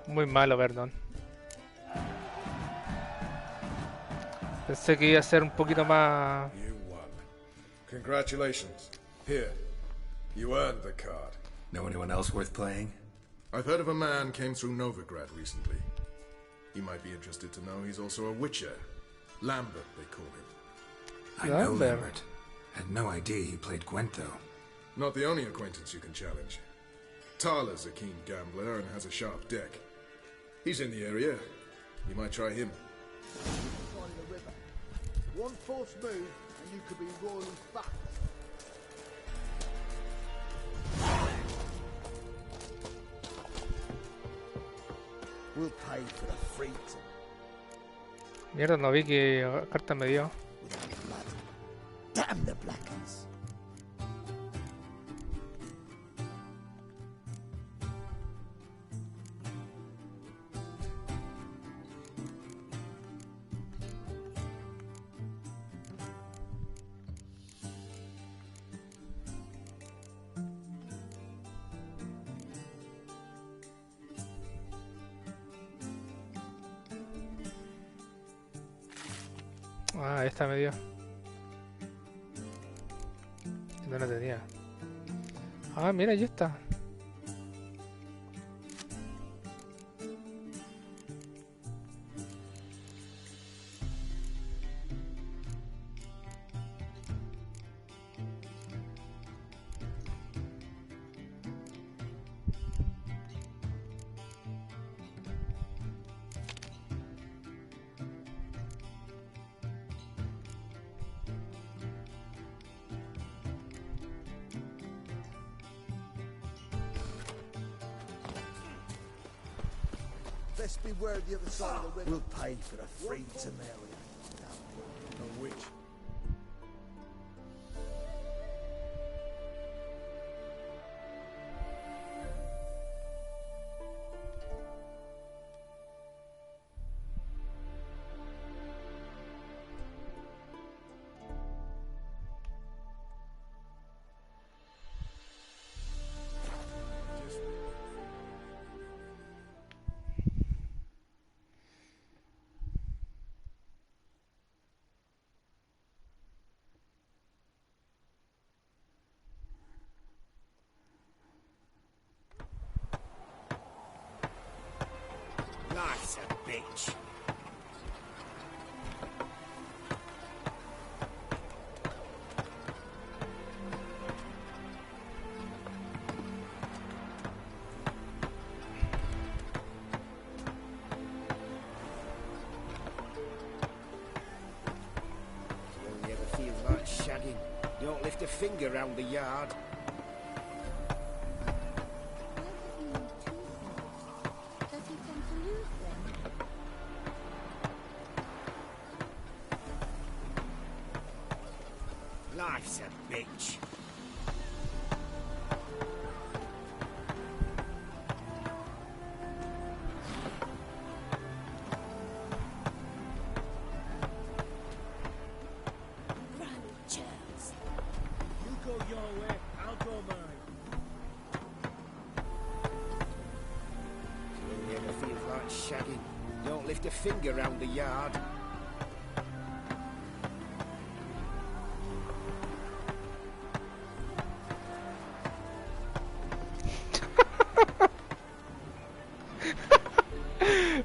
Muy malo, perdón. Pensé que iba a ser un poquito más... You won. Congratulations. Here. You earned the card. Know anyone else worth playing? I've heard of a man came through Novigrad recently. You might be interested to know he's also a witcher. Lambert, they call him. I know Lambert. Had no idea he played Gwent, though. Not the only acquaintance you can challenge. Tala's a keen gambler and has a sharp deck. He's in the area. You might try him. One false move and you could be royally fucked. We'll pay for the freedom. Mierda, no vi que carta me dio. Damn the blackens. Ah, esta me dio. No la tenía. Ah, mira, ya está. Best beware the other side of the river. We'll pay for a free Tamarian. A witch. Life's a bitch. You only ever feel like shagging. Don't lift a finger round the yard. Life's a bitch. You go your way, I'll go mine. You only ever feel like shagging. Don't lift a finger round the yard.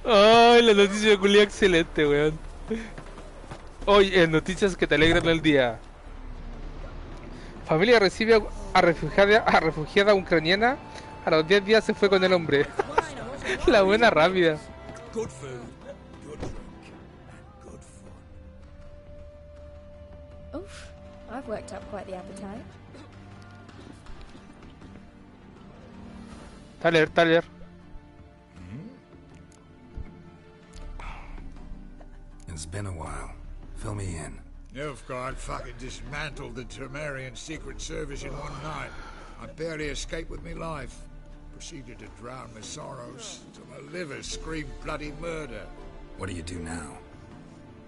Ay, la noticia de culia excelente, weón. Hoy en noticias que te alegran el día. Familia recibe a refugiada ucraniana. A los 10 días se fue con el hombre. La buena rápida. Good food, good drink, and good fun. Oof, I've worked up quite the appetite. Taler. It's been a while. Fill me in. Nilfgaard fucking dismantled the Temerian Secret Service in one night. I barely escaped with my life. Proceeded to drown my sorrows till my liver screamed bloody murder. What do you do now?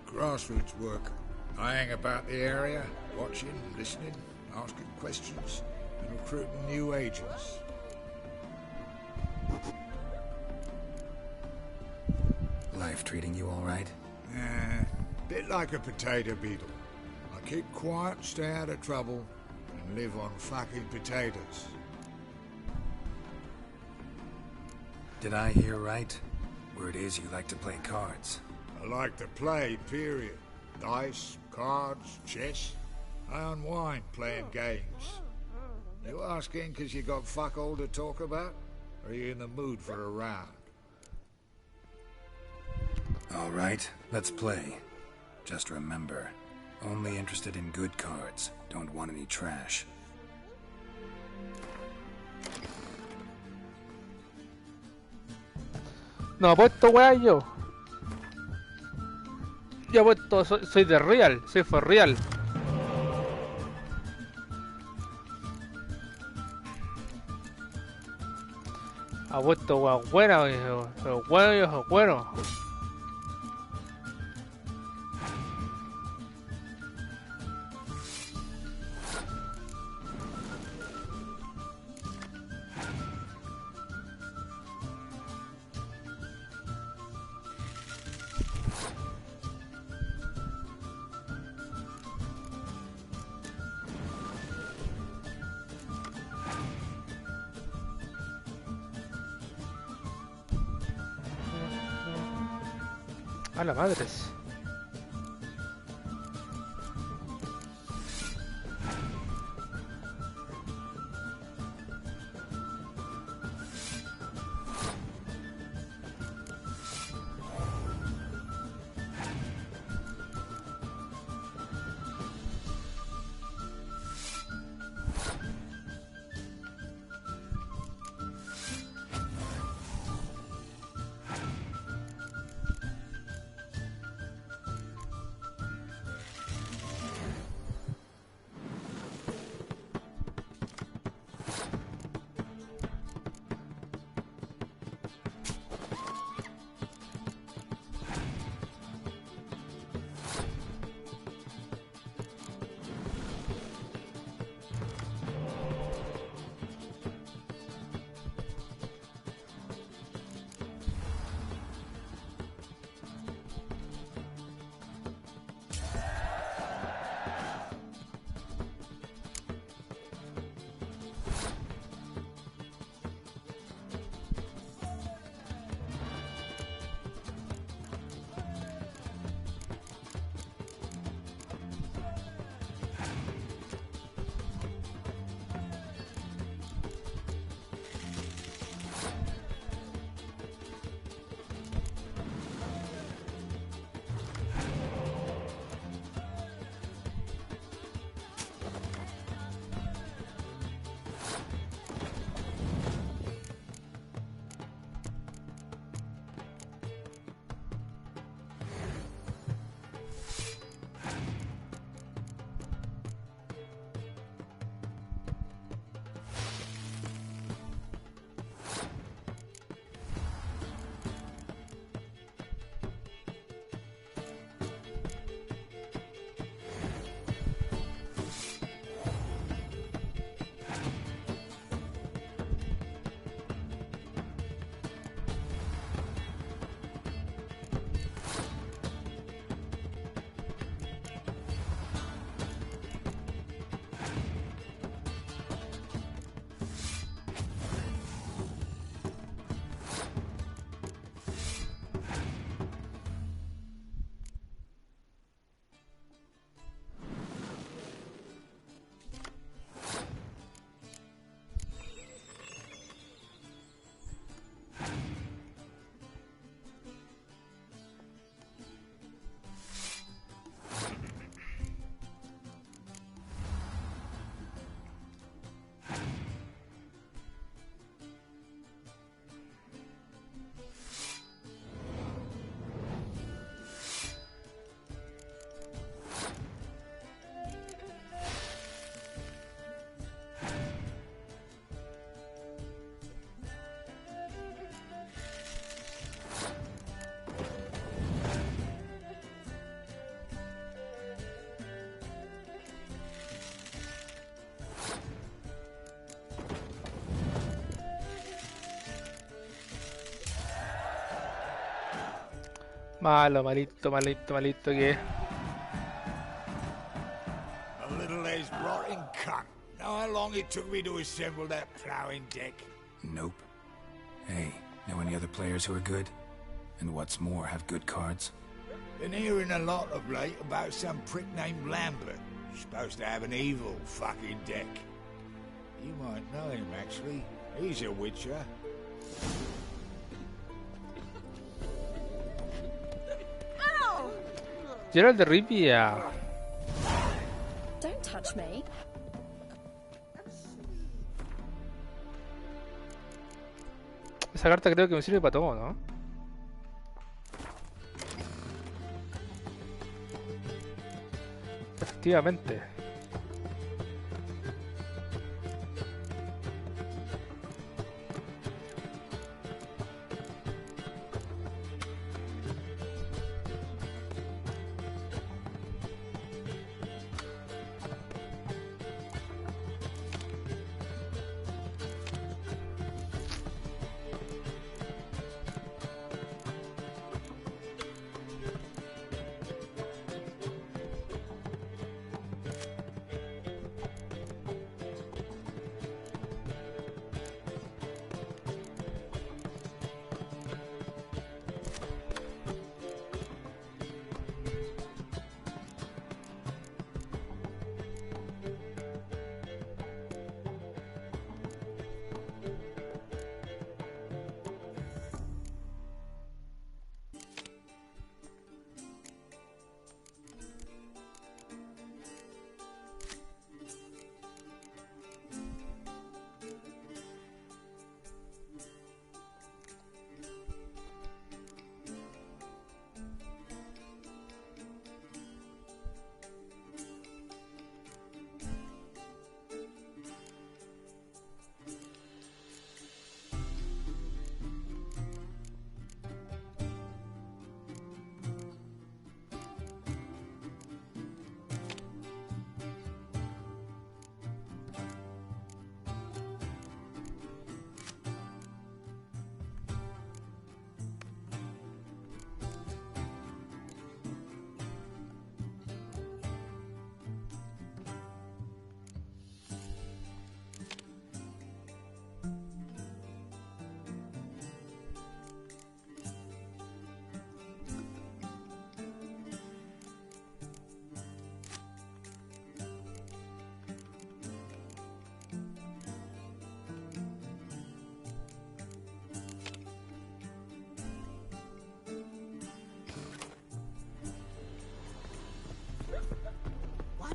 Grassroots work. I hang about the area, watching, listening, asking questions, and recruiting new agents. Life treating you all right? Bit like a potato beetle. I keep quiet, stay out of trouble, and live on fucking potatoes. Did I hear right? Word is you like to play cards. I like to play, period. Dice, cards, chess. I unwind playing games. You asking because you got fuck all to talk about? Or are you in the mood for a round? All right, let's play. Just remember, only interested in good cards. Don't want any trash. No apuesto, weá, yo. Yo apuesto, soy de real, soy for real. Apuesto, weá, buena, viejo. Pero bueno, viejo, bueno. A la madres. Malo, malito, malito, malito que es. A little as rotting cunt. Know how long it took me to assemble that ploughing deck? Nope. Hey, know any other players who are good? And what's more, have good cards? Been hearing a lot of late about some prick named Lambert. Supposed to have an evil fucking deck. You might know him, actually. He's a witcher. Gerald de Rivia. Don't touch me. Esa carta creo que me sirve para todo, ¿no? Efectivamente.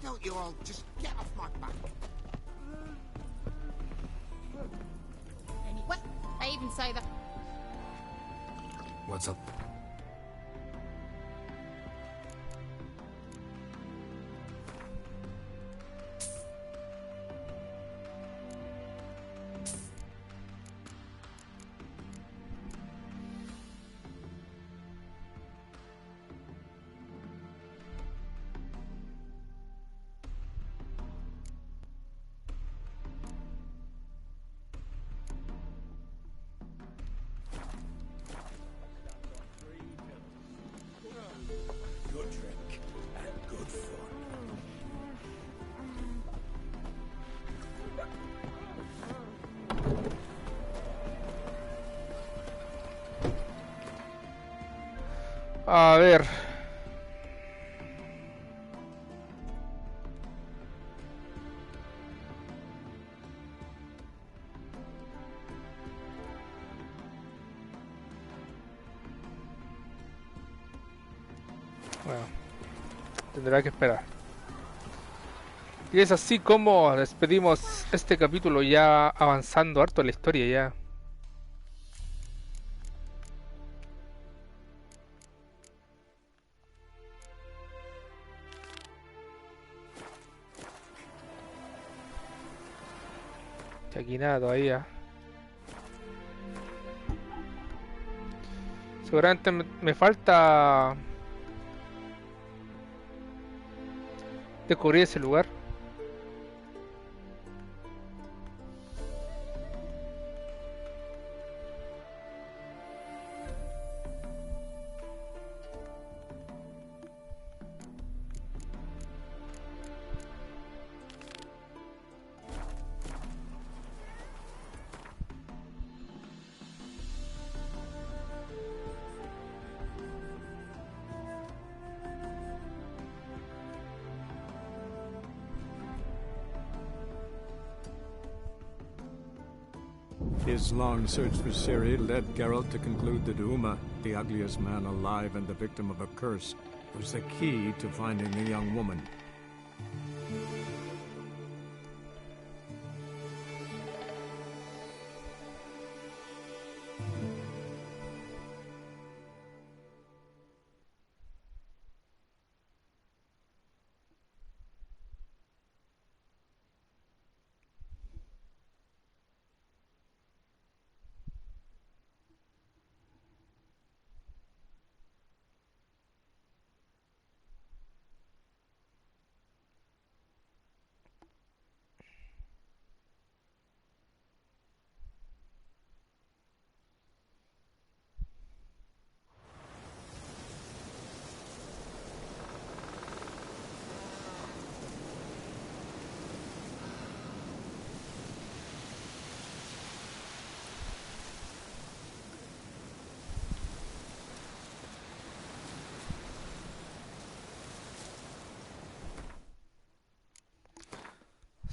don't you all just get off my back? What? I even say that. What's up? Good drink and good fun. A ver. Bueno, tendrá que esperar. Y es así como despedimos este capítulo, ya avanzando harto en la historia ya. Y aquí nada todavía. Seguramente me falta descubrir ese lugar. His long search for Ciri led Geralt to conclude that Uma, the ugliest man alive and the victim of a curse, was the key to finding the young woman.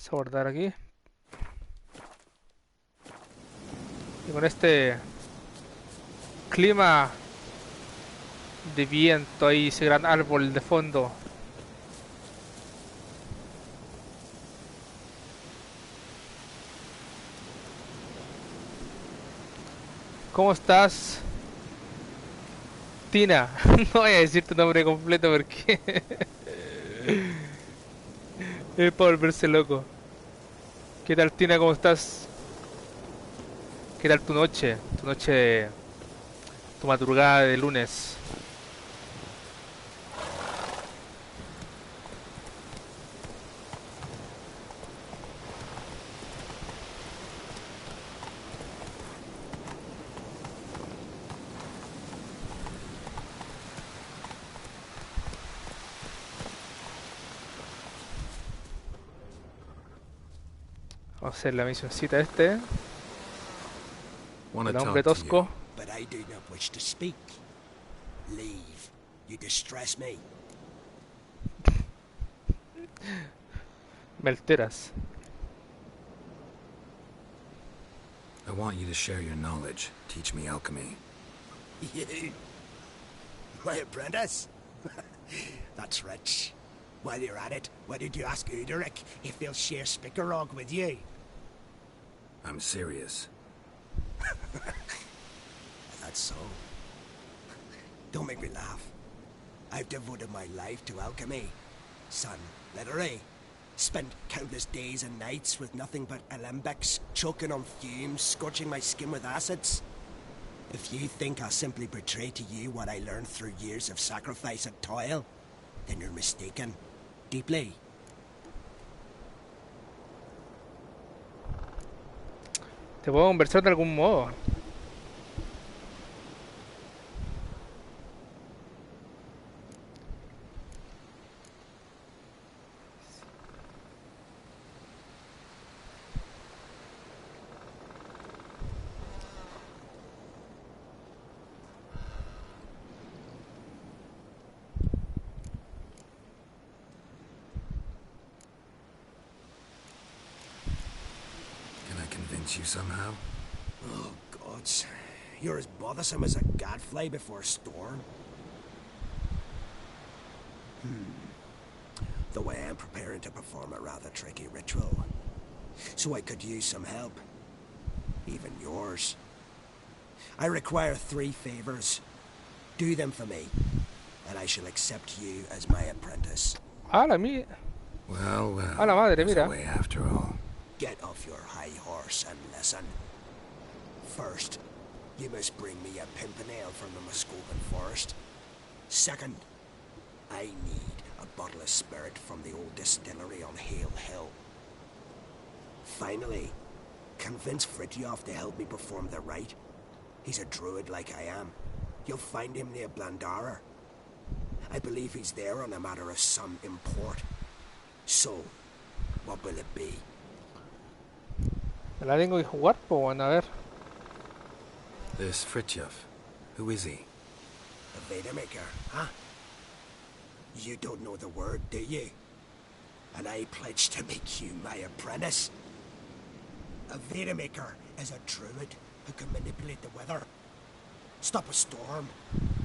Vamos a guardar aquí. Y con este clima de viento ahí, ese gran árbol de fondo. ¿Cómo estás, Tina? No voy a decir tu nombre completo porque es para volverse loco. ¿Qué tal, Tina? ¿Cómo estás? ¿Qué tal tu noche? Tu madrugada de lunes. Vamos a hacer la misioncita el hombre tosco. But I do not wish to speak. Leave. You distress me. Me alteras. I want you to share your knowledge. Teach me alchemy. You? My apprentice? That's rich. While you're at it, why don't you ask Uderick if they'll share Spickerog with you? I'm serious. That's so. Don't make me laugh. I've devoted my life to alchemy. Son, literally. Spent countless days and nights with nothing but alembics, choking on fumes, scorching my skin with acids. If you think I'll simply betray to you what I learned through years of sacrifice and toil, then you're mistaken. Deeply. Te puedo conversar de algún modo. You somehow? Oh, gods. You're as bothersome as a gadfly before a storm. Though I am preparing to perform a rather tricky ritual. So I could use some help. Even yours. I require 3 favors. Do them for me, and I shall accept you as my apprentice. Ah, la mía. Well, Ah, la madre, there's mira. a way after all. Get off your high horse and listen. First, you must bring me a pimpernel from the Muscovan forest. Second, I need a bottle of spirit from the old distillery on Hale Hill. Finally, convince Fritjof to help me perform the rite. He's a druid like I am. You'll find him near Blandara. I believe he's there on a matter of some import. So, what will it be? Me la tengo que jugar, pues bueno, a ver. This Fritjof, who is he? A Vedamaker, huh? You don't know the word, do you? And I pledge to make you my apprentice. A Vedamaker is a druid who can manipulate the weather. Stop a storm,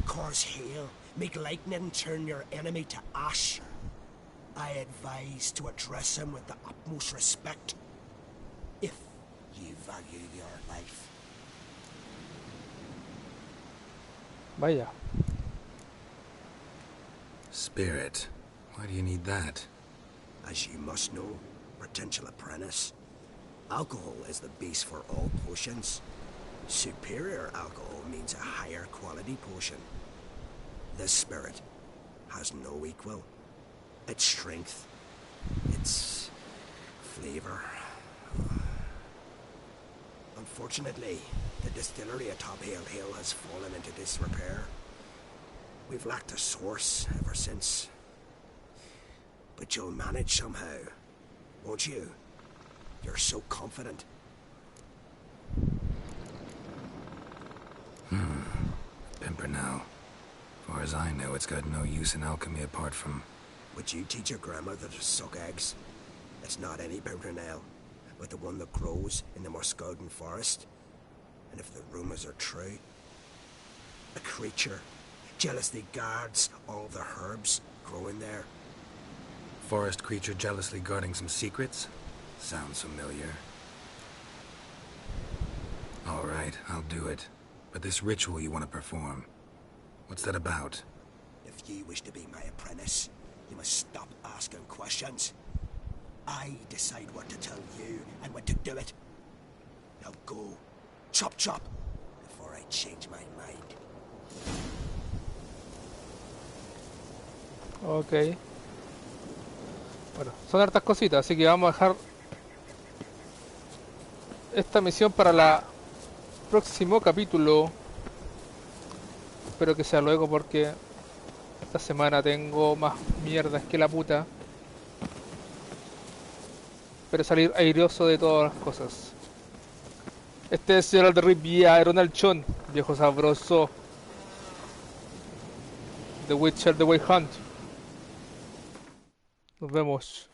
cause hail, make lightning turn your enemy to ash. I advise to address him with the utmost respect. If you value your life. Vaya. Spirit. Why do you need that? As you must know, potential apprentice, alcohol is the base for all potions. Superior alcohol means a higher quality potion. This spirit has no equal. Its strength, its flavor. Unfortunately, the distillery atop Hale Hill has fallen into disrepair. We've lacked a source ever since. But you'll manage somehow, won't you? You're so confident. Pimpernel. Far as I know, it's got no use in alchemy apart from... Would you teach your grandmother to suck eggs? It's not any pimpernel, but the one that grows in the Muscovan forest. And if the rumors are true, a creature jealously guards all the herbs growing there. Forest creature jealously guarding some secrets? Sounds familiar. All right, I'll do it. But this ritual you want to perform, what's that about? If you wish to be my apprentice, you must stop asking questions. I decide what to tell you and when to do it. Now go, chop chop, before I change my mind. Ok. Bueno, son hartas cositas, así que vamos a dejar esta misión para el próximo capítulo. Espero que sea luego porque esta semana tengo más mierdas que la puta. Pero salir airoso de todas las cosas. Este es Gerald de Rivia, Ronald Chon, viejo sabroso. The Witcher, The Wild Hunt. Nos vemos.